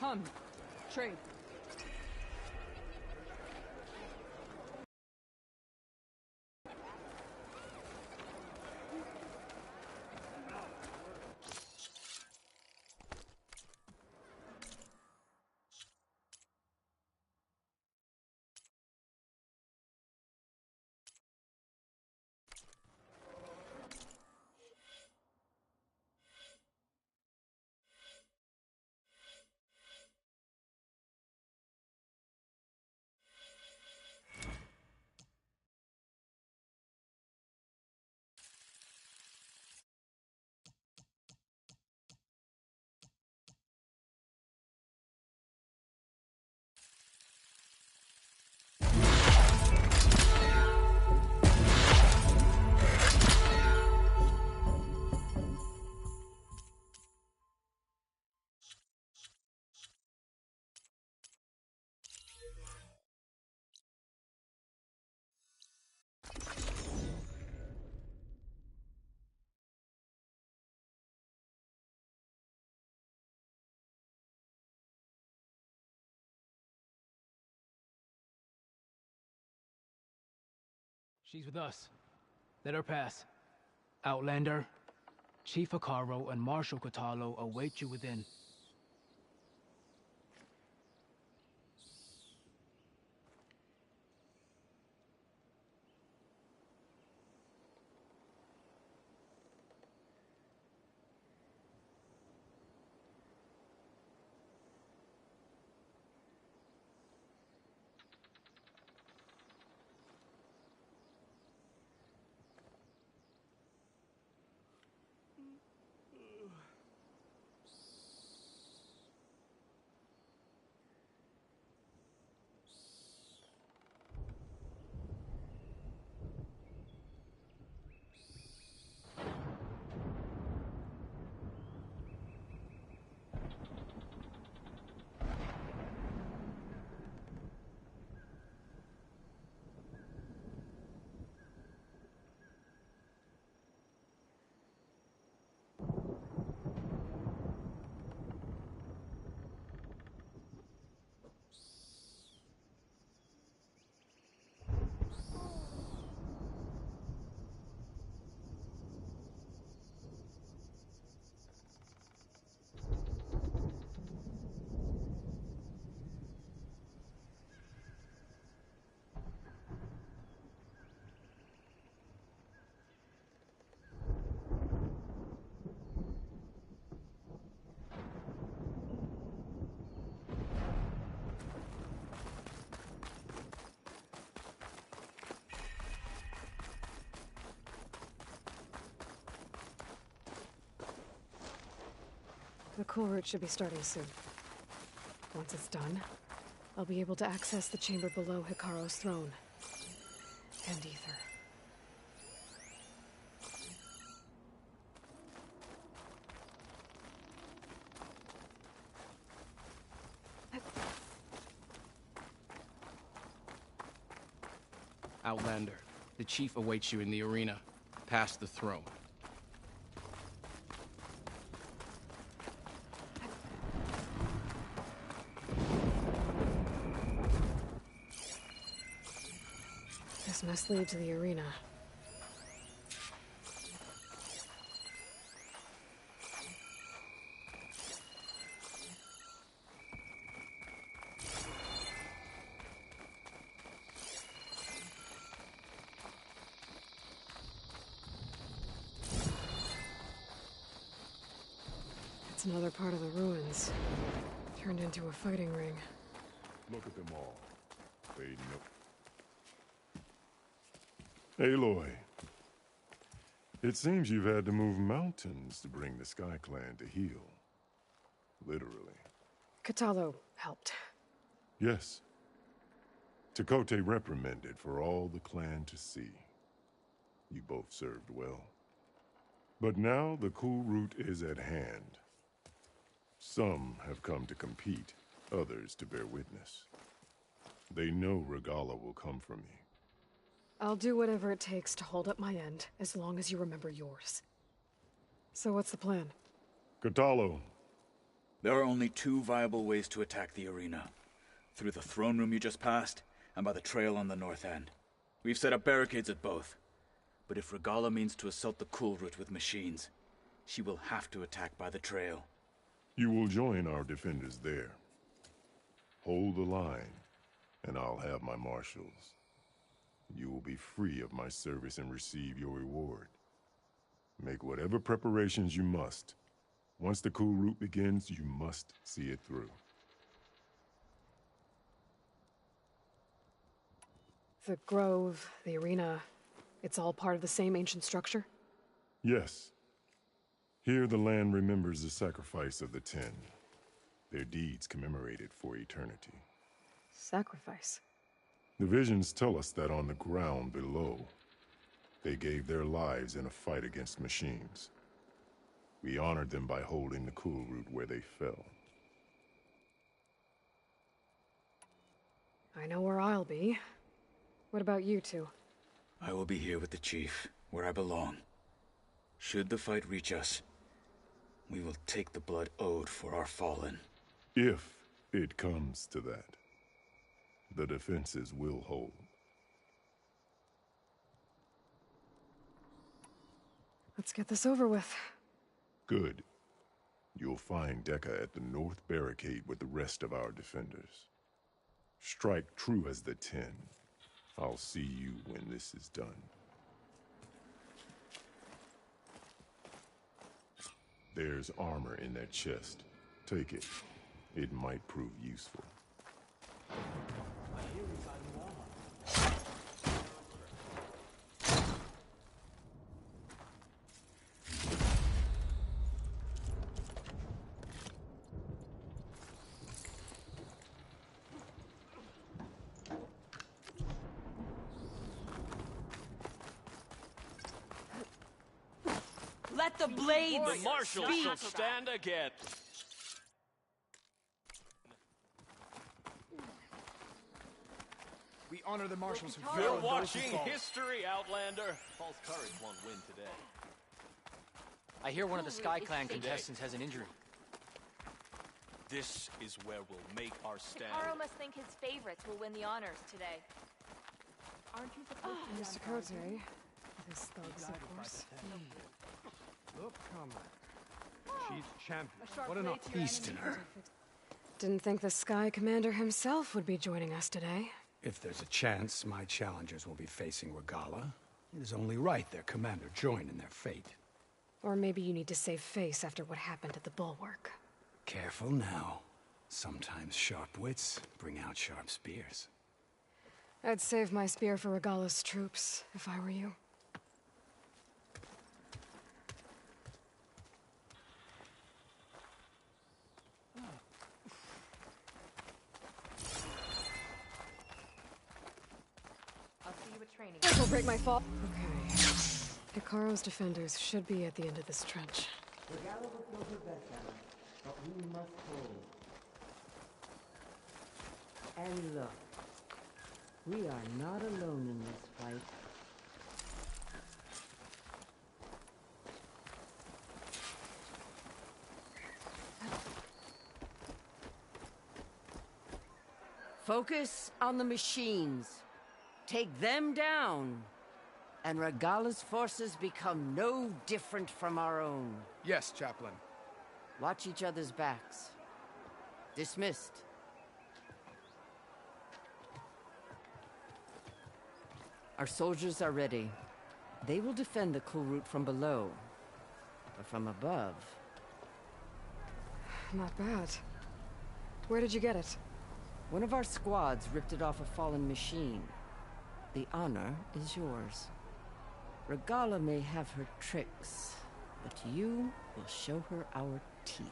Come, trade. She's with us. Let her pass. Outlander, Chief Akaro and Marshal Katalo await you within. The cool route should be starting soon. Once it's done, I'll be able to access the chamber below Hikaru's throne. And Ether. Outlander, the chief awaits you in the arena, past the throne. This must lead to the arena. It's another part of the ruins. Turned into a fighting ring. Look at them all. They know. Aloy. It seems you've had to move mountains to bring the Sky Clan to heel. Literally. Kotallo helped. Yes. Tekote reprimanded for all the clan to see. You both served well. But now the cool route is at hand. Some have come to compete, others to bear witness. They know Regala will come for me. I'll do whatever it takes to hold up my end, as long as you remember yours. So what's the plan? Kotallo. There are only two viable ways to attack the arena. Through the throne room you just passed, and by the trail on the north end. We've set up barricades at both. But if Regala means to assault the cool route with machines, she will have to attack by the trail. You will join our defenders there. Hold the line, and I'll have my marshals. You will be free of my service and receive your reward. Make whatever preparations you must. Once the cool route begins, you must see it through. The grove, the arena, it's all part of the same ancient structure? Yes. Here the land remembers the sacrifice of the 10. Their deeds commemorated for eternity. Sacrifice? The visions tell us that on the ground below, they gave their lives in a fight against machines. We honored them by holding the cool route where they fell. I know where I'll be. What about you two? I will be here with the chief, where I belong. Should the fight reach us, we will take the blood owed for our fallen. If it comes to that, the defenses will hold. Let's get this over with. Good. You'll find Dekka at the north barricade with the rest of our defenders. Strike true as the 10. I'll see you when this is done. There's armor in that chest. Take it. It might prove useful. Let the blades The marshal speak. shall stand again. We honor the marshals who fell You're and those who watching fall. history, Outlander. False courage won't win today. I hear one of the Sky Clan contestants has an injury. This is where we'll make our stand. Hikaru must think his favorites will win the honors today. Aren't you supposed to be on Mr. guard? Kote, this thugs, of course. Look, comrade. She's champion. What an blade to your beast in her. Didn't think the Sky Commander himself would be joining us today. If there's a chance my challengers will be facing Regala, it is only right their commander join in their fate. Or maybe you need to save face after what happened at the Bulwark. Careful now. Sometimes sharp wits bring out sharp spears. I'd save my spear for Regala's troops, if I were you. break my fall. Okay. Hikaru's defenders should be at the end of this trench. Regala will throw her best at us, but we must hold. And look, we are not alone in this fight. Focus on the machines. Take them down. And Regala's forces become no different from our own. Yes, Chaplain. Watch each other's backs. Dismissed. Our soldiers are ready. They will defend the cool route from below. But from above... Not bad. Where did you get it? One of our squads ripped it off a fallen machine. The honor is yours. Regala may have her tricks, but you will show her our teeth.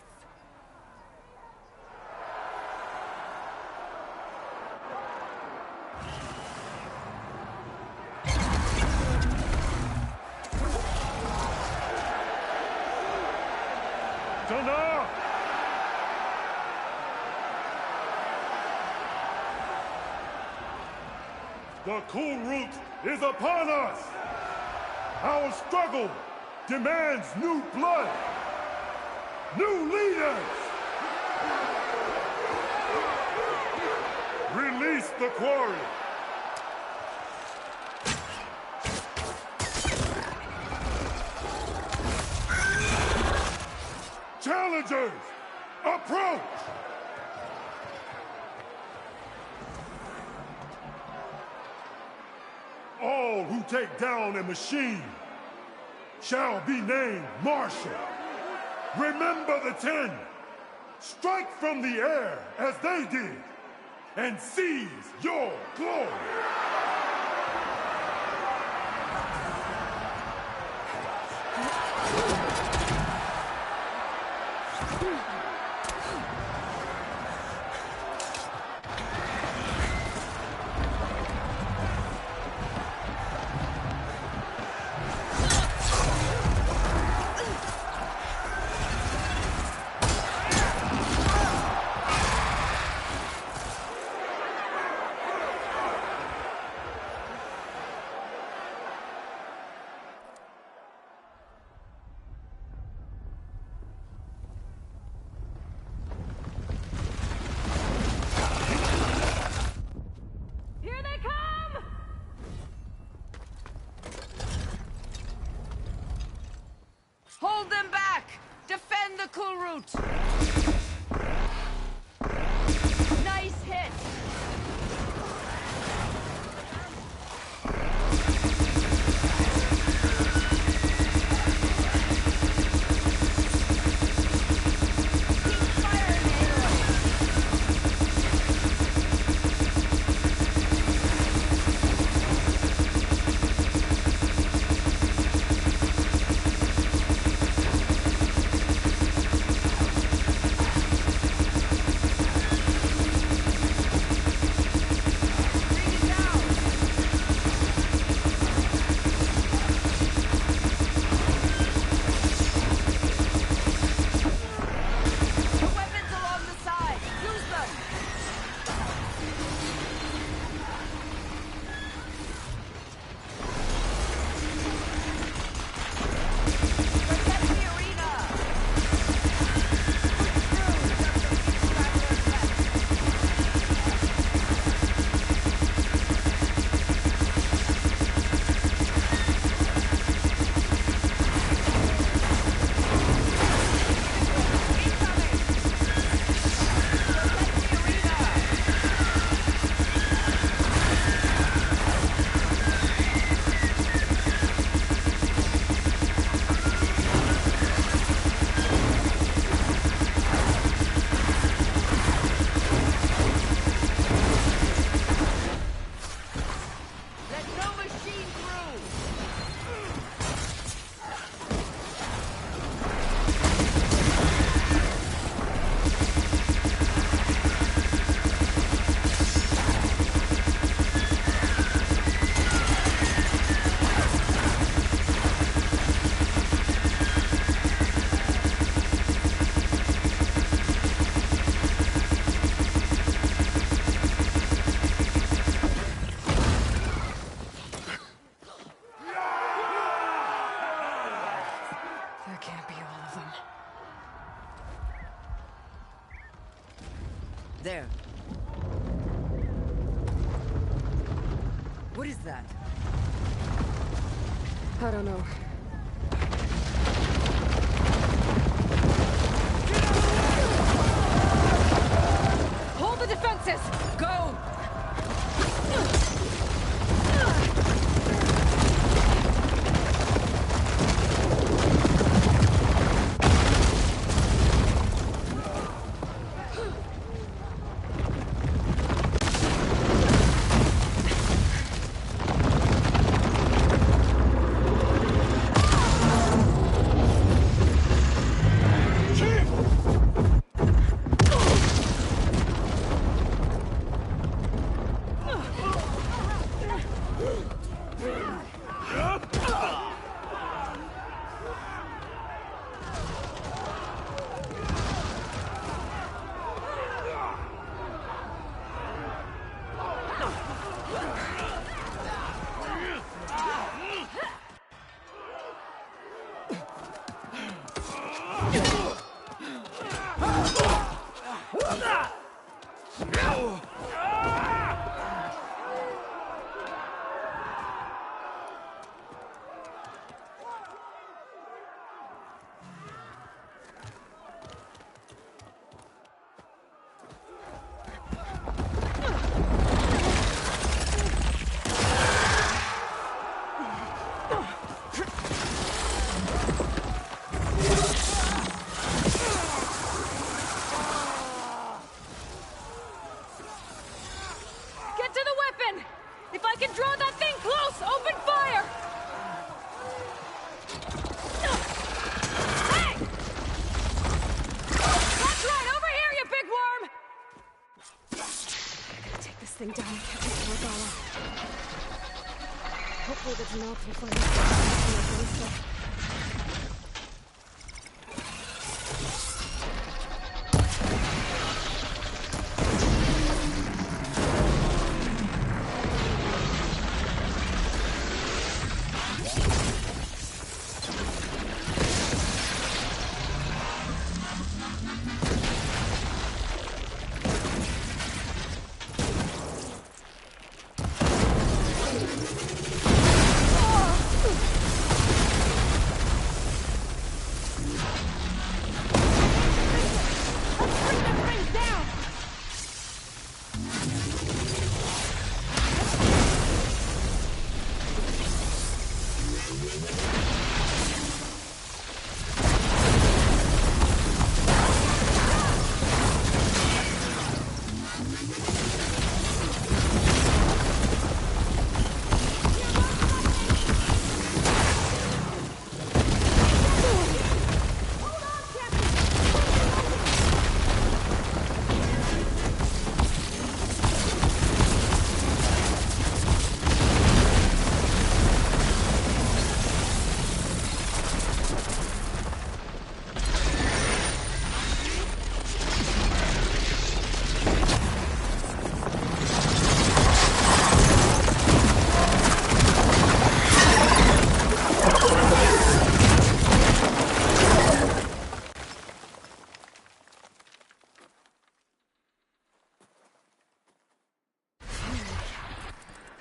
Thunder! The cool route is upon us! Our struggle demands new blood! New leaders! Release the quarry! Challengers, approach! All who take down a machine shall be named Marshal. Remember the 10. Strike from the air as they did, and seize your glory. Hold them back! Defend the cool route! Nice hit! What is that? I don't know. Hold the defenses! Go! Thing down and catch it to Regala. Hopefully the Tenants will find us.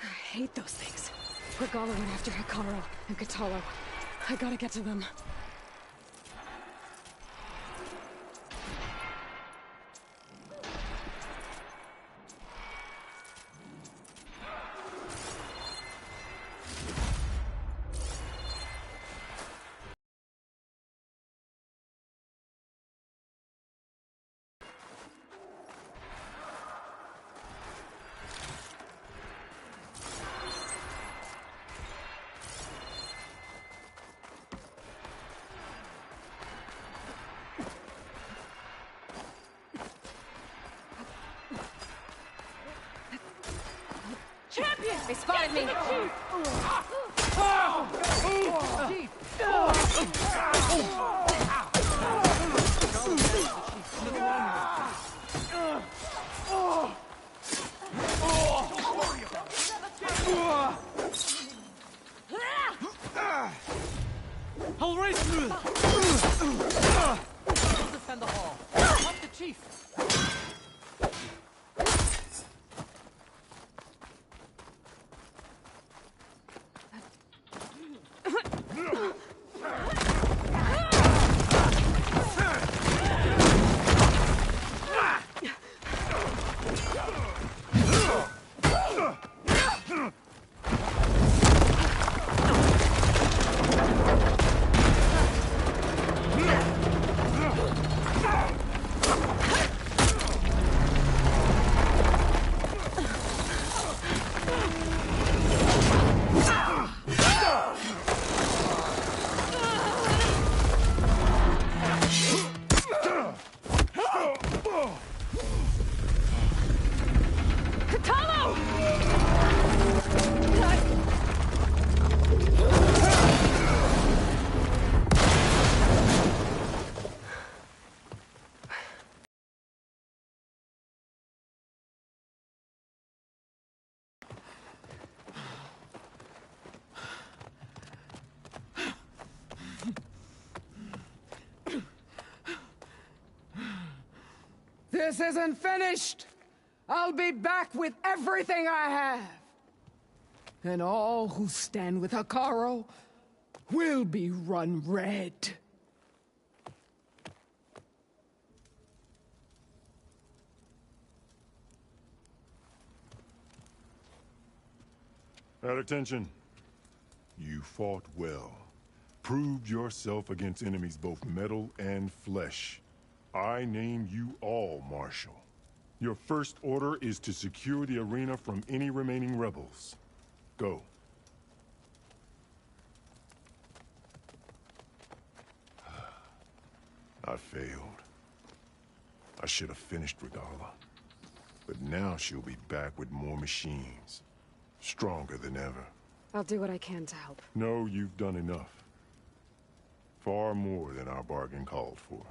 I hate those things. Regala went after Hikaru and Katalo. I gotta get to them. Champion! They spotted me! I'll race through! I'll defend the hall. Help the chief! This isn't finished! I'll be back with everything I have! And all who stand with Hikaru will be run red. At attention. You fought well. Proved yourself against enemies both metal and flesh. I name you all Marshal. Your first order is to secure the arena from any remaining rebels. Go. I failed. I should have finished Regala. But now she'll be back with more machines. Stronger than ever. I'll do what I can to help. No, you've done enough. Far more than our bargain called for.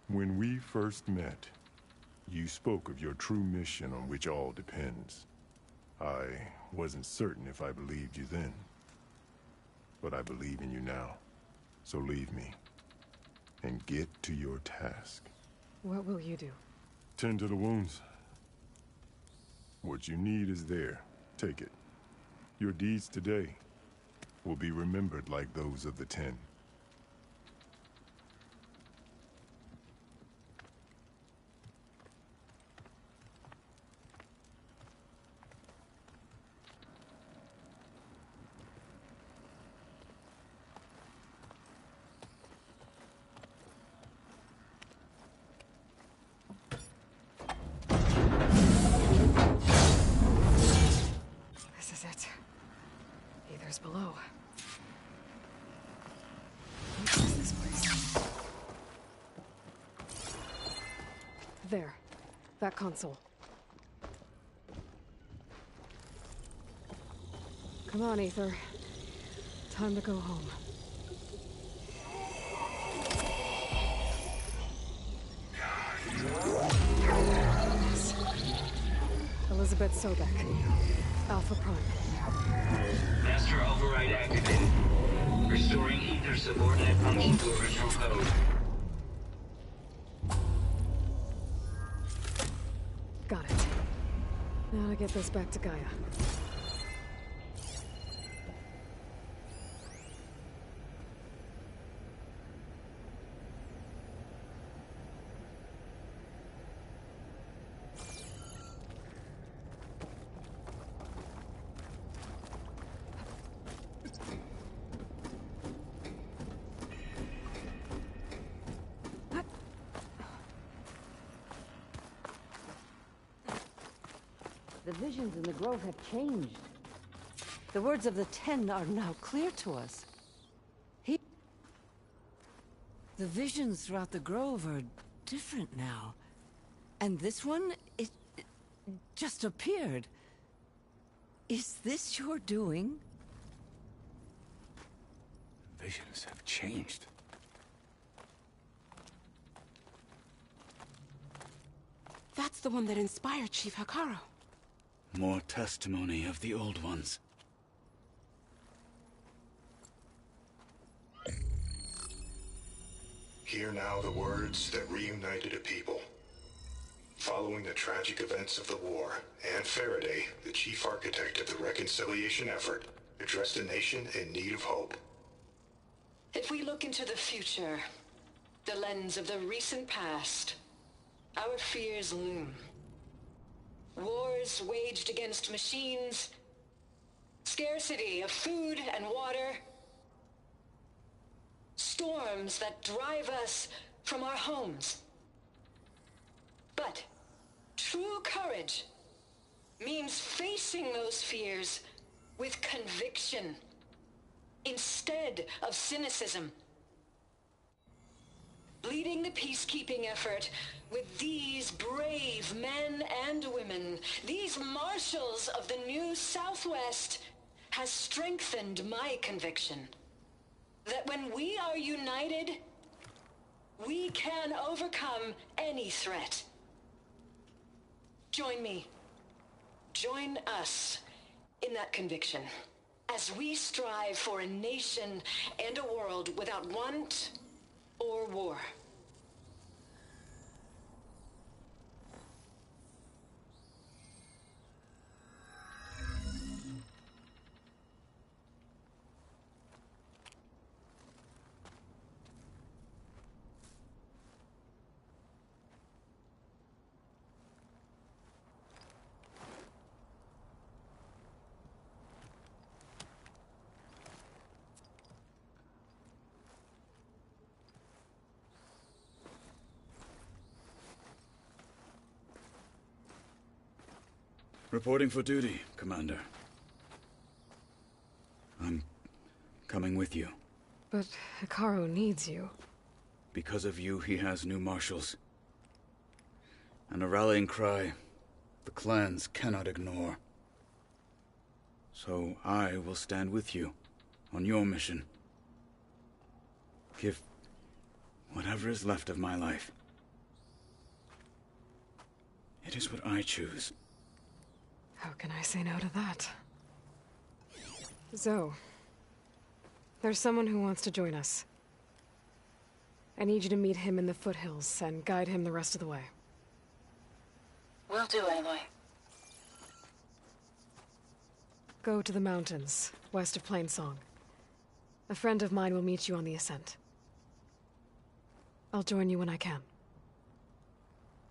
When we first met, you spoke of your true mission on which all depends. I wasn't certain if I believed you then. But I believe in you now. So leave me. And get to your task. What will you do? Tend to the wounds. What you need is there. Take it. Your deeds today will be remembered like those of the 10. This is it. Ether's below. What is this place? There. That console. Come on, Ether. Time to go home. Elizabeth Sobek. Alpha Prime. Master override activated. Restoring ether subordinate function to original code. Got it. Now to get this back to Gaia. The visions in the grove have changed. The words of the 10 are now clear to us. The visions throughout the grove are different now. And this one, it just appeared. Is this your doing? Visions have changed. That's the one that inspired Chief Hikaru. More testimony of the old ones. Hear now the words that reunited a people. Following the tragic events of the war, Anne Faraday, the chief architect of the reconciliation effort, addressed a nation in need of hope. If we look into the future, the lens of the recent past, our fears loom. Wars waged against machines, scarcity of food and water, storms that drive us from our homes. But true courage means facing those fears with conviction instead of cynicism. Leading the peacekeeping effort with these brave men and women, these marshals of the new Southwest, has strengthened my conviction that when we are united, we can overcome any threat. Join me. Join us in that conviction as we strive for a nation and a world without want or war. Reporting for duty, Commander. I'm coming with you. But Hikaru needs you. Because of you, he has new marshals. And a rallying cry the clans cannot ignore. So I will stand with you on your mission. Give whatever is left of my life. It is what I choose. How can I say no to that? Zoe, there's someone who wants to join us. I need you to meet him in the foothills and guide him the rest of the way. Will do, Aloy. Go to the mountains, west of Plainsong. A friend of mine will meet you on the ascent. I'll join you when I can.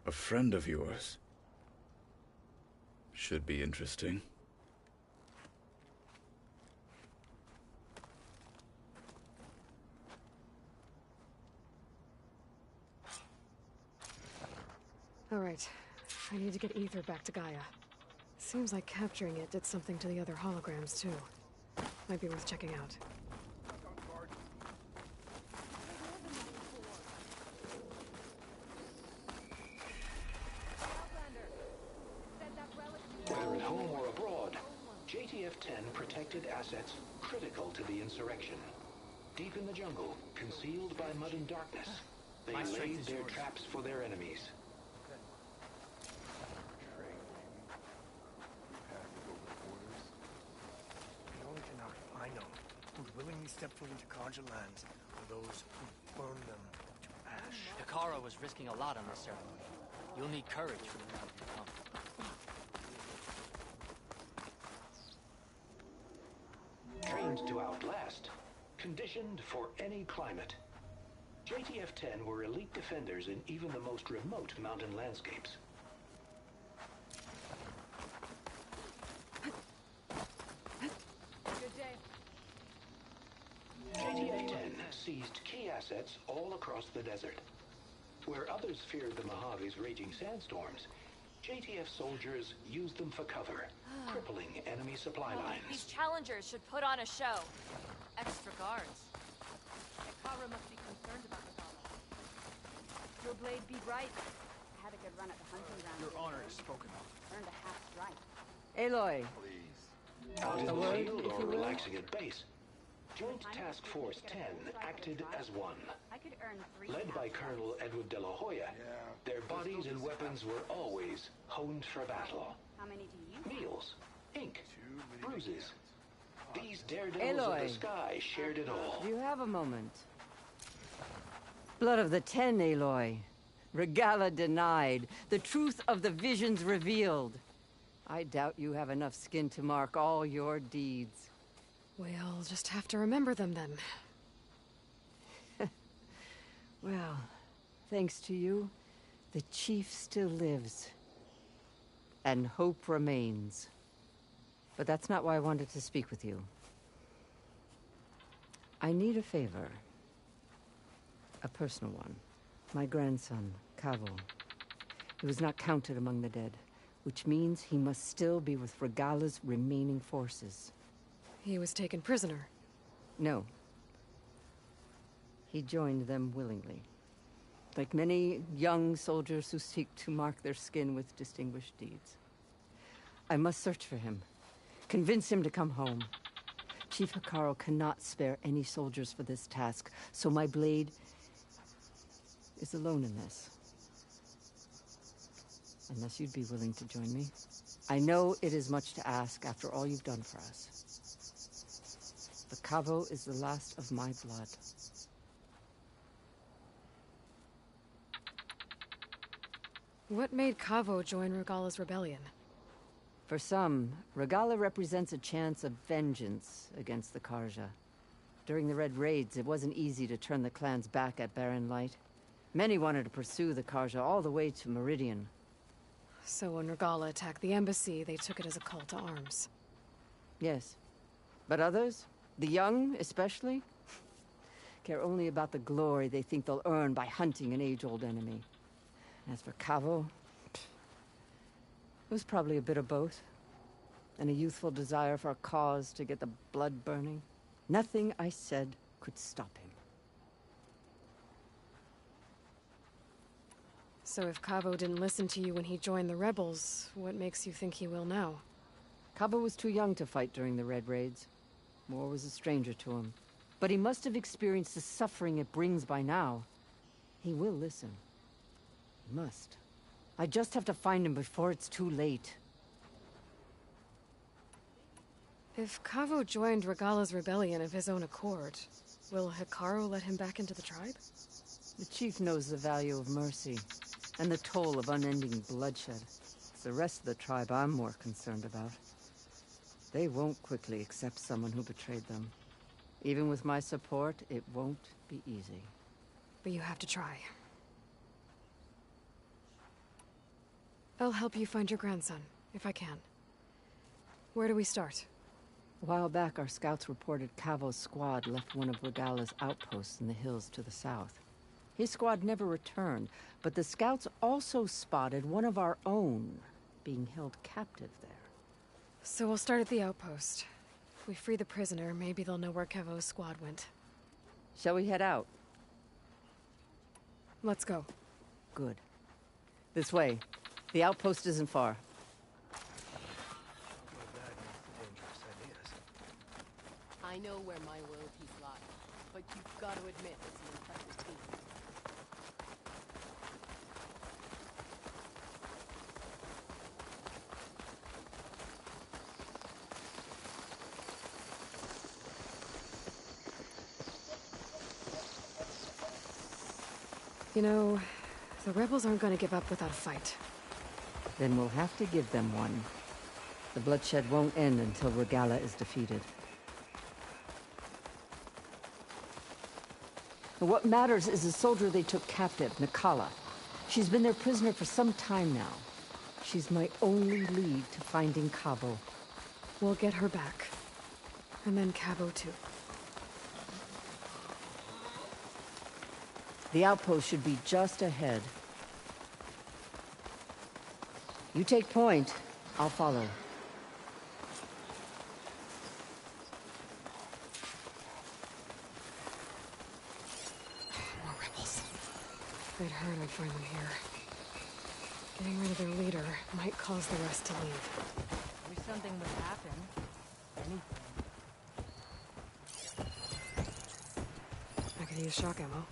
A friend of yours? Should be interesting. All right. I need to get Ether back to Gaia. Seems like capturing it did something to the other holograms, too. Might be worth checking out. Whether at home or abroad, JTF-10 protected assets critical to the insurrection. Deep in the jungle, concealed by mud and darkness, they laid their traps for their enemies. The only thing I know who willingly step foot into Karja lands are those who burn them to ash. Hikaru was risking a lot on this ceremony. You'll need courage for the battle to come. Trained to outlast, conditioned for any climate. JTF-10 were elite defenders in even the most remote mountain landscapes. Good day. JTF-10 seized key assets all across the desert. Where others feared the Mojave's raging sandstorms, JTF soldiers used them for cover, crippling enemy supply lines. These challengers should put on a show. Extra guards. Hikaru must be concerned about Regala. Your blade be bright. I had a good run at the hunting ground. Your honor is spoken of. Earned a half strike. Aloy. Out in A the word, field if or you will? relaxing at base, Joint Task Force 10 acted as one. I could earn 3 Led by Colonel Edward de la Hoya, their bodies and weapons were always honed for battle. How many do you have? Meals, ink, bruises. These daredevils of Aloy. the sky shared it all. Do you have a moment? Blood of the Ten, Aloy. Regala denied. The truth of the visions revealed. I doubt you have enough skin to mark all your deeds. We'll just have to remember them then. Well, thanks to you, the chief still lives. And hope remains. But that's not why I wanted to speak with you. I need a favor. A personal one. My grandson, Cavo. He was not counted among the dead, which means he must still be with Regala's remaining forces. He was taken prisoner. No. He joined them willingly. Like many young soldiers who seek to mark their skin with distinguished deeds. I must search for him. Convince him to come home. Chief Hikaru cannot spare any soldiers for this task, so my blade is alone in this. Unless you'd be willing to join me. I know it is much to ask after all you've done for us. But Cavo is the last of my blood. What made Cavo join Regala's rebellion? For some, Regala represents a chance of vengeance against the Karja. During the Red Raids, it wasn't easy to turn the clans back at Barren Light. Many wanted to pursue the Karja all the way to Meridian. So when Regala attacked the embassy, they took it as a call to arms. Yes. But others, the young especially, care only about the glory they think they'll earn by hunting an age-old enemy. As for Cavo, it was probably a bit of both. and a youthful desire for a cause to get the blood burning. Nothing I said could stop him. So if Cabo didn't listen to you when he joined the rebels, what makes you think he will now? Cabo was too young to fight during the Red Raids. War was a stranger to him. But he must have experienced the suffering it brings by now. He will listen. He must. I just have to find him before it's too late. If Cavo joined Regala's rebellion of his own accord, will Hikaru let him back into the tribe? The chief knows the value of mercy, and the toll of unending bloodshed. It's the rest of the tribe I'm more concerned about. They won't quickly accept someone who betrayed them. Even with my support, it won't be easy. But you have to try. I'll help you find your grandson, if I can. Where do we start? A while back, our scouts reported Cavo's squad left one of Regala's outposts in the hills to the south. His squad never returned, but the scouts also spotted one of our own being held captive there. So we'll start at the outpost. If we free the prisoner, maybe they'll know where Cavo's squad went. Shall we head out? Let's go. Good. This way. The outpost isn't far. I know where my loyalties lie, but you've got to admit it's an impressive team. You know, the rebels aren't going to give up without a fight. Then we'll have to give them one. The bloodshed won't end until Regala is defeated. What matters is the soldier they took captive, Nakala. She's been their prisoner for some time now. She's my only lead to finding Cabo. We'll get her back. And then Cabo too. The outpost should be just ahead. You take point, I'll follow. More rebels. If they'd heard I'd find them here. Getting rid of their leader might cause the rest to leave. Wish something would happen. Anything. I could use shock ammo.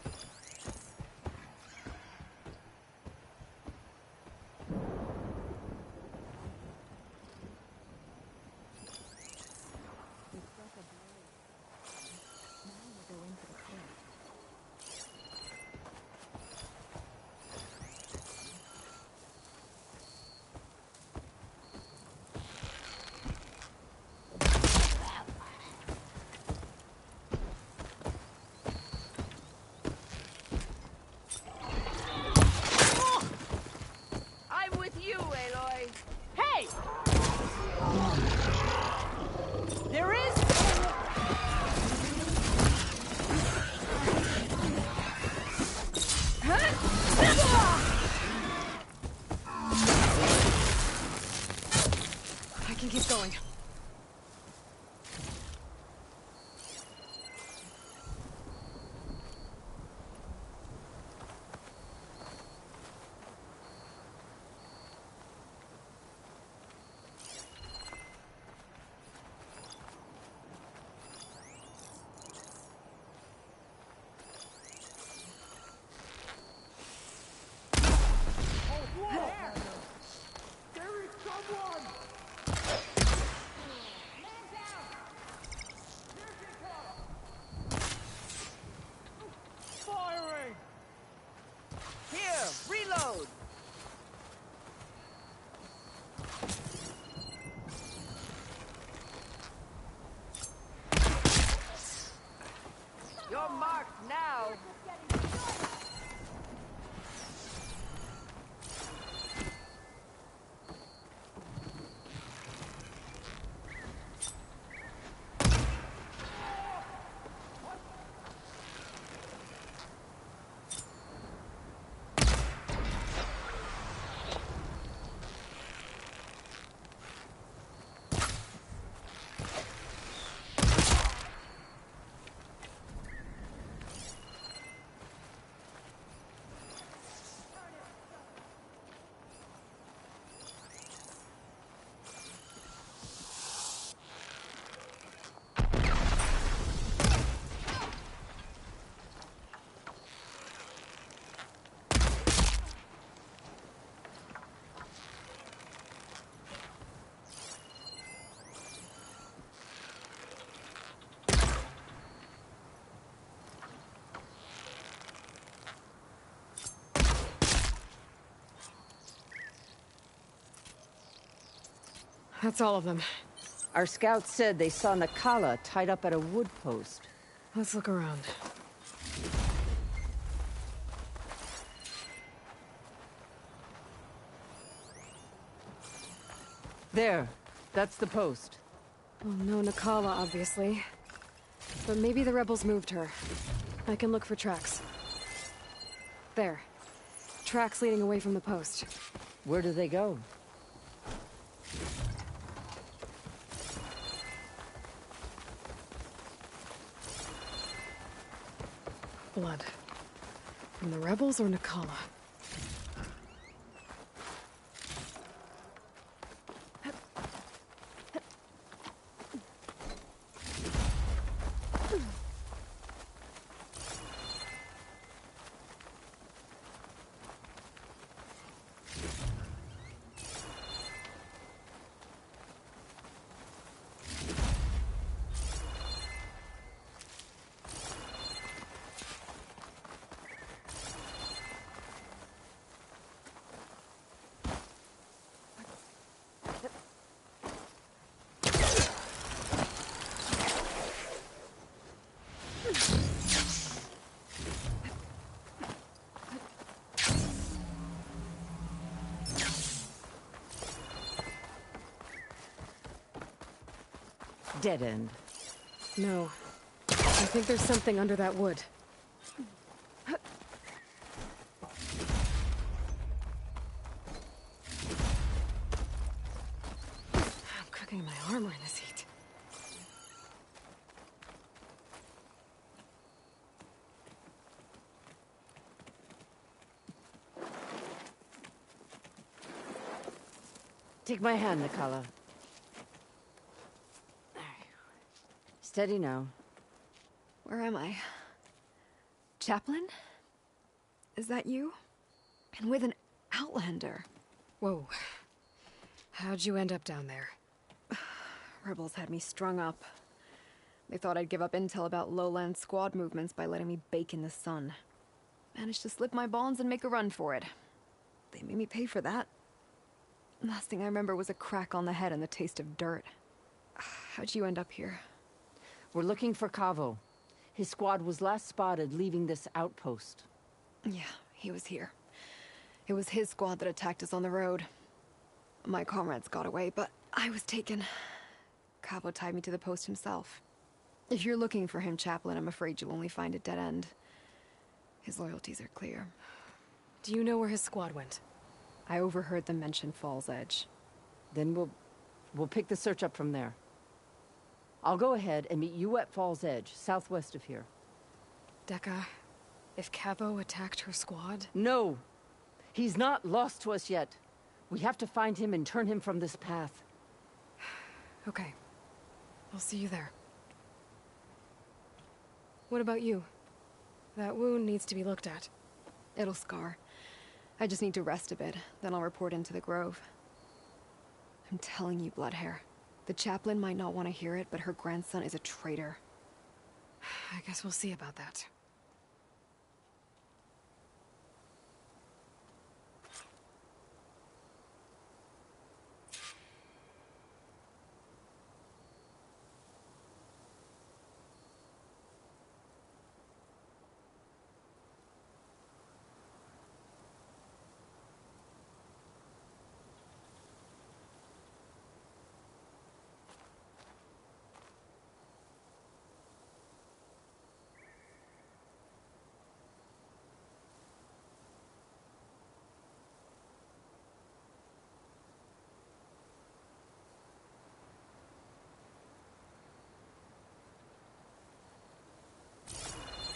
That's all of them. Our scouts said they saw Nakala tied up at a wood post. Let's look around. There. That's the post. Oh, no Nakala, obviously. But maybe the rebels moved her. I can look for tracks. There. Tracks leading away from the post. Where do they go? Blood. From the rebels or Nakala? Dead end. No. I think there's something under that wood. I'm cooking my armor in this heat. Take my hand, Nakala. Steady now. Where am I? Chaplain? Is that you? And with an Outlander. Whoa. How'd you end up down there? Rebels had me strung up. They thought I'd give up intel about lowland squad movements by letting me bake in the sun. Managed to slip my bonds and make a run for it. They made me pay for that. Last thing I remember was a crack on the head and the taste of dirt. How'd you end up here? We're looking for Cavo. His squad was last spotted leaving this outpost. Yeah, he was here. It was his squad that attacked us on the road. My comrades got away, but I was taken. Cavo tied me to the post himself. If you're looking for him, Chaplain, I'm afraid you'll only find a dead end. His loyalties are clear. Do you know where his squad went? I overheard them mention Fall's Edge. Then we'll pick the search up from there. I'll go ahead and meet you at Fall's Edge, southwest of here. Dekka, if Cavo attacked her squad? No! He's not lost to us yet. We have to find him and turn him from this path. Okay. I'll see you there. What about you? That wound needs to be looked at. It'll scar. I just need to rest a bit, then I'll report into the Grove. I'm telling you, Bloodhair. The chaplain might not want to hear it, but her grandson is a traitor. I guess we'll see about that.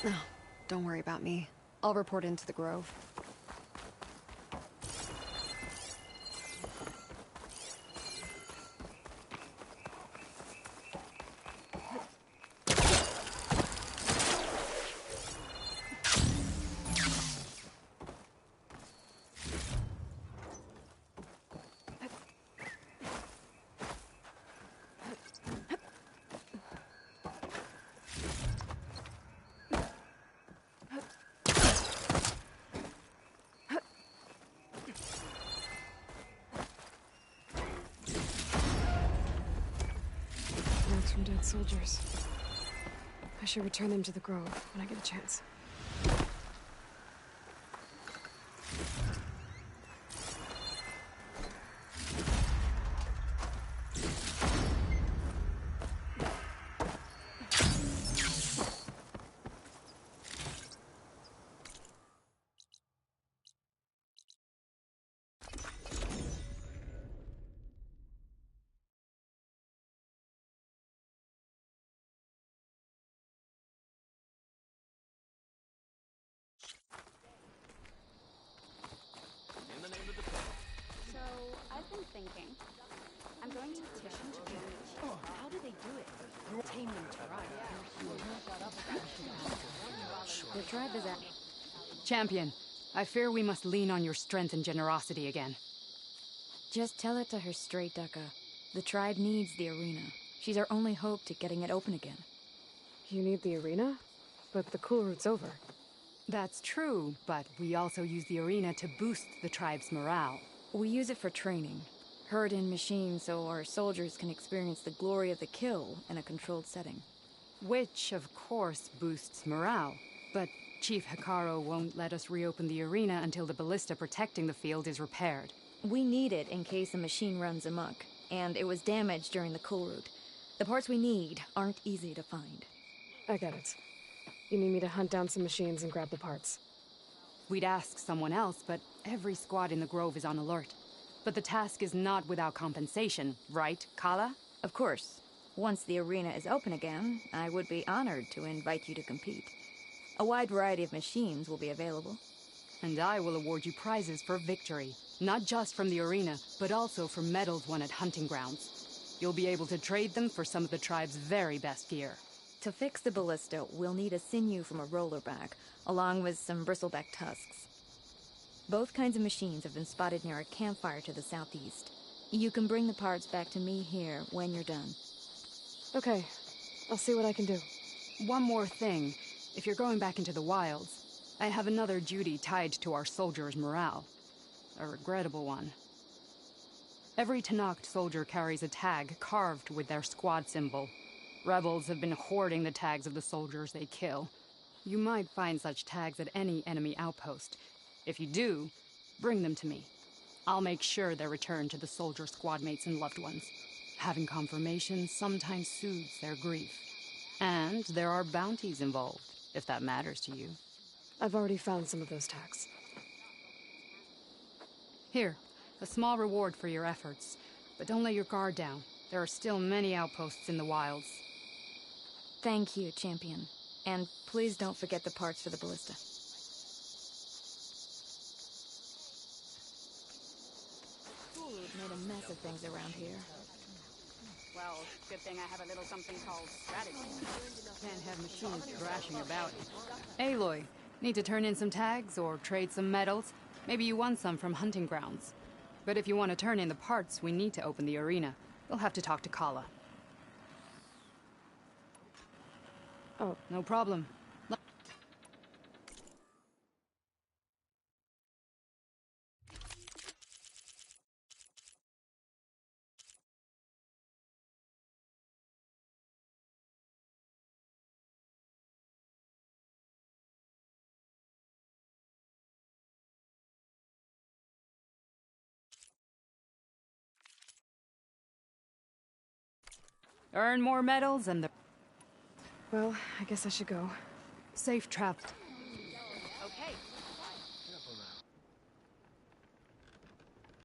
No, don't worry about me. I'll report into the Grove. from dead soldiers. I should return them to the grove when I get a chance. So, I've been thinking. I'm going to petition to join the chief. How do they do it? Tame them The tribe is at... Champion, I fear we must lean on your strength and generosity again. Just tell it to her straight, Ducka. The tribe needs the arena. She's our only hope to getting it open again. You need the arena? But the cool route's over. That's true, but we also use the arena to boost the tribe's morale. We use it for training. Herd in machines so our soldiers can experience the glory of the kill in a controlled setting. Which, of course, boosts morale. But Chief Hikaru won't let us reopen the arena until the ballista protecting the field is repaired. We need it in case a machine runs amok, and it was damaged during the cool route. The parts we need aren't easy to find. I get it. You need me to hunt down some machines and grab the parts. We'd ask someone else, but every squad in the Grove is on alert. But the task is not without compensation, right, Kala? Of course. Once the arena is open again, I would be honored to invite you to compete. A wide variety of machines will be available. And I will award you prizes for victory. Not just from the arena, but also for medals won at hunting grounds. You'll be able to trade them for some of the tribe's very best gear. To fix the ballista, we'll need a sinew from a rollerback, along with some bristleback tusks. Both kinds of machines have been spotted near a campfire to the southeast. You can bring the parts back to me here when you're done. Okay, I'll see what I can do. One more thing. If you're going back into the wilds, I have another duty tied to our soldiers' morale. A regrettable one. Every Tenakth soldier carries a tag carved with their squad symbol. Rebels have been hoarding the tags of the soldiers they kill. You might find such tags at any enemy outpost. If you do, bring them to me. I'll make sure they're returned to the soldier squad mates and loved ones. Having confirmation sometimes soothes their grief. And there are bounties involved, if that matters to you. I've already found some of those tags. Here, a small reward for your efforts. But don't let your guard down. There are still many outposts in the wilds. Thank you, Champion. And please don't forget the parts for the ballista. Cool made a mess of things around here. Well, good thing I have a little something called strategy. Can't have machines thrashing about. Aloy, need to turn in some tags or trade some medals? Maybe you won some from hunting grounds. But if you want to turn in the parts, we need to open the arena. You'll have to talk to Kala. Oh. No problem. Earn more medals and the... Well, I guess I should go. Safe travel. Okay,